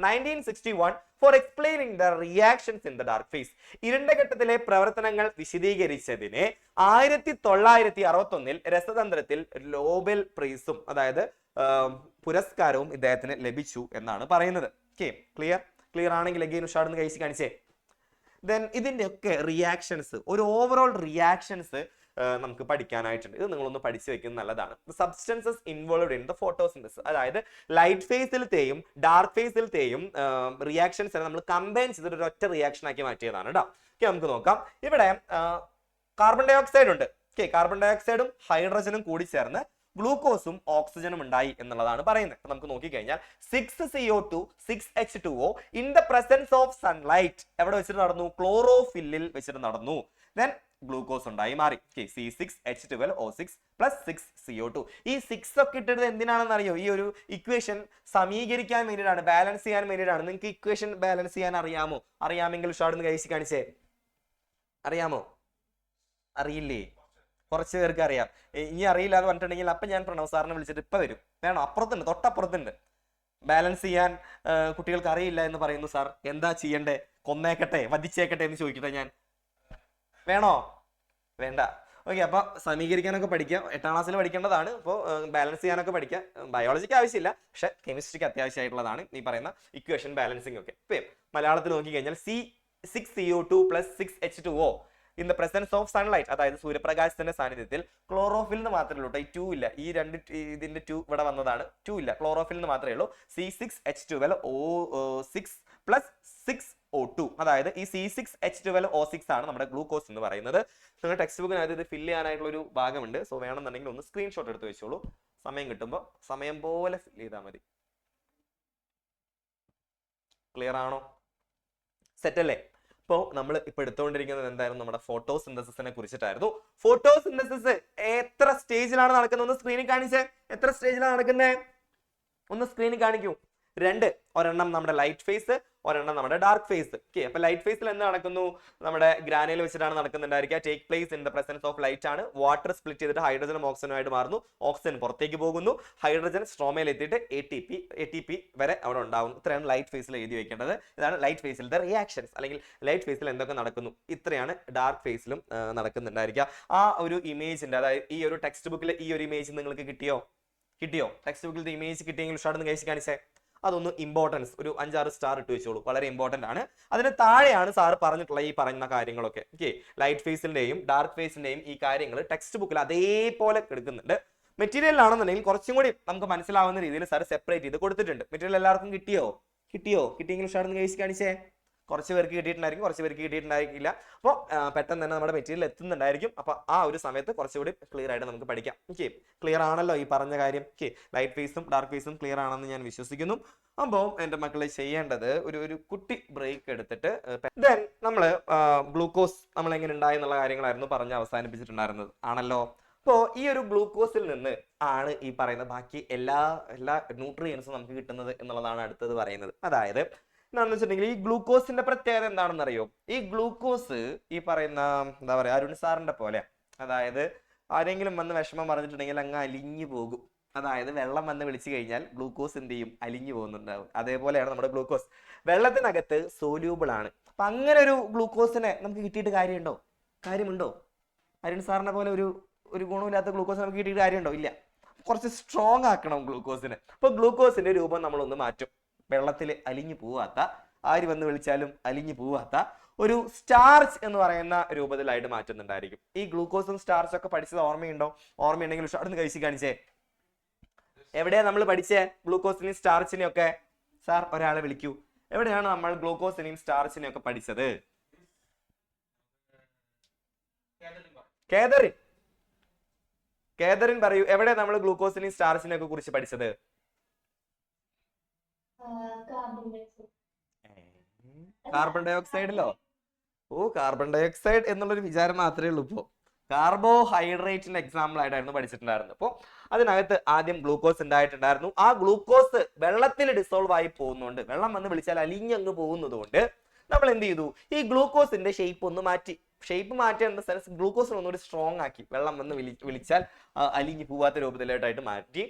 1961 for explaining the reactions in the dark phase. ഇരുണ്ട ഘട്ടത്തിലെ പ്രവർത്തനങ്ങൾ വിശദീകരിച്ചതിന് 1961 രസതന്ത്രത്തിൽ നോബൽ പ്രൈസും അതായത് പുരസ്കാരവും ഇദ്ദേഹത്തിന് ലഭിച്ചു എന്നാണ് പറയുന്നത്. ക്ലിയർ ആണെങ്കിൽ അഗൈൻ ഉഷാടെന്ന് കഴിച്ച് കാണിച്ചേ. ദെൻ ഇതിന്റെ ഒക്കെ റിയാക്ഷൻസ്, ഒരു ഓവറോൾ റിയാക്ഷൻസ് നമുക്ക് പഠിക്കാനായിട്ടുണ്ട്. ഇത് നിങ്ങളൊന്ന് പഠിച്ചു വെക്കുന്നത് നല്ലതാണ്. Substances involved in the photosynthesis, അതായത് ലൈറ്റ് ഫേസിലത്തെയും ഡാർക്ക് ഫേസിലത്തെയും റിയാക്ഷൻസ് നമ്മൾ കമ്പൈൻ ചെയ്തിട്ട് ഒരു ഒറ്റ റിയാക്ഷൻ ആക്കി മാറ്റിയതാണ് കേട്ടോ. നമുക്ക് നോക്കാം. ഇവിടെ കാർബൺ ഡൈ ഓക്സൈഡ് ഉണ്ട്. കാർബൺ ഡൈ ഓക്സൈഡും ഹൈഡ്രജനും കൂടി ചേർന്ന് ഗ്ലൂക്കോസും ഓക്സിജനും ഉണ്ടായി എന്നുള്ളതാണ് പറയുന്നത്. നമുക്ക് നോക്കിക്കഴിഞ്ഞാൽ 6CO2 6H2O in the presence of sunlight എവിടെ വെച്ചിട്ട് നടന്നു? ക്ലോറോഫില്ലിൽ വെച്ചിട്ട് നടന്നു. ദെൻ ഗ്ലൂക്കോസ് ഉണ്ടായി മാറി. C6H12O6 plus 6CO2. ഈ 6 ഒക്കെ ഇട്ടത് എന്തിനാണെന്ന് അറിയോ? ഈ ഒരു ഇക്വേഷൻ സമീകരിക്കാൻ വേണ്ടിയിട്ടാണ്, ബാലൻസ് ചെയ്യാൻ വേണ്ടിയിട്ടാണ്. നിങ്ങൾക്ക് ഇക്വേഷൻ ബാലൻസ് ചെയ്യാൻ അറിയാമോ? അറിയാമെങ്കിൽ ഷോർട്ട് കഴിച്ച് കാണിച്ചേ. അറിയാമോ? അറിയില്ലേ? കുറച്ച് പേർക്ക് അറിയാം. ഇനി അറിയില്ല എന്ന് പറഞ്ഞിട്ടുണ്ടെങ്കിൽ അപ്പം ഞാൻ പ്രണവ് സാറിനെ വിളിച്ചിട്ട് ഇപ്പം വരും. വേണോ? അപ്പുറത്തുണ്ട്, തൊട്ടപ്പുറത്തുണ്ട്. ബാലൻസ് ചെയ്യാൻ കുട്ടികൾക്ക് അറിയില്ല എന്ന് പറയുന്നു സാർ. എന്താ ചെയ്യണ്ടേ? കൊന്നേക്കട്ടെ, വധിച്ചേക്കട്ടെ എന്ന് ചോദിക്കട്ടെ ഞാൻ? വേണോ? വേണ്ട. ഓക്കെ, അപ്പൊ സമീകരിക്കാനൊക്കെ പഠിക്കാം. 8ാം ക്ലാസ്സിൽ പഠിക്കേണ്ടതാണ്. അപ്പോൾ ബാലൻസ് ചെയ്യാനൊക്കെ പഠിക്കാം. ബയോളജിക്ക് ആവശ്യമില്ല, പക്ഷെ കെമിസ്ട്രിക്ക് അത്യാവശ്യമായിട്ടുള്ളതാണ് ഈ പറയുന്ന ഇക്വേഷൻ ബാലൻസിങ് ഒക്കെ. ഇപ്പം മലയാളത്തിൽ നോക്കിക്കഴിഞ്ഞാൽ C6CO2 plus 6H2O in the presence of sunlight, അതായത് സൂര്യപ്രകാശത്തിന്റെ സാന്നിധ്യത്തിൽ. ക്ലോറോഫിലിന് മാത്രമേ ഉള്ളൂ ഈ 2 ഇല്ല. ഈ രണ്ട് ഇതിന്റെ 2 ഇവിടെ വന്നതാണ്. 2 ഇല്ല, ക്ലോറോഫിലിന് മാത്രമേ ഉള്ളൂ. C6H12O6 പ്ലസ് 6O2, അതായത് ഈ C6H12O6 ആണ് നമ്മുടെ ഗ്ലൂക്കോസ് എന്ന് പറയുന്നത്. നിങ്ങൾ ടെക്സ്റ്റ് ബുക്കിനകത്ത് ഇത് ഫില്ല് ചെയ്യാനായിട്ടുള്ള ഒരു ഭാഗമുണ്ട്. സോ വേണമെന്നുണ്ടെങ്കിൽ ഒന്ന് സ്ക്രീൻഷോട്ട് എടുത്ത് വെച്ചോളൂ. സമയം കിട്ടുമ്പോൾ സമയം പോലെ ഫില്ല് ചെയ്താൽ മതി. ക്ലിയർ ആണോ? സെറ്റ് അല്ലേ? ഇപ്പോൾ നമ്മൾ ഇപ്പോൾ എടുത്തുകൊണ്ടിരിക്കുന്നത് എന്തായിരുന്നു? നമ്മുടെ ഫോട്ടോസിന്തസിസിനെ കുറിച്ചിട്ടായിരുന്നു. ഫോട്ടോസിന്തസിസ് എത്ര സ്റ്റേജിലാണ് നടക്കുന്നത്? സ്ക്രീനിൽ കാണിച്ചേ. എത്ര സ്റ്റേജിലാണ് നടക്കുന്നത്? ഒന്ന് സ്ക്രീനിൽ കാണിക്കൂ. 2. ഒരെണ്ണം നമ്മുടെ ലൈറ്റ് ഫേസ്, ഒരെണ്ണം നമ്മുടെ ഡാർക്ക് ഫേസ്. ഓക്കെ, അപ്പൊ ലൈറ്റ് ഫേസിൽ എന്ത് നടക്കുന്നു? നമ്മുടെ ഗ്രാനയിൽ വെച്ചിട്ടാണ് നടക്കുന്നുണ്ടായിരിക്കുക. Take place in the presence of light ആണ്. വാട്ടർ സ്പ്ലിറ്റ് ചെയ്തിട്ട് ഹൈഡ്രജനും ഓക്സിജനുമായിട്ട് മാറുന്നു. ഓക്സിജൻ പുറത്തേക്ക് പോകുന്നു. ഹൈഡ്രജൻ സ്ട്രോമയിൽ എത്തിയിട്ട് ATP വരെ അവിടെ ഉണ്ടാവുന്നു. ഇത്രയാണ് ലൈറ്റ് ഫേസിൽ എഴുതി വെക്കേണ്ടത്. ഇതാണ് ലൈറ്റ് ഫേസിലത്തെ റിയാക്ഷൻസ്, അല്ലെങ്കിൽ ലൈറ്റ് ഫേസിൽ എന്തൊക്കെ നടക്കുന്നു. ഇത്രയാണ് ഡാർക്ക് ഫേസിലും നടക്കുന്നുണ്ടായിരിക്കുക. ആ ഒരു ഇമേജിന്റെ, അതായത് ഈ ഒരു ടെക്സ്റ്റ് ബുക്കിൽ ഈ ഒരു ഇമേജ് നിങ്ങൾക്ക് കിട്ടിയോ? ടെക്സ്റ്റ് ബുക്കിൽ ഇമേജ് കിട്ടിയെങ്കിൽ ഉഷാർന്ന് കഴിച്ച് കാണിച്ചേ. അതൊന്ന് ഇമ്പോർട്ടൻസ് ഒരു 5-6 സ്റ്റാർ ഇട്ട് വെച്ചോളൂ. വളരെ ഇമ്പോർട്ടന്റ് ആണ്. അതിന് താഴെയാണ് സാർ പറഞ്ഞിട്ടുള്ള ഈ പറയുന്ന കാര്യങ്ങളൊക്കെ. ഓക്കെ, ലൈറ്റ് ഫേസിന്റെയും ഡാർക്ക് ഫേസിന്റെയും ഈ കാര്യങ്ങൾ ടെക്സ്റ്റ് ബുക്കിൽ അതേപോലെ എടുക്കുന്നുണ്ട്. മെറ്റീരിയലാണെന്നുണ്ടെങ്കിൽ കുറച്ചും കൂടി നമുക്ക് മനസ്സിലാവുന്ന രീതിയിൽ സാർ സെപ്പറേറ്റ് ചെയ്ത് കൊടുത്തിട്ടുണ്ട്. മെറ്റീരിയൽ എല്ലാവർക്കും കിട്ടിയെങ്കിൽ ഉഷാർന്ന് കഴിച്ച് കാണിച്ചേ. കുറച്ച് പേർക്ക് കിട്ടിയിട്ടുണ്ടായിരിക്കും, കുറച്ച് പേർക്ക് കിട്ടിയിട്ടുണ്ടായിരിക്കില്ല. അപ്പോൾ പെട്ടെന്ന് തന്നെ നമ്മുടെ മെറ്റീരിയൽ എത്തുന്നുണ്ടായിരിക്കും. അപ്പോൾ ആ ഒരു സമയത്ത് കുറച്ചുകൂടി ക്ലിയർ ആയിട്ട് നമുക്ക് പഠിക്കാം. ഓക്കെ, ക്ലിയർ ആണല്ലോ ഈ പറഞ്ഞ കാര്യം? ഓക്കെ, ലൈറ്റ് ഫേസും ഡാർക്ക് ഫേസും ക്ലിയർ ആണെന്ന് ഞാൻ വിശ്വസിക്കുന്നു. അപ്പോൾ എൻ്റെ മക്കളെ ചെയ്യേണ്ടത് ഒരു കുട്ടി ബ്രേക്ക് എടുത്തിട്ട് ദെൻ നമ്മൾ ഗ്ലൂക്കോസ് നമ്മൾ എങ്ങനെ ഉണ്ടായി എന്നുള്ള കാര്യങ്ങളായിരുന്നു പറഞ്ഞ് അവസാനിപ്പിച്ചിട്ടുണ്ടായിരുന്നത് ആണല്ലോ. അപ്പോൾ ഈ ഒരു ഗ്ലൂക്കോസിൽ നിന്ന് ആണ് ഈ പറയുന്ന ബാക്കി എല്ലാ ന്യൂട്രിയൻസും നമുക്ക് കിട്ടുന്നത് എന്നുള്ളതാണ് അടുത്തത് പറയുന്നത്. അതായത് എന്താണെന്ന് വെച്ചിട്ടുണ്ടെങ്കിൽ ഈ ഗ്ലൂക്കോസിന്റെ പ്രത്യേകത എന്താണെന്ന് അറിയോ? ഈ ഗ്ലൂക്കോസ് ഈ പറയുന്ന എന്താ പറയാ അരുൺ സാറിന്റെ പോലെ, അതായത് ആരെങ്കിലും വന്ന് വിഷമം പറഞ്ഞിട്ടുണ്ടെങ്കിൽ അങ്ങ് അലിഞ്ഞു പോകും. അതായത് വെള്ളം വന്ന് വിളിച്ചു കഴിഞ്ഞാൽ ഗ്ലൂക്കോസ് എന്ത് ചെയ്യും? അലിഞ്ഞു പോകുന്നുണ്ടാവും. അതേപോലെയാണ് നമ്മുടെ ഗ്ലൂക്കോസ്. വെള്ളത്തിനകത്ത് സോല്യൂബിൾ ആണ്. അപ്പൊ അങ്ങനെ ഒരു ഗ്ലൂക്കോസിനെ നമുക്ക് കിട്ടിയിട്ട് കാര്യമുണ്ടോ? അരുൺ സാറിനെ പോലെ ഒരു ഗുണമില്ലാത്ത ഗ്ലൂക്കോസ് നമുക്ക് കിട്ടിയിട്ട് കാര്യമുണ്ടോ? ഇല്ല. കുറച്ച് സ്ട്രോങ് ആക്കണം ഗ്ലൂക്കോസിനെ. അപ്പൊ ഗ്ലൂക്കോസിന്റെ രൂപം നമ്മളൊന്ന് മാറ്റും. വെള്ളത്തിൽ അലിഞ്ഞു പോവാത്ത, ആര് വന്ന് വിളിച്ചാലും അലിഞ്ഞു പോവാത്ത ഒരു സ്റ്റാർച്ച് എന്ന് പറയുന്ന രൂപത്തിലായിട്ട് മാറ്റുന്നുണ്ടായിരിക്കും. ഈ ഗ്ലൂക്കോസും സ്റ്റാർച്ചും ഒക്കെ പഠിച്ചത് ഓർമ്മയുണ്ടോ? ഓർമ്മയുണ്ടെങ്കിൽ ഉഷാർന്ന് കഴിച്ച് കാണിച്ചേ. എവിടെയാ നമ്മൾ പഠിച്ചേ ഗ്ലൂക്കോസിനെയും സ്റ്റാർച്ചിനെയും ഒക്കെ? സാർ ഒരാളെ വിളിക്കൂ. എവിടെയാണ് നമ്മൾ ഗ്ലൂക്കോസിനെയും സ്റ്റാർച്ചിനെയും ഒക്കെ പഠിച്ചത്? കേതറിൻ പറയൂ, എവിടെ നമ്മൾ ഗ്ലൂക്കോസിനെയും സ്റ്റാർച്ചിനെയും ഒക്കെ കുറിച്ച് പഠിച്ചത്? കാർബൺ ഡൈ ഓക്സൈഡിലോ? കാർബൺ ഡൈ ഓക്സൈഡ് എന്നുള്ളൊരു വിചാരം മാത്രമേ ഉള്ളൂ. ഇപ്പോ കാർബോഹൈഡ്രേറ്റിന്റെ എക്സാമ്പിൾ ആയിട്ടായിരുന്നു പഠിച്ചിട്ടുണ്ടായിരുന്നത്. അപ്പോൾ അതിനകത്ത് ആദ്യം ഗ്ലൂക്കോസ് ഉണ്ടായിട്ടുണ്ടായിരുന്നു. ആ ഗ്ലൂക്കോസ് വെള്ളത്തിൽ ഡിസോൾവ് ആയി പോകുന്നുണ്ട്. വെള്ളം വന്ന് വിളിച്ചാൽ അലിഞ്ഞങ്ങ് പോകുന്നത് കൊണ്ട് നമ്മൾ എന്ത് ചെയ്തു? ഈ ഗ്ലൂക്കോസിന്റെ ഷേപ്പ് ഒന്ന് മാറ്റി. ഷേപ്പ് മാറ്റിയ ഇൻ ദ സെൻസ് ഗ്ലൂക്കോസിനെ ഒന്നുകൂടി സ്ട്രോങ് ആക്കി. വെള്ളം വന്ന് വിളിച്ചാൽ അലിഞ്ഞു പോവാത്ത രൂപത്തിലായിട്ട് മാറ്റി.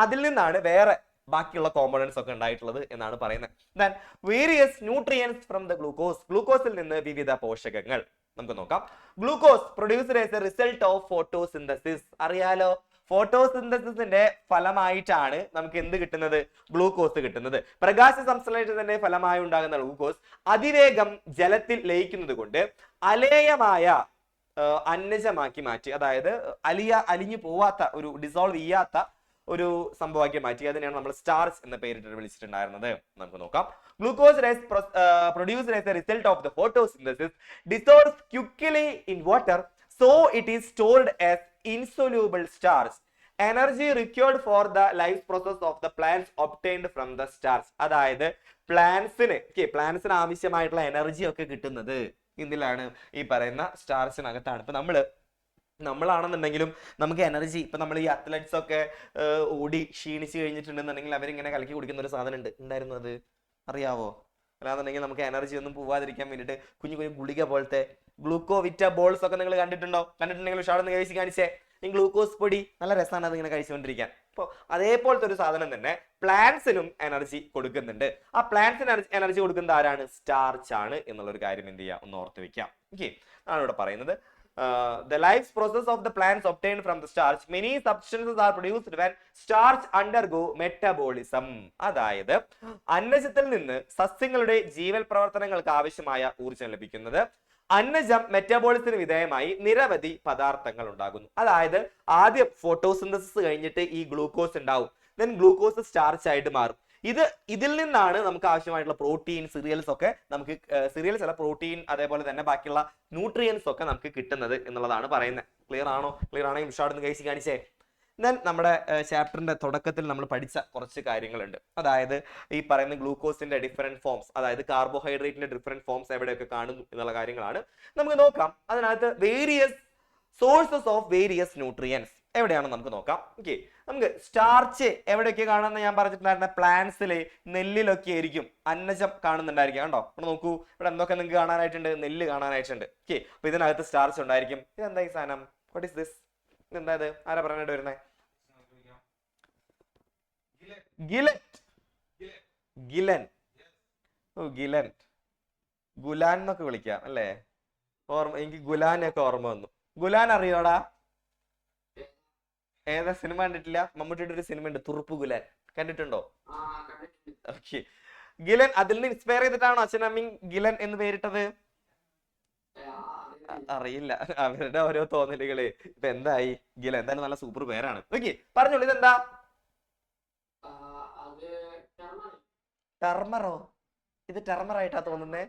അതിൽ നിന്നാണ് വേറെ ബാക്കിയുള്ള കോമ്പോണൻസ് ഒക്കെ ഉണ്ടായിട്ടുള്ളത് എന്നാണ് പറയുന്നത്. Then various nutrients from the ഗ്ലൂക്കോസിൽ നിന്ന് വിവിധ പോഷകങ്ങൾ നമുക്ക് നോക്കാം. Glucose produced as a result of photosynthesis. അറിയാലോ, ഫോട്ടോസിന്തസിന്റെ ഫലമായിട്ടാണ് നമുക്ക് എന്ത് കിട്ടുന്നത്? ഗ്ലൂക്കോസ് കിട്ടുന്നത്. പ്രകാശ സംശ്ലേഷണത്തിന്റെ ഫലമായി ഉണ്ടാകുന്ന ഗ്ലൂക്കോസ് അതിവേഗം ജലത്തിൽ ലയിക്കുന്നത് കൊണ്ട് അലേയമായ അന്നജമാക്കി മാറ്റി. അതായത് അലിഞ്ഞു പോവാത്ത, ഒരു ഡിസോൾവ് ചെയ്യാത്ത ഒരു സംഭവമാക്കി മാറ്റി. അതിനെയാണ് നമ്മൾ സ്റ്റാർച്ച് എന്ന പേരിട്ട് വിളിച്ചിട്ടുണ്ടായിരുന്നത്. നമുക്ക് നോക്കാം. Glucose produced as a result of the photosynthesis dissolves quickly in water, so it is stored as insoluble starch. Energy required for the life process of the plants obtained from the starch. അതായത് പ്ലാന്റ്സിന് ആവശ്യമായിട്ടുള്ള എനർജി ഒക്കെ കിട്ടുന്നത് ഇതിലാണ് ഈ പറയുന്ന സ്റ്റാർച്ചിനകത്താണ്. ഇപ്പൊ നമ്മളാണെന്നുണ്ടെങ്കിലും നമുക്ക് എനർജി, ഇപ്പൊ നമ്മൾ ഈ അത്ലറ്റ്സ് ഒക്കെ ഓടി ക്ഷീണിച്ച് കഴിഞ്ഞിട്ടുണ്ടെന്നുണ്ടെങ്കിൽ അവരിങ്ങനെ കലക്കി കുടിക്കുന്ന ഒരു സാധനം ഉണ്ടായിരുന്നു, അത് അറിയാവോ? അല്ലാന്നുണ്ടെങ്കിൽ നമുക്ക് എനർജി ഒന്നും പോവാതിരിക്കാൻ വേണ്ടിയിട്ട് കുഞ്ഞു കുഞ്ഞു ഗുളിക പോലത്തെ ഗ്ലൂക്കോവിറ്റ ബോൾസ് ഒക്കെ നിങ്ങൾ കണ്ടിട്ടുണ്ടെങ്കിൽ ഉഷാറൊന്ന് കഴിച്ച് കാണിച്ചേ. ഈ ഗ്ലൂക്കോസ് പൊടി നല്ല രസമാണ് അത് ഇങ്ങനെ കഴിച്ചുകൊണ്ടിരിക്കാൻ. അപ്പോൾ അതേപോലത്തെ ഒരു സാധനം തന്നെ പ്ലാന്റ്സിനും എനർജി കൊടുക്കുന്നുണ്ട്. ആ പ്ലാന്റ്സിന് എനർജി കൊടുക്കുന്നത് ആരാണ്? സ്റ്റാർച്ച് ആണ് എന്നുള്ള ഒരു കാര്യം എന്ത് ചെയ്യുക, ഒന്ന് ഓർത്ത് വെക്കാം. ഓക്കെ, ആണ് ഇവിടെ പറയുന്നത്. The life process of the plants obtained from the starch. Many substances are produced when starch undergo metabolism. അതായത് അന്നജത്തിൽ നിന്ന് സസ്യങ്ങളുടെ ജീവൽ പ്രവർത്തനങ്ങൾക്ക് ആവശ്യമായ ഊർജ്ജം ലഭിക്കുന്നത് അന്നജം മെറ്റബോളിസത്തിന് വിധേയമായി നിരവധി പദാർത്ഥങ്ങൾ ഉണ്ടാകുന്നു. അതായത് ആദ്യം ഫോട്ടോസിന്തസിസ് കഴിഞ്ഞിട്ട് ഈ ഗ്ലൂക്കോസ് ഉണ്ടാവും, ദെൻ ഗ്ലൂക്കോസ് സ്റ്റാർച്ച് ആയിട്ട് മാറും. ഇതിൽ നിന്നാണ് നമുക്ക് ആവശ്യമായിട്ടുള്ള പ്രോട്ടീൻ, സിറിയൽസ് ഒക്കെ നമുക്ക് സിറിയൽസ് അല്ല പ്രോട്ടീൻ, അതേപോലെ തന്നെ ബാക്കിയുള്ള ന്യൂട്രിയൻസ് ഒക്കെ നമുക്ക് കിട്ടുന്നത് എന്നുള്ളതാണ് പറയുന്നത്. ക്ലിയർ ആണെങ്കിൽ ഉഷാർന്ന് കഴിച്ച് കാണിച്ചേ. ദെൻ നമ്മുടെ ചാപ്റ്ററിന്റെ തുടക്കത്തിൽ നമ്മൾ പഠിച്ച കുറച്ച് കാര്യങ്ങളുണ്ട്. അതായത് ഈ പറയുന്ന ഗ്ലൂക്കോസിന്റെ ഡിഫറെന്റ് ഫോംസ്, അതായത് കാർബോഹൈഡ്രേറ്റിന്റെ ഡിഫറെന്റ് ഫോംസ് എവിടെയൊക്കെ കാണുന്നു എന്നുള്ള കാര്യങ്ങളാണ് നമുക്ക് നോക്കാം. അതിനകത്ത് various sources of various nutrients എവിടെയാണ് നമുക്ക് നോക്കാം. ഓക്കെ, നമുക്ക് സ്റ്റാർച്ച് എവിടെയൊക്കെ കാണുന്ന ഞാൻ പറഞ്ഞിട്ടുണ്ടായിരുന്ന പ്ലാന്റ്സിലെ നെല്ലിലൊക്കെ ആയിരിക്കും അന്നജം കാണുന്നുണ്ടായിരിക്കും. കണ്ടോ, ഇവിടെ നോക്കൂ, ഇവിടെ എന്തൊക്കെ നിങ്ങൾക്ക് കാണാനായിട്ടുണ്ട്? നെല്ല് കാണാനായിട്ടുണ്ട്. ഓക്കെ, അപ്പൊ ഇതിനകത്ത് സ്റ്റാർച്ച് ഉണ്ടായിരിക്കും. ഇതെന്താ ഈ സാധനം? What is this? ഇതെന്താ ഇത്? ആരാ പറഞ്ഞിട്ട് വരുന്നത്? ഗിലൻ. ഓ, ഗിലൻ, ഗുലാൻ എന്നൊക്കെ വിളിക്കാം അല്ലേ? എനിക്ക് ഗുലാനൊക്കെ ഓർമ്മ വന്നു. ഗുലാൻ അറിയോടാ? ഏതാ സിനിമ കണ്ടിട്ടില്ല? മമ്മൂട്ടിയുടെ ഒരു സിനിമ ഉണ്ട്, തുറുപ്പ് ഗുലാൻ, കണ്ടിട്ടുണ്ടോ? ഓക്കെ, ഗിലൻ അതിൽ നിന്ന് ഇൻസ്പയർ ചെയ്തിട്ടാണോ അച്ഛനമ്മ ഗിലൻ എന്ന് പേരിട്ടത്? അറിയില്ല, അവരുടെ ഓരോ തോന്നലുകള്. ഇപ്പൊ എന്തായി? ഗിലൻ എന്തായാലും നല്ല സൂപ്പർ പേരാണ്. ഓക്കെ, പറഞ്ഞോളൂ, ഇതെന്താ? ടർമറോ? ഇത് ടർമർ ആയിട്ടാ തോന്നുന്നേ.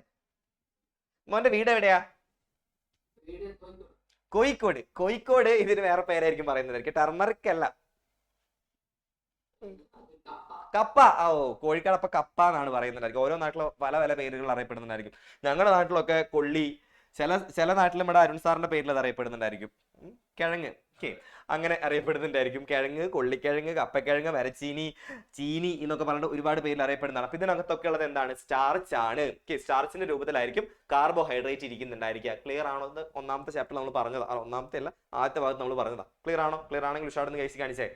മോന്റെ വീട് എവിടെയാ? കോഴിക്കോട്. ഇതിന് വേറെ പേരായിരിക്കും പറയുന്നതായിരിക്കും, ടർമറിക് അല്ല. കപ്പ. ഓ, കോഴിക്കോട് അപ്പൊ കപ്പ എന്നാണ് പറയുന്നുണ്ടായിരിക്കും. ഓരോ നാട്ടിലും പല പല പേരുകൾ അറിയപ്പെടുന്നുണ്ടായിരിക്കും. ഞങ്ങളുടെ നാട്ടിലൊക്കെ കൊള്ളി, ചില നാട്ടിലും ഇവിടെ അരുൺ സാറിന്റെ പേരിൽ അത് അറിയപ്പെടുന്നുണ്ടായിരിക്കും. കിഴങ്ങ്. ഓക്കെ, അങ്ങനെ അറിയപ്പെടുന്നുണ്ടായിരിക്കും. കിഴങ്ങ്, കൊള്ളിക്കിഴങ്ങ്, കപ്പക്കിഴങ്ങ്, മരച്ചീനി, ചീനി എന്നൊക്കെ പറഞ്ഞിട്ട് ഒരുപാട് പേരിൽ അറിയപ്പെടുന്നതാണ്. അപ്പൊ ഇതിനകത്തൊക്കെ ഉള്ളത് എന്താണ്? സ്റ്റാർച്ച് ആണ്. ഓക്കെ, സ്റ്റാർച്ചിന്റെ രൂപത്തിലായിരിക്കും കാർബോഹൈഡ്രേറ്റ് ഇരിക്കുന്നുണ്ടായിരിക്കുക. ക്ലിയർ ആണോ? ഇത് ഒന്നാമത്തെ ചാപ്റ്റർ നമ്മൾ പറഞ്ഞതാ, ഒന്നാമത്തെ അല്ല ആദ്യത്തെ ഭാഗത്ത് നമ്മൾ പറഞ്ഞതാ. ക്ലിയർ ആണോ? ക്ലിയർ ആണെങ്കിൽ ഉഷാർന്ന് കഴിച്ച് കാണിച്ചേ.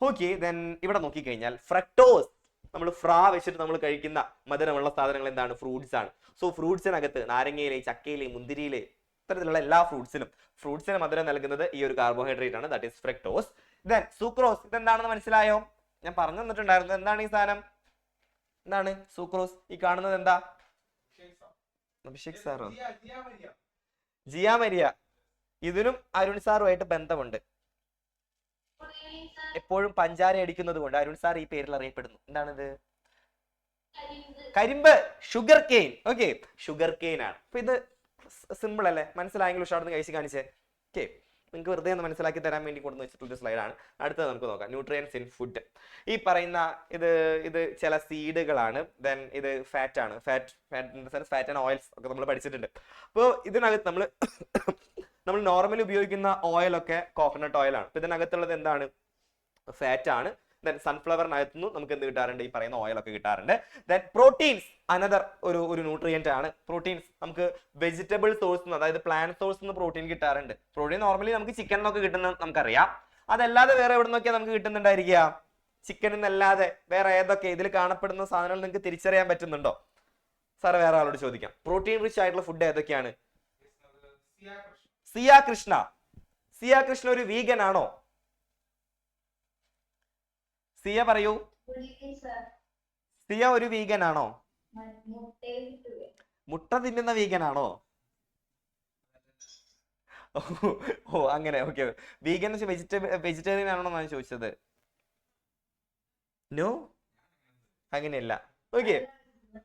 ഓക്കെ, ദെൻ ഇവിടെ നോക്കിക്കഴിഞ്ഞാൽ ഫ്രക്ടോസ്, നമ്മൾ ഫ്രാ വെച്ചിട്ട് നമ്മൾ കഴിക്കുന്ന മധുരമുള്ള സാധനങ്ങൾ എന്താണ്? ഫ്രൂട്ട്സ് ആണ്. സോ ഫ്രൂട്ട്സിനകത്ത് നാരങ്ങയിലെ, ചക്കയിലെ, മുന്തിരിയിലെ, ഇത്തരത്തിലുള്ള എല്ലാ ഫ്രൂട്ട്സിന് മധുരം നൽകുന്നത് ഈ ഒരു കാർബോഹൈഡ്രേറ്റ് ആണ്, that is fructose. Then sucrose, ഇതെന്താണെന്ന് മനസ്സിലായോ? ഞാൻ പറഞ്ഞു തന്നിട്ടുണ്ടായിരുന്നു. എന്താണ് ഈ സാധനം? എന്താണ് സൂക്രോസ്? ഈ കാണുന്നത് എന്താ? അഭിഷേക് സാറോ? ജിയ മരിയ. ഇതിനും അരുൺ സാറുമായിട്ട് ബന്ധമുണ്ട്. എപ്പോഴും പഞ്ചാര അടിക്കുന്നത് കൊണ്ട് അരുൺ സാർ ഈ പേരിൽ അറിയപ്പെടുന്നു. എന്താണിത്? കരിമ്പ്, sugar cane. Okay, sugar cane ആണ്. അപ്പൊ ഇത് സിമ്പിൾ അല്ലേ? മനസ്സിലായെങ്കിൽ ഉഷാർന്ന് കഴിച്ച് കാണിച്ചേ. ഓക്കെ, നിങ്ങൾക്ക് വെറുതെ ഒന്ന് മനസ്സിലാക്കി തരാൻ വേണ്ടി കൊണ്ടു വെച്ചിട്ടുള്ള സ്ലൈഡാണ്. അടുത്തത് നമുക്ക് നോക്കാം, ന്യൂട്രിയൻസ് ഇൻ ഫുഡ്. ഈ പറയുന്ന ഇത് ചില സീഡുകളാണ്. ദെൻ ഇത് ഫാറ്റ് ആണ്. ഫാറ്റ് ആൻഡ് ഓയിൽസ് ഒക്കെ നമ്മൾ പഠിച്ചിട്ടുണ്ട്. അപ്പോൾ ഇതിനകത്ത് നമ്മൾ നോർമലി ഉപയോഗിക്കുന്ന ഓയിലൊക്കെ കോക്കനട്ട് ഓയിലാണ്. അപ്പൊ ഇതിനകത്തുള്ളത് എന്താണ്? ഫാറ്റ് ആണ്. ദെൻ സൺഫ്ലവറിനകത്തുനിന്ന് നമുക്ക് എന്ത് കിട്ടാറുണ്ട്? ഈ പറയുന്ന ഓയിലൊക്കെ കിട്ടാറുണ്ട്. ദെൻ പ്രോട്ടീൻസ്, അനദർ ഒരു ന്യൂട്രിയന്റ് ആണ്. പ്രോട്ടീൻസ് നമുക്ക് വെജിറ്റബിൾ സോഴ്സ് നിന്ന്, അതായത് പ്ലാന്റ് സോഴ്സ് നിന്ന് പ്രോട്ടീൻ കിട്ടാറുണ്ട്. പ്രോട്ടീൻ നോർമലി നമുക്ക് ചിക്കനിലൊക്കെ കിട്ടുന്ന നമുക്കറിയാം. അതല്ലാതെ വേറെ എവിടെ നിന്നൊക്കെയാ നമുക്ക് കിട്ടുന്നുണ്ടായിരിക്കുക? ചിക്കനിൽ നിന്നല്ലാതെ വേറെ ഏതൊക്കെ ഇതിൽ കാണപ്പെടുന്ന സാധനങ്ങൾ നിങ്ങൾക്ക് തിരിച്ചറിയാൻ പറ്റുന്നുണ്ടോ? സാർ വേറെ ആളോട് ചോദിക്കാം. പ്രോട്ടീൻ റിച്ച് ആയിട്ടുള്ള ഫുഡ് ഏതൊക്കെയാണ്? സിയ കൃഷ്ണ ഒരു വീഗൻ ആണോ? സിയ പറയൂ. സിയ ഒരു വീഗൻ ആണോ? മുട്ട തിന്നുന്ന വീഗൻ ആണോ? ഓ, അങ്ങനെ. ഓക്കെ, വീഗൻ വെജിറ്റേറിയൻ ആണോ എന്നാണ് ചോദിച്ചത്. നോ, അങ്ങനെയല്ല. ഓക്കെ,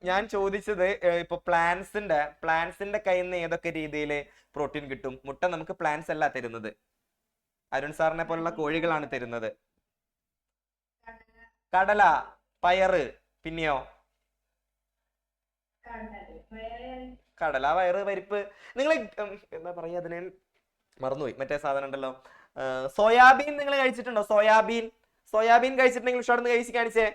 ഞാൻ ചോദിച്ചത് ഇപ്പൊ പ്ലാന്റ്സിന്റെ കയ്യിൽ നിന്ന് ഏതൊക്കെ രീതിയിൽ പ്രോട്ടീൻ കിട്ടും? മുട്ട നമുക്ക് പ്ലാന്റ്സ് അല്ല തരുന്നത്, അരുൺ സാറിനെ പോലുള്ള കോഴികളാണ് തരുന്നത്. കടല, പയറ്, പിന്നെയോ കടല, പയറ്, പരിപ്പ്. നിങ്ങൾ എന്താ പറയാ അതിനെ, മറന്നുപോയി, മറ്റേ സാധനം ഉണ്ടല്ലോ, സോയാബീൻ നിങ്ങൾ കഴിച്ചിട്ടുണ്ടോ? സോയാബീൻ, സോയാബീൻ കഴിച്ചിട്ടുണ്ടെങ്കിൽ ഉഷാർന്ന് കഴിച്ച് കാണിച്ചേ.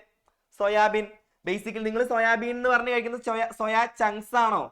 സോയാബീൻ ബേസിക്കലി നിങ്ങൾ സോയാബീൻ എന്ന് പറഞ്ഞ് കഴിക്കുന്നത് സോയാ ചങ്ക്സ് ആണോ?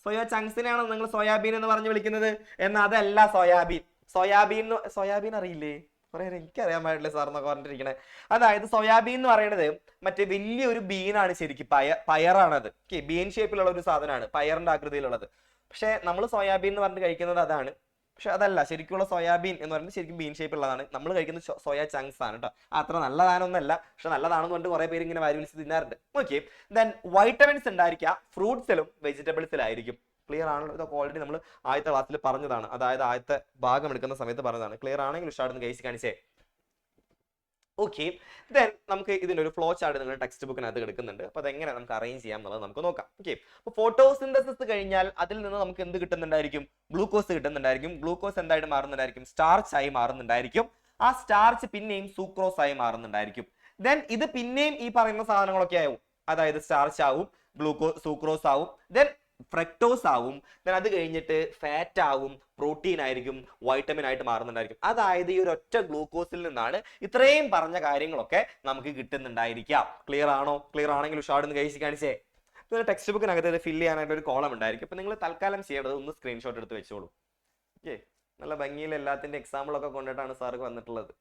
സോയാ ചങ്ക്സിനെയാണോ നിങ്ങൾ സോയാബീൻ എന്ന് പറഞ്ഞ് വിളിക്കുന്നത്? എന്നാൽ അതല്ല സോയാബീൻ. സോയാബീൻ അറിയില്ലേ? പറയാൻ എനിക്കറിയാൻ പാടില്ല സാർ എന്നൊക്കെ പറഞ്ഞിരിക്കണേ. അതായത് സോയാബീൻ എന്ന് പറയുന്നത് മറ്റേ വലിയൊരു ബീനാണ്, ശരിക്കും പയറാണത്. ബീൻ ഷേപ്പിലുള്ള ഒരു സാധനമാണ്, പയറിന്റെ ആകൃതിയിലുള്ളത്. പക്ഷെ നമ്മൾ സോയാബീൻ എന്ന് പറഞ്ഞിട്ട് കഴിക്കുന്നത് അതാണ്. പക്ഷെ അതല്ല, ശരിക്കുള്ള സോയാബീൻ എന്ന് പറയുന്നത് ശരിക്കും ബീൻ ഷേപ്പുള്ളതാണ്. നമ്മൾ കഴിക്കുന്നത് സോയാ ചങ്ക്സ് ആണ് കേട്ടോ. അത്ര നല്ലതാണൊന്നല്ല, പക്ഷെ നല്ലതാണെന്ന് പറഞ്ഞിട്ട് കുറെ പേര് ഇങ്ങനെ വാരി വിളിച്ച് തിന്നാറുണ്ട്. ഓക്കെ, ദെൻ വൈറ്റമിൻസ് ഉണ്ടായിരിക്കുക ഫ്രൂട്ട്സിലും വെജിറ്റബിൾസിലായിരിക്കും. ക്ലിയർ ആണല്ലോ? ഇതൊക്കെ ഓൾറെഡി നമ്മൾ ആദ്യത്തെ ക്ലാസ്സിൽ പറഞ്ഞതാണ്, അതായത് ആദ്യത്തെ ഭാഗം എടുക്കുന്ന സമയത്ത് പറഞ്ഞതാണ്. ക്ലിയർ ആണെങ്കിൽ ഉഷാർന്ന് കഴിച്ച് കാണിച്ചേ. ഓക്കെ, ദെൻ നമുക്ക് ഇതിന്റെ ഒരു ഫ്ലോ ചാർട്ട് നിങ്ങൾ ടെക്സ്റ്റ് ബുക്കിനകത്ത് എടുക്കുന്നുണ്ട്. അപ്പൊ അതെങ്ങനെ നമുക്ക് അറേഞ്ച് ചെയ്യാം എന്നുള്ളത് നമുക്ക് നോക്കാം. ഓക്കെ, അപ്പൊ ഫോട്ടോസിന്തസിസ് കഴിഞ്ഞാൽ അതിൽ നിന്ന് നമുക്ക് എന്ത് കിട്ടുന്നുണ്ടായിരിക്കും? ഗ്ലൂക്കോസ് കിട്ടുന്നുണ്ടായിരിക്കും. ഗ്ലൂക്കോസ് എന്തായിട്ട് മാറുന്നുണ്ടായിരിക്കും? സ്റ്റാർച്ച് ആയി മാറുന്നുണ്ടായിരിക്കും. ആ സ്റ്റാർച്ച് പിന്നെയും സൂക്രോസ് ആയി മാറുന്നുണ്ടായിരിക്കും. ദെൻ ഇത് പിന്നെയും ഈ പറയുന്ന സാധനങ്ങളൊക്കെ ആവും, അതായത് സ്റ്റാർച്ച് ആവും, സൂക്രോസ് ആവും, ദെൻ ഫ്രക്ടോസ് ആവും, ദെൻ അത് കഴിഞ്ഞിട്ട് ഫാറ്റ് ആവും, പ്രോട്ടീൻ ആയിരിക്കും, വൈറ്റമിൻ ആയിട്ട് മാറുന്നുണ്ടായിരിക്കും. അതായത് ഈ ഒരു ഒറ്റ ഗ്ലൂക്കോസിൽ നിന്നാണ് ഇത്രയും പറഞ്ഞ കാര്യങ്ങളൊക്കെ നമുക്ക് കിട്ടുന്നുണ്ടായിരിക്കാം. ക്ലിയർ ആണോ? ക്ലിയർ ആണെങ്കിൽ ഉഷാർന്ന് കഴിച്ച് കാണിച്ചേ. ടെക്സ്റ്റ് ബുക്കിനകത്ത് ഇത് ഫില്ല് ചെയ്യാനായിട്ട് ഒരു കോളം ഉണ്ടായിരിക്കും. അപ്പൊ നിങ്ങൾ തൽക്കാലം ചെയ്യേണ്ടത് ഒന്ന് സ്ക്രീൻഷോട്ട് എടുത്ത് വെച്ചോളൂ. ഓക്കെ, നല്ല ഭംഗിയിൽ എല്ലാത്തിന്റെ എക്സാമ്പിൾ ഒക്കെ കൊണ്ടിട്ടാണ് സാർക്ക് വന്നിട്ടുള്ളത്.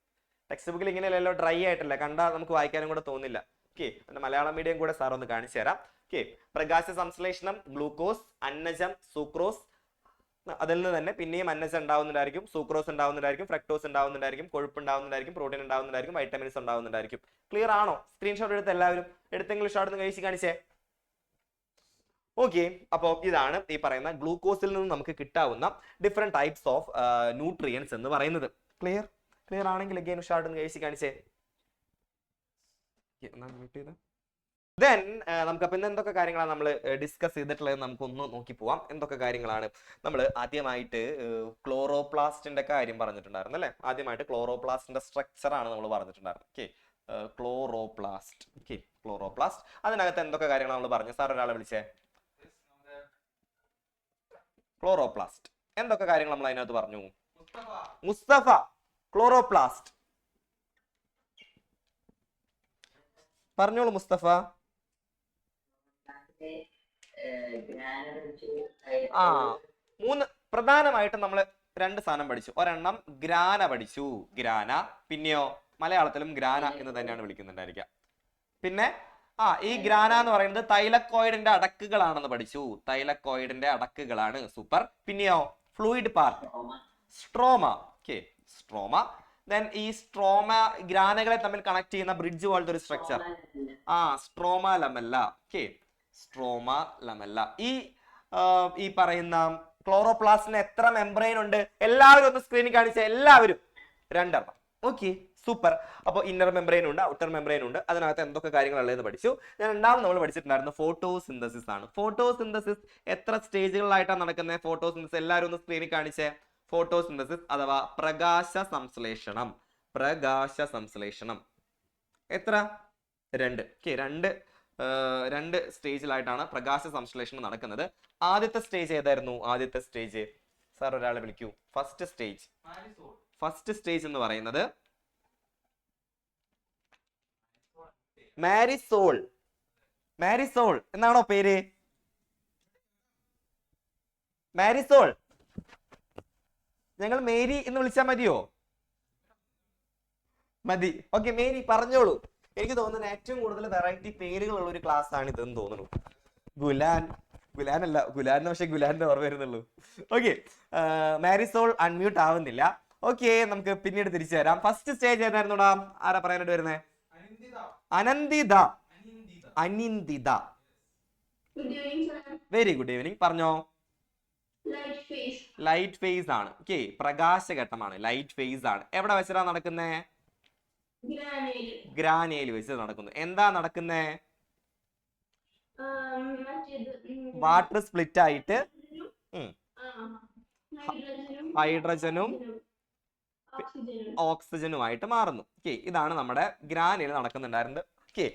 ടെക്സ്റ്റ് ബുക്കിൽ ഇങ്ങനെയല്ലോ, ഡ്രൈ ആയിട്ടല്ല, കണ്ടാൽ നമുക്ക് വായിക്കാനും കൂടെ തോന്നില്ല. ഓക്കെ, മലയാളം മീഡിയം കൂടെ സാർ ഒന്ന് കാണിച്ചു തരാം. ഓക്കെ, പ്രകാശ സംശ്ലേഷണം, ഗ്ലൂക്കോസ്, അന്നജം, സൂക്രോസ്, അതിൽ നിന്ന് തന്നെ പിന്നെയും അന്നജം ഉണ്ടാവുന്നുണ്ടായിരിക്കും, സൂക്രോസ് ഉണ്ടാവുന്നുണ്ടായിരിക്കും, ഫ്രക്ടോസ് ഉണ്ടാവുന്നുണ്ടായിരിക്കും, കൊഴുപ്പ് ഉണ്ടാവുന്നുണ്ടായിരിക്കും, പ്രോട്ടീൻ ഉണ്ടാവുന്നുണ്ടായിരിക്കും, വൈറ്റമിൻസ് ഉണ്ടാവുന്നുണ്ടായിരിക്കും. ക്ലിയർ ആണോ? സ്ക്രീൻഷോട്ട് എടുത്ത് എല്ലാവരും എടുത്തെങ്കിലും ഷോട്ട് കഴിച്ച് കാണിച്ചേ. ഓക്കെ, അപ്പോൾ ഇതാണ് ഈ പറയുന്ന ഗ്ലൂക്കോസിൽ നിന്ന് നമുക്ക് കിട്ടാവുന്ന ഡിഫറെന്റ് ടൈപ്സ് ഓഫ് ന്യൂട്രിയൻസ് എന്ന് പറയുന്നത്. ക്ലിയർ? ക്ലിയർ ആണെങ്കിൽ അഗൈൻ ഷോട്ട് കഴിച്ച് കാണിച്ചേ. ദെൻ നമുക്കപ്പോൾ ഇന്ന് എന്തൊക്കെ കാര്യങ്ങളാണ് നമ്മൾ ഡിസ്കസ് ചെയ്തിട്ടുള്ളത് നമുക്കൊന്ന് നോക്കി പോവാം. എന്തൊക്കെ കാര്യങ്ങളാണ് നമ്മൾ ആദ്യമായിട്ട് ക്ലോറോപ്ലാസ്റ്റിന്റെ കാര്യം പറഞ്ഞിട്ടുണ്ടായിരുന്നു അല്ലേ? ആദ്യമായിട്ട് ക്ലോറോപ്ലാസ്റ്റിന്റെ സ്ട്രക്ചർ ആണ് നമ്മൾ പറഞ്ഞിട്ടുണ്ടായിരുന്നത്. Okay, chloroplast. ഓക്കെ, ക്ലോറോപ്ലാസ്റ്റ്, അതിനകത്ത് എന്തൊക്കെ കാര്യങ്ങൾ നമ്മൾ പറഞ്ഞു? സാർ ഒരാളെ വിളിച്ചേ. ക്ലോറോപ്ലാസ്റ്റ് എന്തൊക്കെ കാര്യങ്ങൾ നമ്മൾ അതിനകത്ത് പറഞ്ഞു? മുസ്തഫ, ക്ലോറോപ്ലാസ്റ്റ് പറഞ്ഞോളൂ മുസ്തഫ. മൂന്ന് പ്രധാനമായിട്ടും നമ്മൾ രണ്ട് സാധനം പഠിച്ചു. ഒരെണ്ണം ഗ്രാന പഠിച്ചു, ഗ്രാന. പിന്നെയോ മലയാളത്തിലും ഗ്രാന എന്ന് തന്നെയാണ് വിളിക്കുന്നുണ്ടായിരിക്കുക. പിന്നെ ഈ ഗ്രാന എന്ന് പറയുന്നത് തൈലക്കോയിഡിന്റെ അടക്കുകളാണെന്ന് പഠിച്ചു. തൈലക്കോയിഡിന്റെ അടക്കുകളാണ്. സൂപ്പർ. പിന്നെയോ fluid part, stroma. Okay, stroma. Then ഈ സ്ട്രോമ ഗ്രാനകളെ തമ്മിൽ കണക്ട് ചെയ്യുന്ന ബ്രിഡ്ജ് പോലത്തെ ഒരു സ്ട്രക്ചർ, സ്ട്രോമ ലമെല്ല. Okay, stroma ലമെല്ല. ഈ പറയുന്ന ക്ലോറോപ്ലാസ്റ്റിന് എത്ര മെംബ്രെയിൻ ഉണ്ട്? എല്ലാവരും ഒന്ന് സ്ക്രീനിൽ കാണിച്ച എല്ലാവരും. 2. Okay, super. അപ്പോൾ ഇന്നർ മെംബ്രെയിൻ ഉണ്ട്, ഔട്ടർ മെംബ്രെയിൻ ഉണ്ട്. അതിനകത്ത് എന്തൊക്കെ കാര്യങ്ങളുള്ളതെന്ന് പഠിച്ചു. രണ്ടാമത് നമ്മൾ പഠിച്ചിട്ടുണ്ടായിരുന്നു ഫോട്ടോസിന്തസിസ് ആണ്. ഫോട്ടോസിന്തസിസ് എത്ര സ്റ്റേജുകളിലായിട്ടാണ് നടക്കുന്നത്? ഫോട്ടോസിന്തസിസ് എല്ലാവരും ഒന്ന് സ്ക്രീനിൽ കാണിച്ചേ. ഫോട്ടോസിന്തസിസ് അഥവാ പ്രകാശ സംശ്ലേഷണം. പ്രകാശ സംശ്ലേഷണം എത്ര? 2. ഓക്കെ, രണ്ട് സ്റ്റേജിലായിട്ടാണ് പ്രകാശ സംശ്ലേഷണം നടക്കുന്നത്. ആദ്യത്തെ സ്റ്റേജ് ഏതായിരുന്നു? ആദ്യത്തെ സ്റ്റേജ് സാർ ഒരാളെ വിളിക്കൂ. ഫസ്റ്റ് സ്റ്റേജ് എന്ന് പറയുന്നത് മാരിസോൾ. മാരിസോൾ എന്നാണോ പേര്? മാരിസോൾ. ഞങ്ങൾ മേരി എന്ന് വിളിച്ചാൽ മതിയോ? മതി. ഓക്കെ, മേരി പറഞ്ഞോളൂ. എനിക്ക് തോന്നുന്നു ഏറ്റവും കൂടുതൽ വെറൈറ്റി പേരുകളുള്ള ഒരു ക്ലാസ് ആണ് ഇതെന്ന് തോന്നുന്നു. ഗുലാനല്ല, ഗുലാൻ പക്ഷെ ഗുലാന്റെ ഓർമ്മ വരുന്നുള്ളൂ. ഓക്കെ, മാരിസോൾ അൺമ്യൂട്ട് ആവുന്നില്ല. ഓക്കെ, നമുക്ക് പിന്നീട് തിരിച്ചു തരാം. ഫസ്റ്റ് സ്റ്റേജ് ഏതായിരുന്നുടാ? ആരാ പറയാനായിട്ട് വരുന്നേ? Ananthita. Anindita. Very good evening. പറഞ്ഞോ. ലൈറ്റ് ഫേസ് ആണ്. ഓക്കെ, പ്രകാശഘട്ടമാണ്, ലൈറ്റ് ഫേസ് ആണ്. എവിടെ വെച്ചിട്ടാ നടക്കുന്നേ? ഗ്രാനയിൽ വെച്ച് നടക്കുന്നു. എന്താ നടക്കുന്നേ? വാട്ടർ സ്പ്ലിറ്റ് ആയിട്ട് ഹൈഡ്രജനും ഓക്സിജനുമായിട്ട് മാറുന്നു. ഓക്കെ, ഇതാണ് നമ്മുടെ ഗ്രാനയിൽ നടക്കുന്നുണ്ടായിരുന്നത്. ഓക്കെ,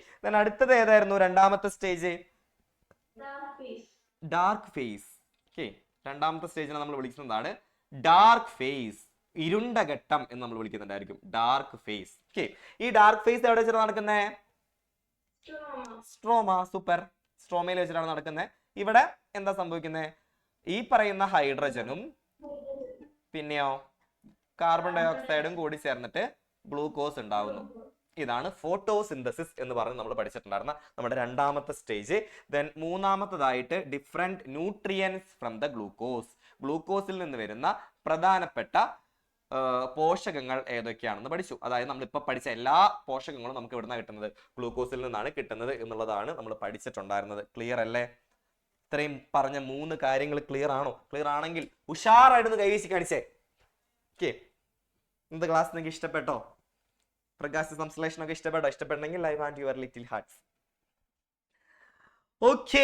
അടുത്തത് ഏതായിരുന്നു? രണ്ടാമത്തെ സ്റ്റേജ് ഡാർക്ക് ഫേസ്. ഓക്കെ, രണ്ടാമത്തെ സ്റ്റേജിനെ നമ്മൾ വിളിക്കുന്നതാണ് ഡാർക്ക് ഫേസ്, ഇരുണ്ട ഘട്ടം എന്ന് നമ്മൾ വിളിക്കുന്നുണ്ടായിരിക്കും, ഡാർക്ക് ഫേസ്. ഓക്കെ, ഈ ഡാർക്ക് ഫേസ് എവിടെ വെച്ചിട്ടാണ് നടക്കുന്നത്? സ്ട്രോമ. സൂപ്പർ, സ്ട്രോമയിൽ വെച്ചിട്ടാണ് നടക്കുന്നത്. ഇവിടെ എന്താ സംഭവിക്കുന്നത്? ഈ പറയുന്ന ഹൈഡ്രജനും പിന്നെയോ കാർബൺ ഡൈ ഓക്സൈഡും കൂടി ചേർന്നിട്ട് ഗ്ലൂക്കോസ് ഉണ്ടാവുന്നു. ഇതാണ് ഫോട്ടോസിന്തസിസ് എന്ന് പറഞ്ഞ് നമ്മൾ പഠിച്ചിട്ടുണ്ടായിരുന്ന നമ്മുടെ രണ്ടാമത്തെ സ്റ്റേജ്. ദെൻ മൂന്നാമത്തതായിട്ട് different nutrients from the glucose, ഗ്ലൂക്കോസിൽ നിന്ന് വരുന്ന പ്രധാനപ്പെട്ട പോഷകങ്ങൾ ഏതൊക്കെയാണെന്ന് പഠിച്ചു. അതായത് നമ്മളിപ്പോൾ പഠിച്ച എല്ലാ പോഷകങ്ങളും നമുക്ക് ഇവിടുന്ന് കിട്ടുന്നത്, ഗ്ലൂക്കോസിൽ നിന്നാണ് കിട്ടുന്നത് എന്നുള്ളതാണ് നമ്മൾ പഠിച്ചിട്ടുണ്ടായിരുന്നത്. ക്ലിയർ അല്ലേ? ഇത്രയും പറഞ്ഞ 3 കാര്യങ്ങൾ ക്ലിയർ ആണോ? ക്ലിയർ ആണെങ്കിൽ ഉഷാറായിട്ടൊന്ന് കൈവീശി കാണിച്ചേ. ഓക്കെ, ഇന്നത്തെ ക്ലാസ് നിങ്ങൾക്ക് ഇഷ്ടപ്പെട്ടോ? പ്രകാശ സംശ്ലേഷണമൊക്കെ ഇഷ്ടപ്പെട്ടോ? ഇഷ്ടപ്പെട്ടെങ്കിൽ I want your little hearts. Okay.